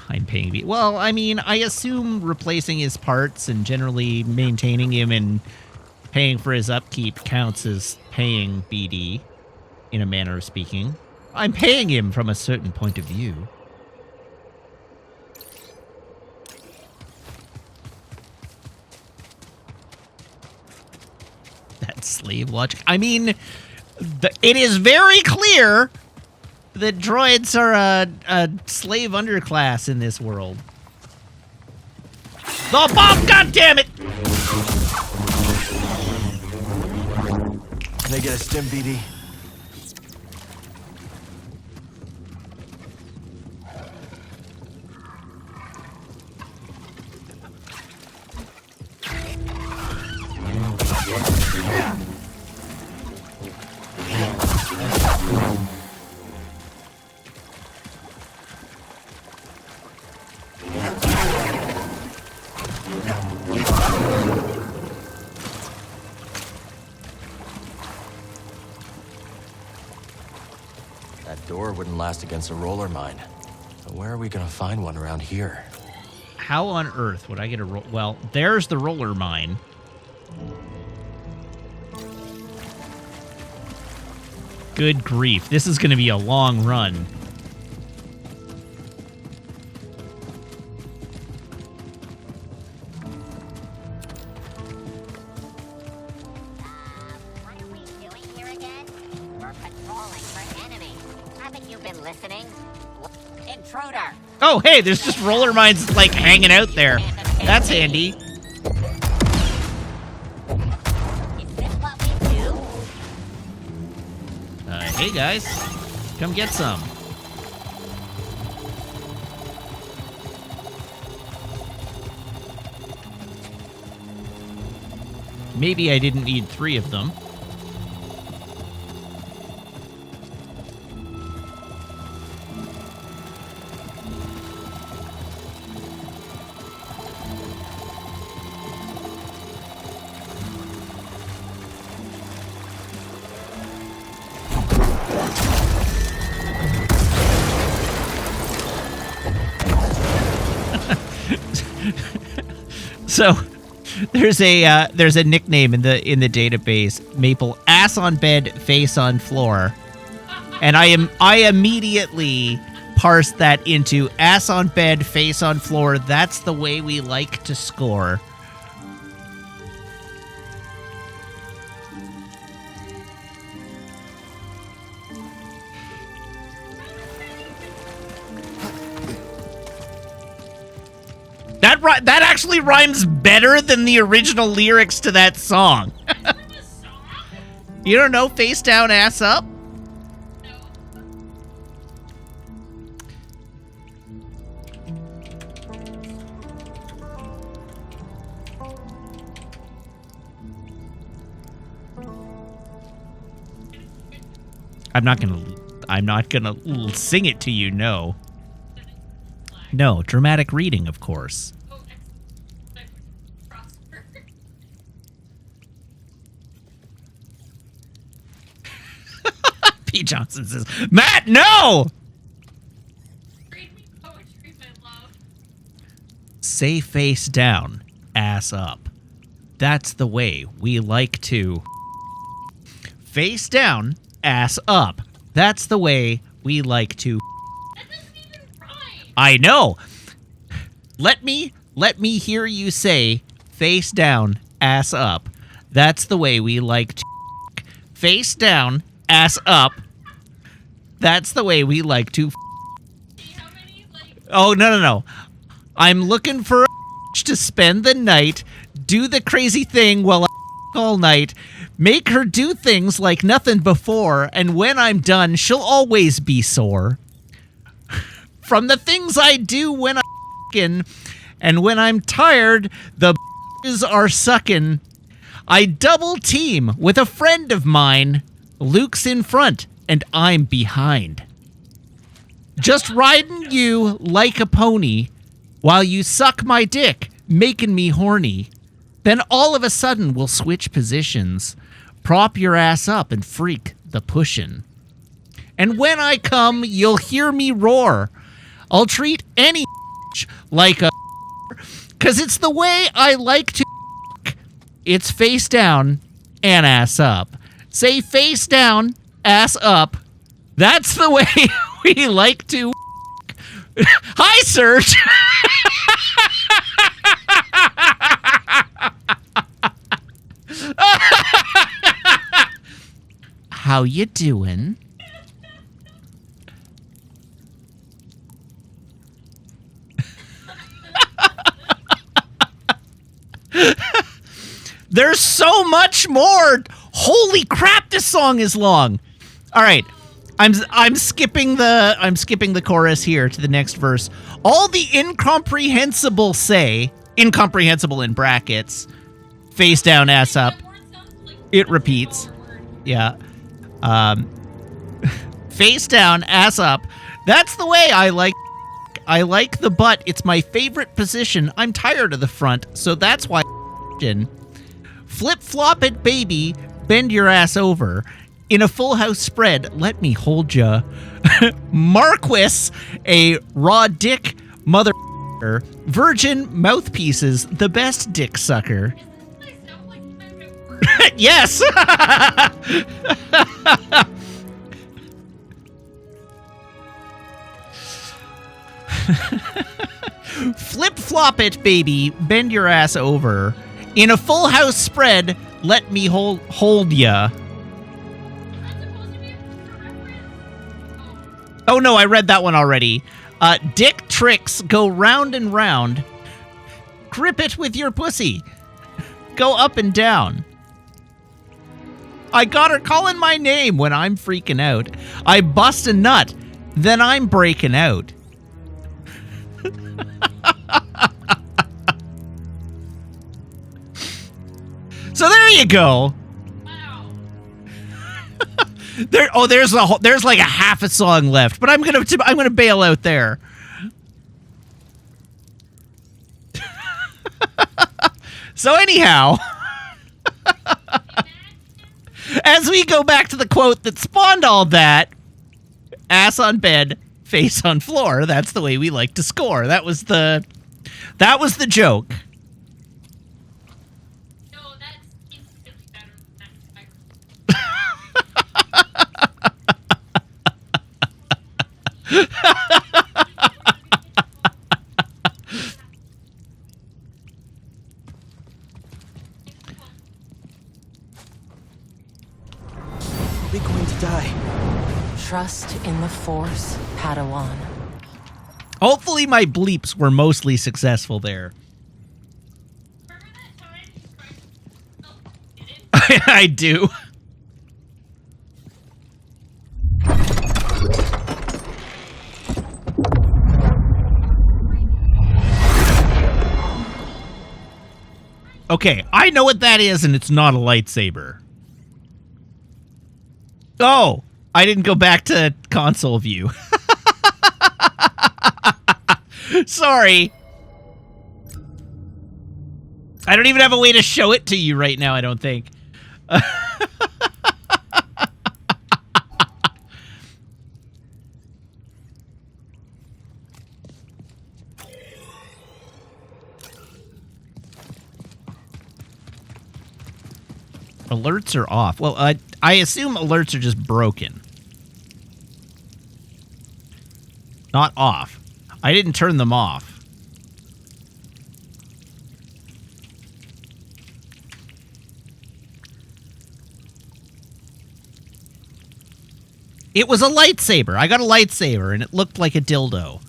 I'm paying BD. Well, I mean, I assume replacing his parts and generally maintaining him and paying for his upkeep counts as paying BD, in a manner of speaking. I'm paying him from a certain point of view. That slave logic. I mean, it is very clear that droids are a slave underclass in this world. The bomb, goddammit! Can I get a stim, BD? That door wouldn't last against a roller mine. But where are we gonna find one around here? How on earth would I get a well, there's the roller mine. Good grief. This is going to be a long run. What are we doing here again? We're patrolling for enemies. Haven't you been listening? Intruder! Oh, hey, there's just roller mines, like, hanging out there. That's handy. Is this what we do? Hey, guys. Come get some. Maybe I didn't need 3 of them. So there's a nickname in the database, Maple, ass on bed, face on floor. And I immediately parsed that into ass on bed, face on floor. That's the way we like to score. That actually rhymes better than the original lyrics to that song. You don't know face down, ass up? I'm not gonna sing it to you, no. No, dramatic reading, of course. P. Johnson says, Matt, no! Read me poetry, my love. Say face down, ass up. That's the way we like to. Face down, ass up. That's the way we like to. That doesn't even rhyme. I know. Let me hear you say face down, ass up. That's the way we like to. Face down, ass up. That's the way we like to. Oh, no. I'm looking for a to spend the night, do the crazy thing while I all night, make her do things like nothing before, and when I'm done, she'll always be sore. From the things I do when I'm and when I'm tired, the are sucking. I double team with a friend of mine. Luke's in front and I'm behind. Just riding you like a pony while you suck my dick, making me horny. Then all of a sudden we'll switch positions. Prop your ass up and freak the pushin'. And when I come, you'll hear me roar. I'll treat any like a 'cause it's the way I like to. It's face down and ass up. Say face down, ass up. That's the way we like to. Hi, Serge. How you doing? There's so much more. Holy crap, this song is long. All right. I'm skipping the chorus here to the next verse. All the incomprehensible say, incomprehensible in brackets, face down, ass up. It repeats. Yeah. Face down, ass up. That's the way I like the butt. It's my favorite position. I'm tired of the front, so that's why flip flop it, baby. Bend your ass over. In a full house spread, let me hold ya. Marquis, a raw dick mother. Virgin mouthpieces, the best dick sucker. Yes! Flip flop it, baby. Bend your ass over. In a full house spread, let me hold ya. Oh no, I read that one already. Dick tricks go round and round. Grip it with your pussy. Go up and down. I got her calling my name when I'm freaking out. I bust a nut, then I'm breaking out. So there you go. Wow. There's like a half a song left, but I'm gonna bail out there. So anyhow, as we go back to the quote that spawned all that, ass on bed, face on floor. That's the way we like to score. That was the joke. No, that's instantly better than that. Are we going to die? Trust in the Force, Padawan. Hopefully my bleeps were mostly successful there. I do. Okay, I know what that is, and it's not a lightsaber. Oh, I didn't go back to console view. Sorry. I don't even have a way to show it to you right now, I don't think. Alerts are off. Well, I assume alerts are just broken. Not off. I didn't turn them off. It was a lightsaber. I got a lightsaber, and it looked like a dildo.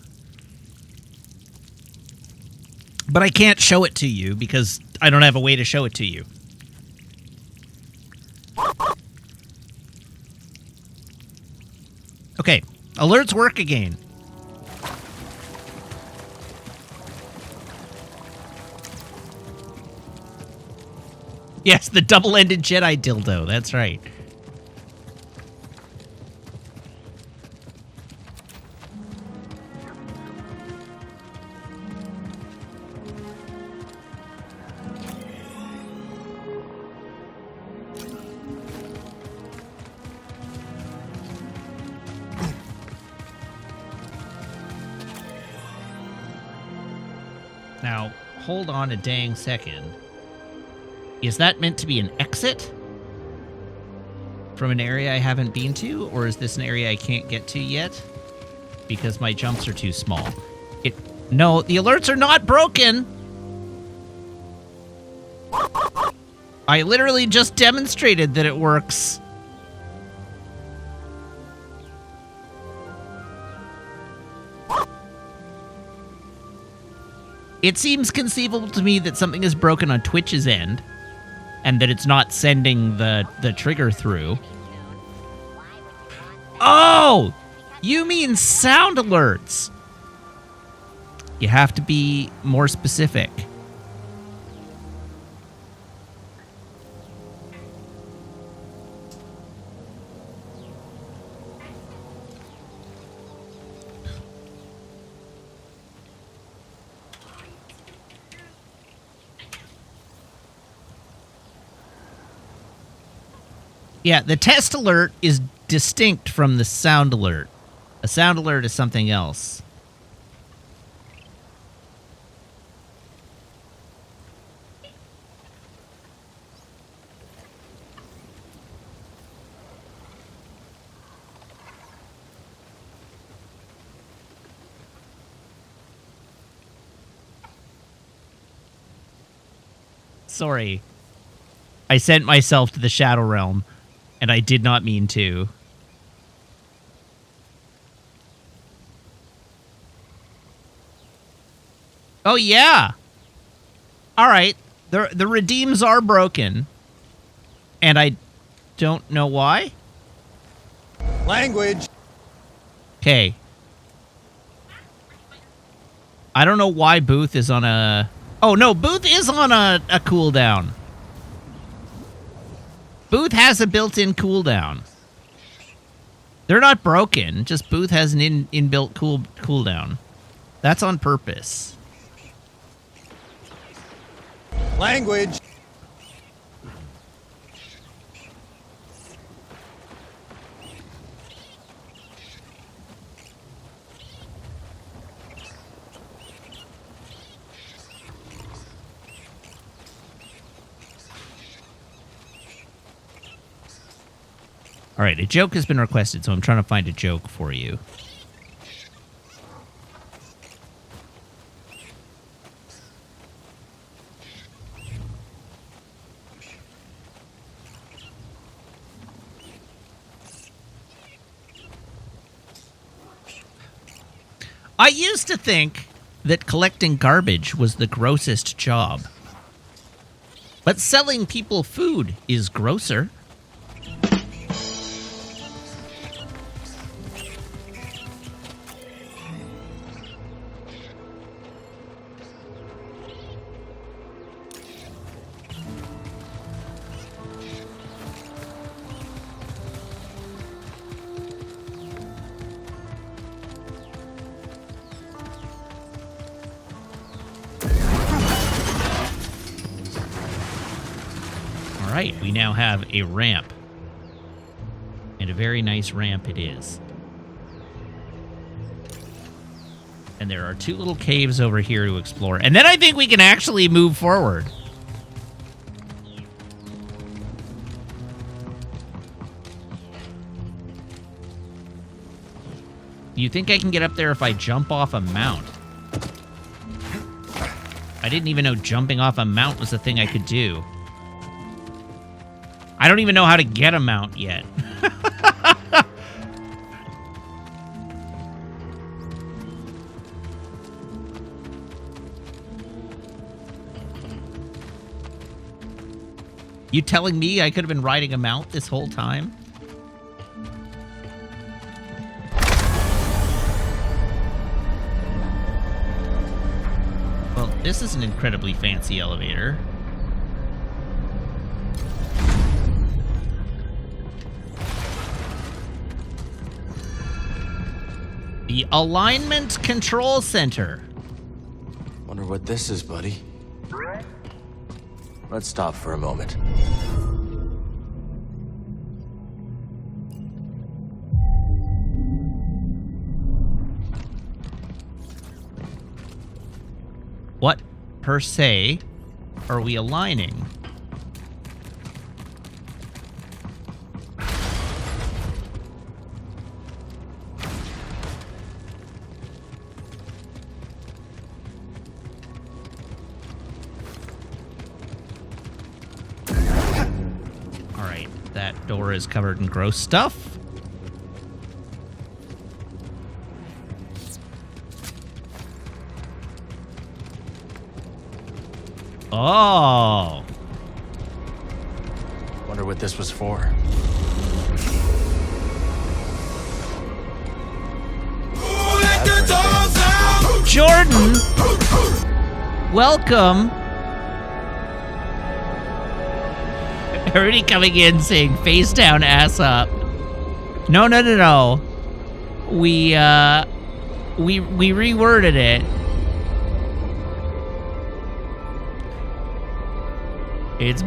But I can't show it to you because I don't have a way to show it to you. Okay, alerts work again. Yes, the double-ended Jedi dildo. That's right. Now, hold on a dang second. Is that meant to be an exit from an area I haven't been to? Or is this an area I can't get to yet? Because my jumps are too small. No, the alerts are not broken! I literally just demonstrated that it works. It seems conceivable to me that something is broken on Twitch's end, and that it's not sending the trigger through. Oh! You mean sound alerts! You have to be more specific. Yeah, the test alert is distinct from the sound alert. A sound alert is something else. Sorry. I sent myself to the Shadow Realm. And I did not mean to. Oh, yeah. All right. The redeems are broken. And I don't know why. Language. Okay. I don't know why Booth is on a... Oh, no. Booth is on a cooldown. Booth has a built-in cooldown. They're not broken, just Booth has an inbuilt cooldown. That's on purpose. Language. All right, a joke has been requested, so I'm trying to find a joke for you. I used to think that collecting garbage was the grossest job. But selling people food is grosser. Right, we now have a ramp. And a very nice ramp it is. And there are two little caves over here to explore. And then I think we can actually move forward. You think I can get up there if I jump off a mount? I didn't even know jumping off a mount was a thing I could do. I don't even know how to get a mount yet. You telling me I could have been riding a mount this whole time? Well, this is an incredibly fancy elevator. The Alignment Control Center. Wonder what this is, buddy. Let's stop for a moment. What, per se, are we aligning? Alright, that door is covered in gross stuff. Oh. Wonder what this was for. Jordan! Welcome! Already coming in saying face down, ass up. No. We reworded it. It's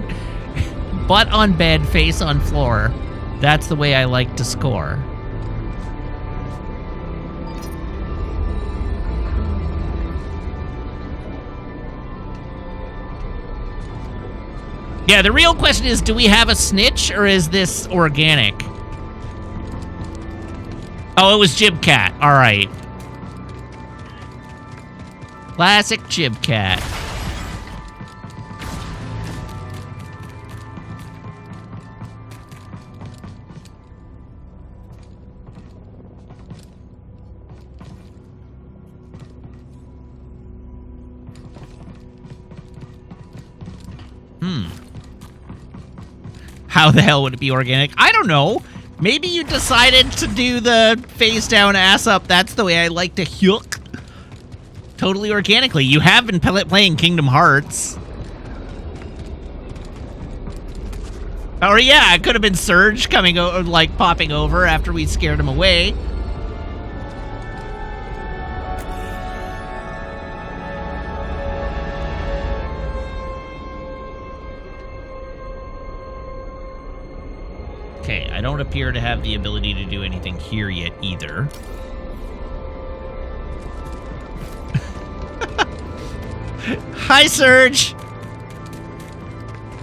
butt on bed, face on floor. That's the way I like to score. Yeah, the real question is, do we have a snitch or is this organic? Oh, it was Jib Cat. All right. Classic Jib Cat. How the hell would it be organic? I don't know. Maybe you decided to do the face down, ass up. That's the way I like to hook. Totally organically. You have been playing Kingdom Hearts. Or yeah, it could have been Surge coming over, like popping over after we scared him away. Okay, I don't appear to have the ability to do anything here yet either. Hi, Surge!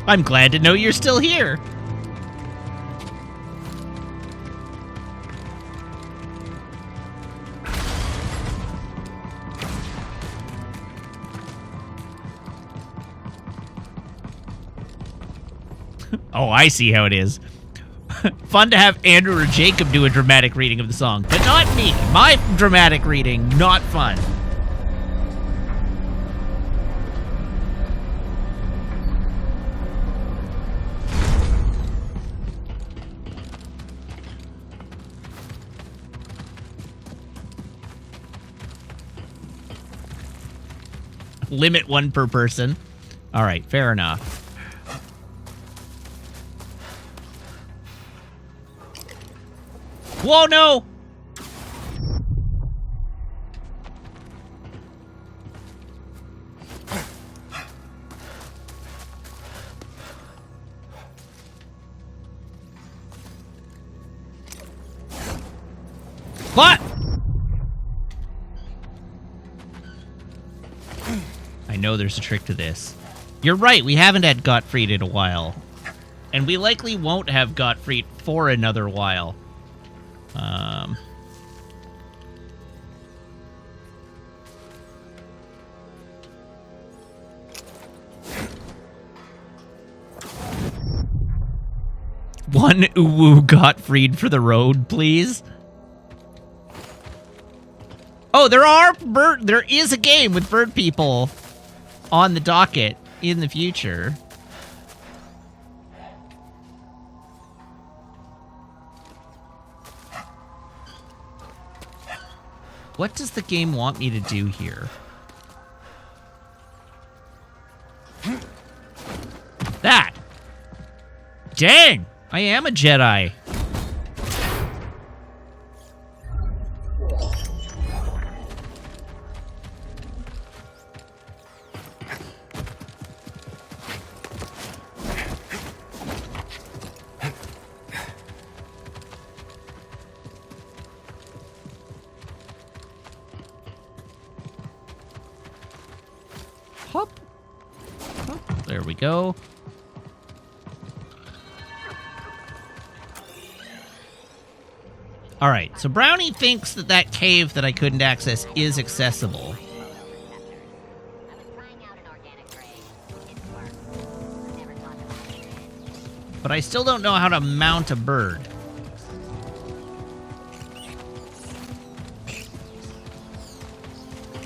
I'm glad to know you're still here. Oh, I see how it is. Fun to have Andrew or Jacob do a dramatic reading of the song, but not me. My dramatic reading, not fun. Limit one per person. All right, fair enough. Whoa, no! What? I know there's a trick to this. You're right, we haven't had Gottfried in a while. And we likely won't have Gottfried for another while. One Uwu Gottfried for the road, please. Oh, there is a game with bird people on the docket in the future. What does the game want me to do here? That! Dang! I am a Jedi. There we go. All right, so Brownie thinks that that cave that I couldn't access is accessible. But I still don't know how to mount a bird.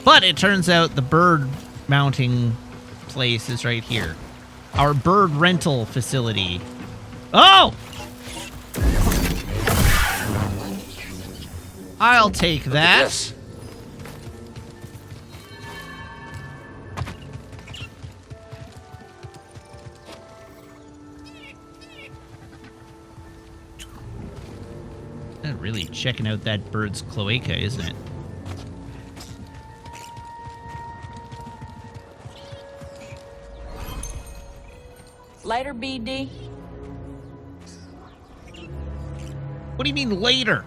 But it turns out the bird mounting place is right here. Our bird rental facility. Oh! I'll take that. Yes. Really checking out that bird's cloaca, isn't it? Later, BD. What do you mean later?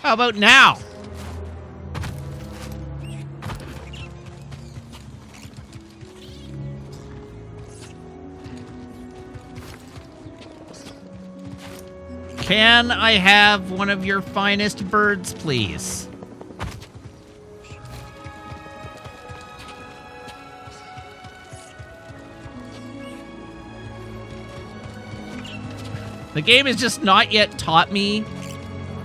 How about now? Can I have one of your finest birds, please? The game has just not yet taught me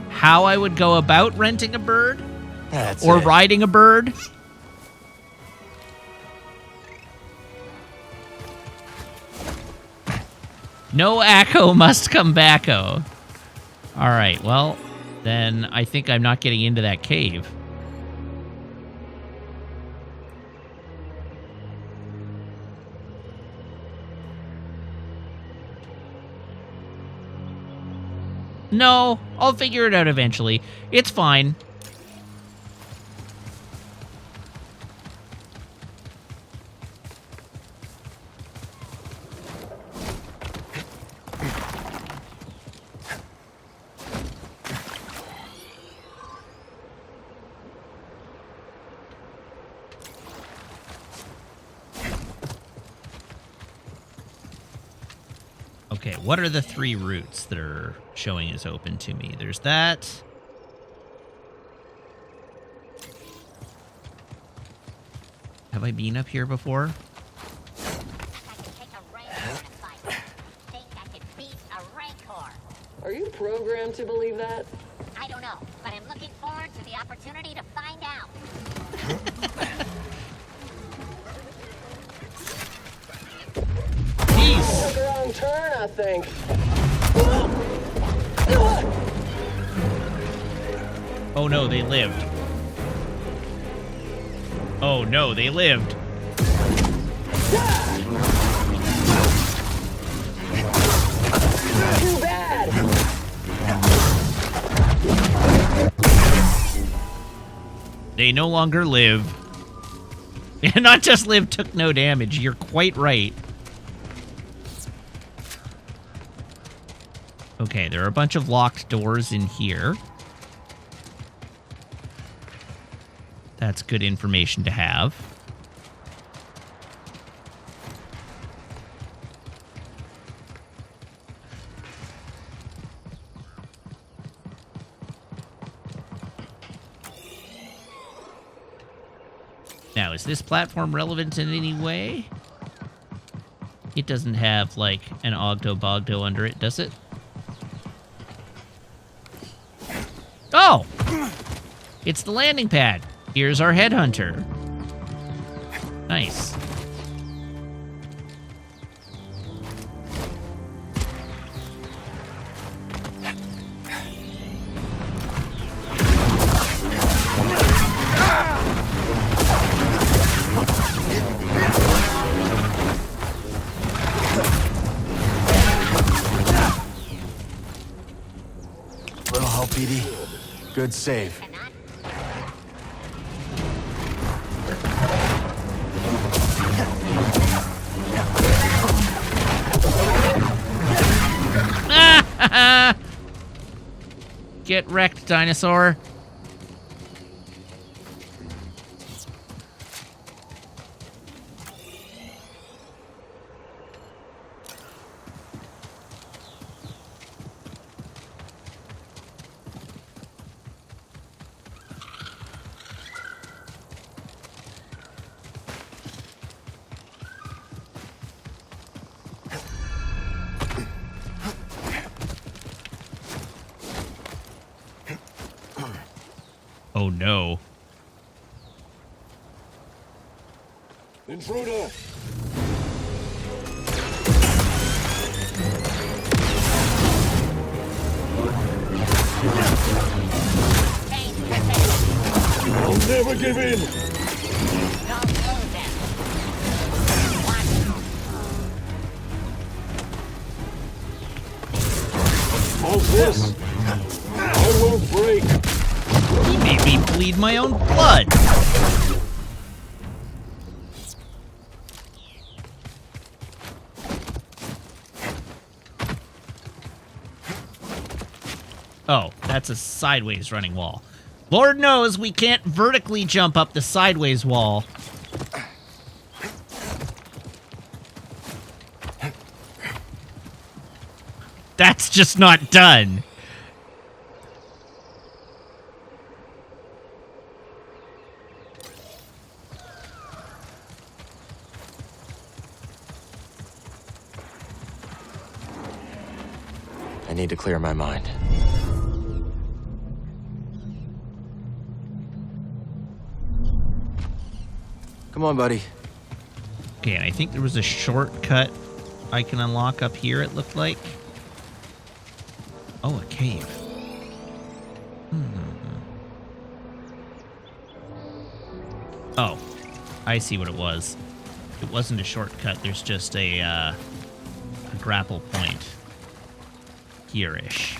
how I would go about renting a bird or riding a bird. No Acco must come backo. All right, well, then I think I'm not getting into that cave. No, I'll figure it out eventually. It's fine. Okay, what are the 3 routes that are showing as open to me? There's that. Have I been up here before? Are you programmed to believe that? I don't know, but I'm looking forward to the opportunity to find out. Took a wrong turn, I think. Oh no, they lived. Oh no, they lived. Too bad. They no longer live. And not just live, took no damage. You're quite right. Okay, there are a bunch of locked doors in here. That's good information to have. Now, is this platform relevant in any way? It doesn't have, like, an Oggdo Boggdo under it, does it? Oh! It's the landing pad. Here's our headhunter. Nice. Little help, BD. Good save. Get wrecked, dinosaur. Oh no. Intruder! I'll never give in! How's this? I won't break! He made me bleed my own blood! Oh, that's a sideways running wall. Lord knows we can't vertically jump up the sideways wall. That's just not done. I need to clear my mind. Come on, buddy. Okay, and I think there was a shortcut I can unlock up here, it looked like. Oh, a cave. Oh, I see what it was. It wasn't a shortcut, there's just a grapple point. Here-ish.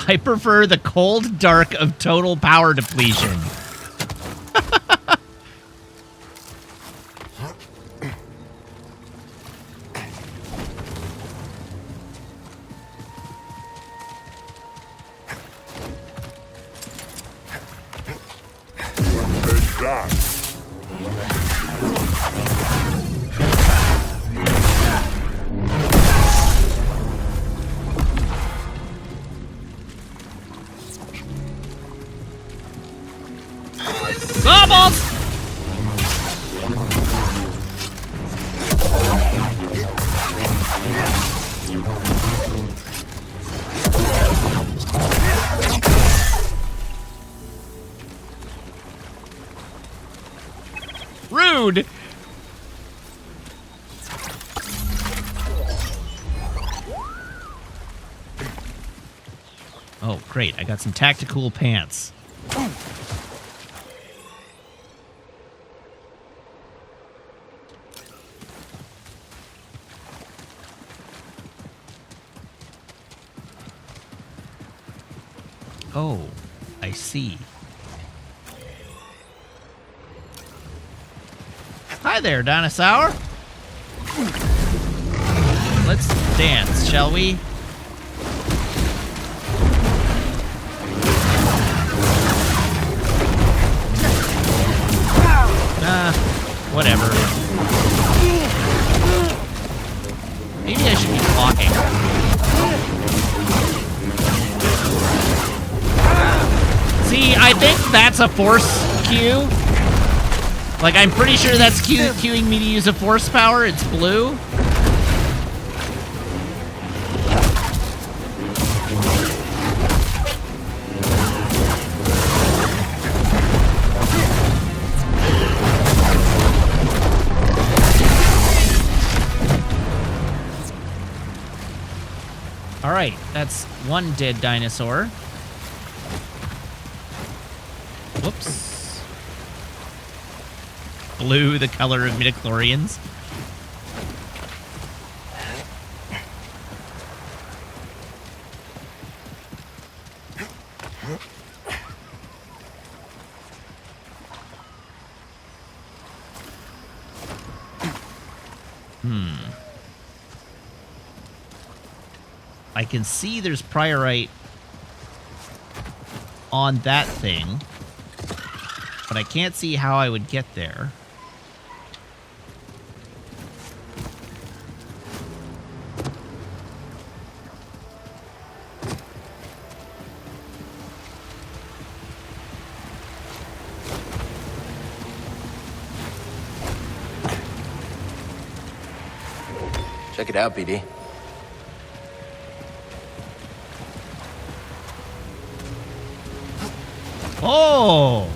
I prefer the cold dark of total power depletion. Take that! Bubbles! Rude! Oh, great. I got some tactical pants. Oh, I see. Hi there, dinosaur. Let's dance, shall we? Whatever. Maybe I should be blocking. See, I think that's a force cue. Like, I'm pretty sure that's cueing me to use a force power. It's blue. Alright, that's one dead dinosaur. Whoops. Blue, the color of midichlorians. I can see there's priorite on that thing, but I can't see how I would get there. Check it out, BD. Oh!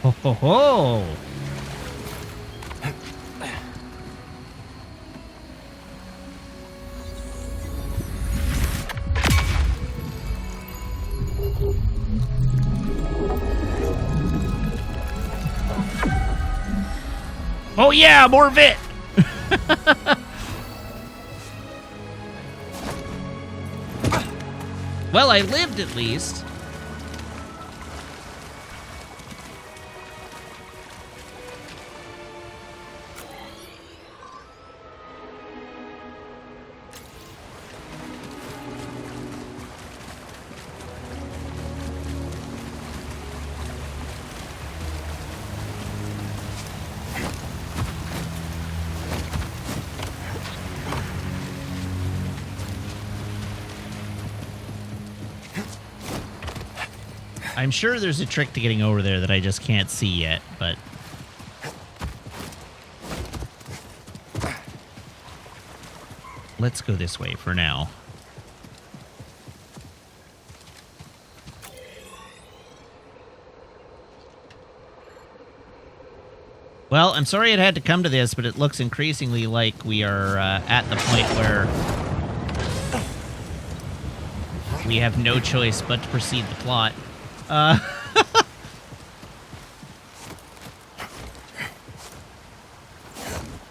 Ho ho ho! Oh yeah, more of it! Well, I lived at least. I'm sure there's a trick to getting over there that I just can't see yet, but... let's go this way for now. Well, I'm sorry it had to come to this, but it looks increasingly like we are at the point where we have no choice but to proceed the plot.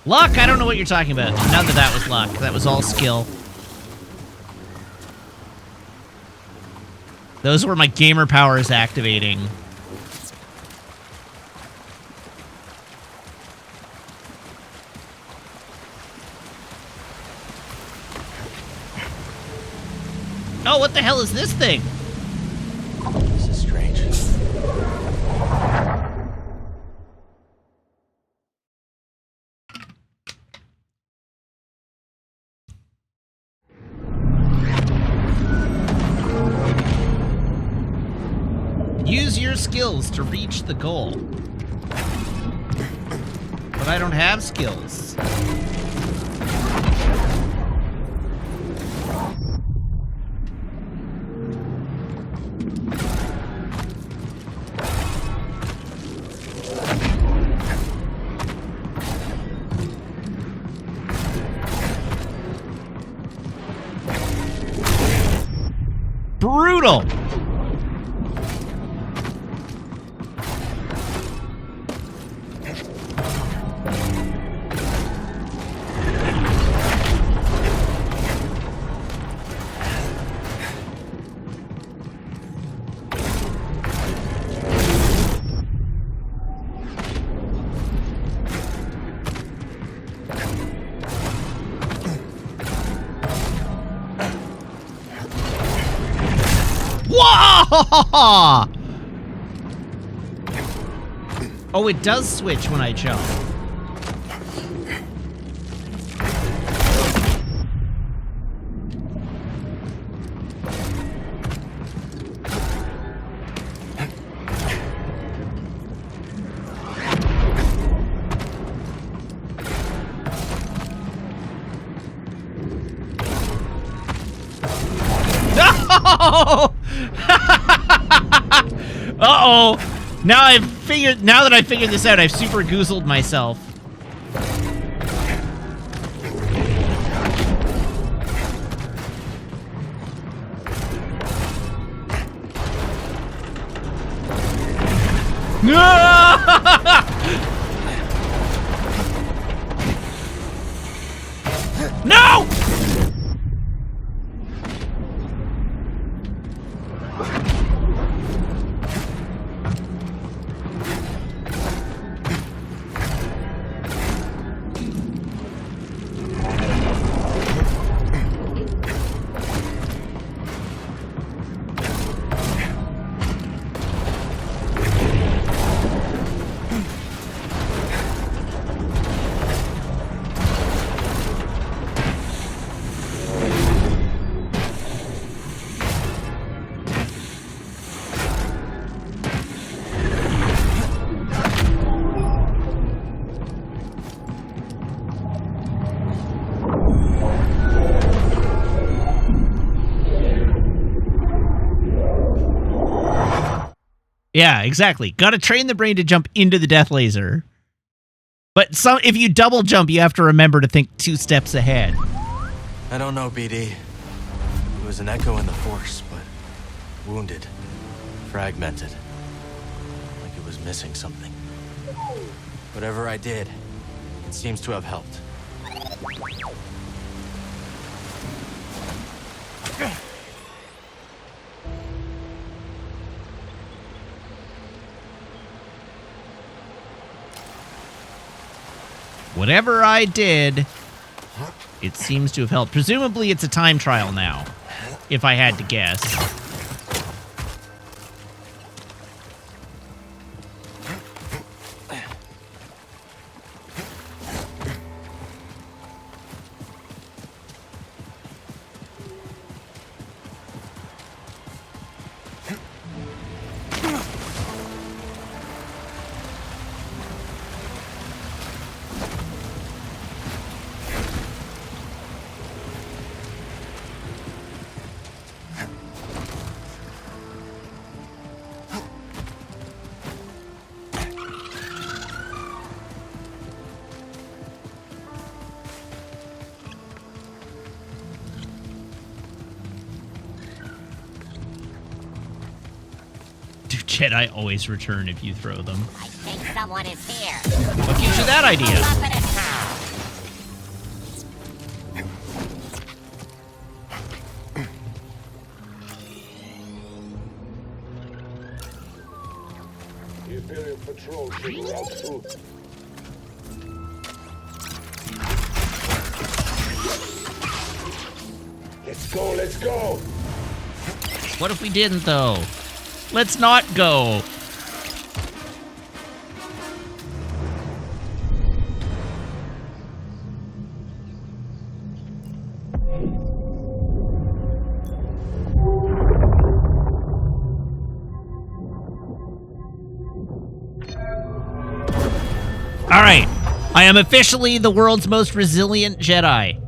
Luck? I don't know what you're talking about. None of that was luck. That was all skill. Those were my gamer powers activating. Oh, what the hell is this thing? This is strange. Use your skills to reach the goal. But I don't have skills. Brutal! Whoa! Oh, it does switch when I jump. No! Uh-oh. Now that I figured this out, I've super goozled myself. No! Yeah, exactly. Got to train the brain to jump into the death laser. But if you double jump, you have to remember to think 2 steps ahead. I don't know, BD. It was an echo in the Force, but wounded, fragmented. Like it was missing something. Whatever I did, it seems to have helped. Whatever I did, it seems to have helped. Presumably it's a time trial now, if I had to guess. Jedi always return if you throw them. I think someone is here. What gives you that idea? The Imperial Patrol should route soon. Let's go, let's go! What if we didn't, though? Let's not go. All right. I am officially the world's most resilient Jedi.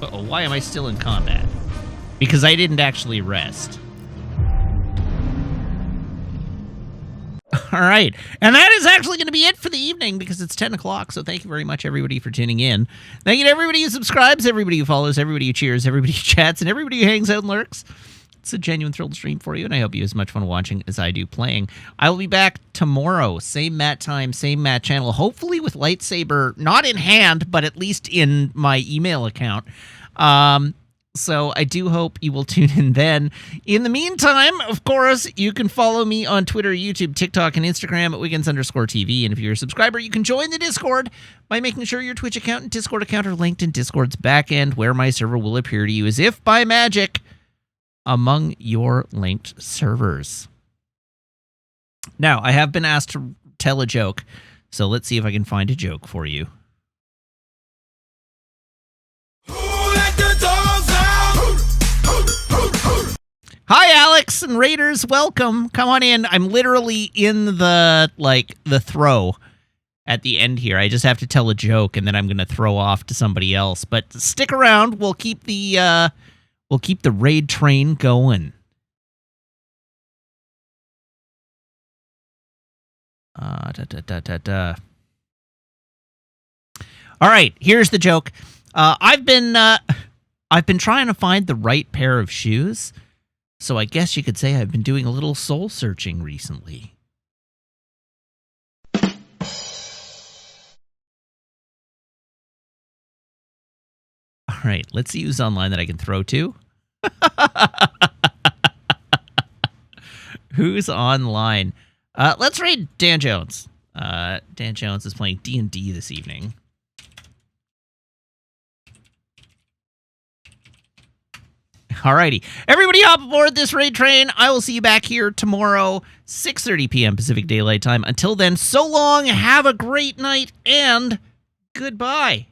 Uh-oh, why am I still in combat? Because I didn't actually rest. All right. And that is actually going to be it for the evening because it's 10 o'clock. So thank you very much, everybody, for tuning in. Thank you to everybody who subscribes, everybody who follows, everybody who cheers, everybody who chats, and everybody who hangs out and lurks. It's a genuine thrill to stream for you, and I hope you have as much fun watching as I do playing. I will be back tomorrow, same Matt time, same Matt channel, hopefully with lightsaber, not in hand, but at least in my email account. So I do hope you will tune in then. In the meantime, of course, you can follow me on Twitter, YouTube, TikTok, and Instagram at Wiggins_TV. And if you're a subscriber, you can join the Discord by making sure your Twitch account and Discord account are linked in Discord's backend, where my server will appear to you as if by magic among your linked servers. Now, I have been asked to tell a joke, so let's see if I can find a joke for you. Hi, Alex and Raiders. Welcome. Come on in. I'm literally in the throw at the end here. I just have to tell a joke, and then I'm going to throw off to somebody else. But stick around. We'll keep the raid train going. All right, here's the joke. I've been trying to find the right pair of shoes, so I guess you could say I've been doing a little soul searching recently. All right, let's see who's online that I can throw to. Who's online? Let's raid Dan Jones. Dan Jones is playing D&D this evening. Alrighty. Everybody hop aboard this raid train. I will see you back here tomorrow, 6:30 p.m. Pacific Daylight Time. Until then, so long, have a great night, and goodbye.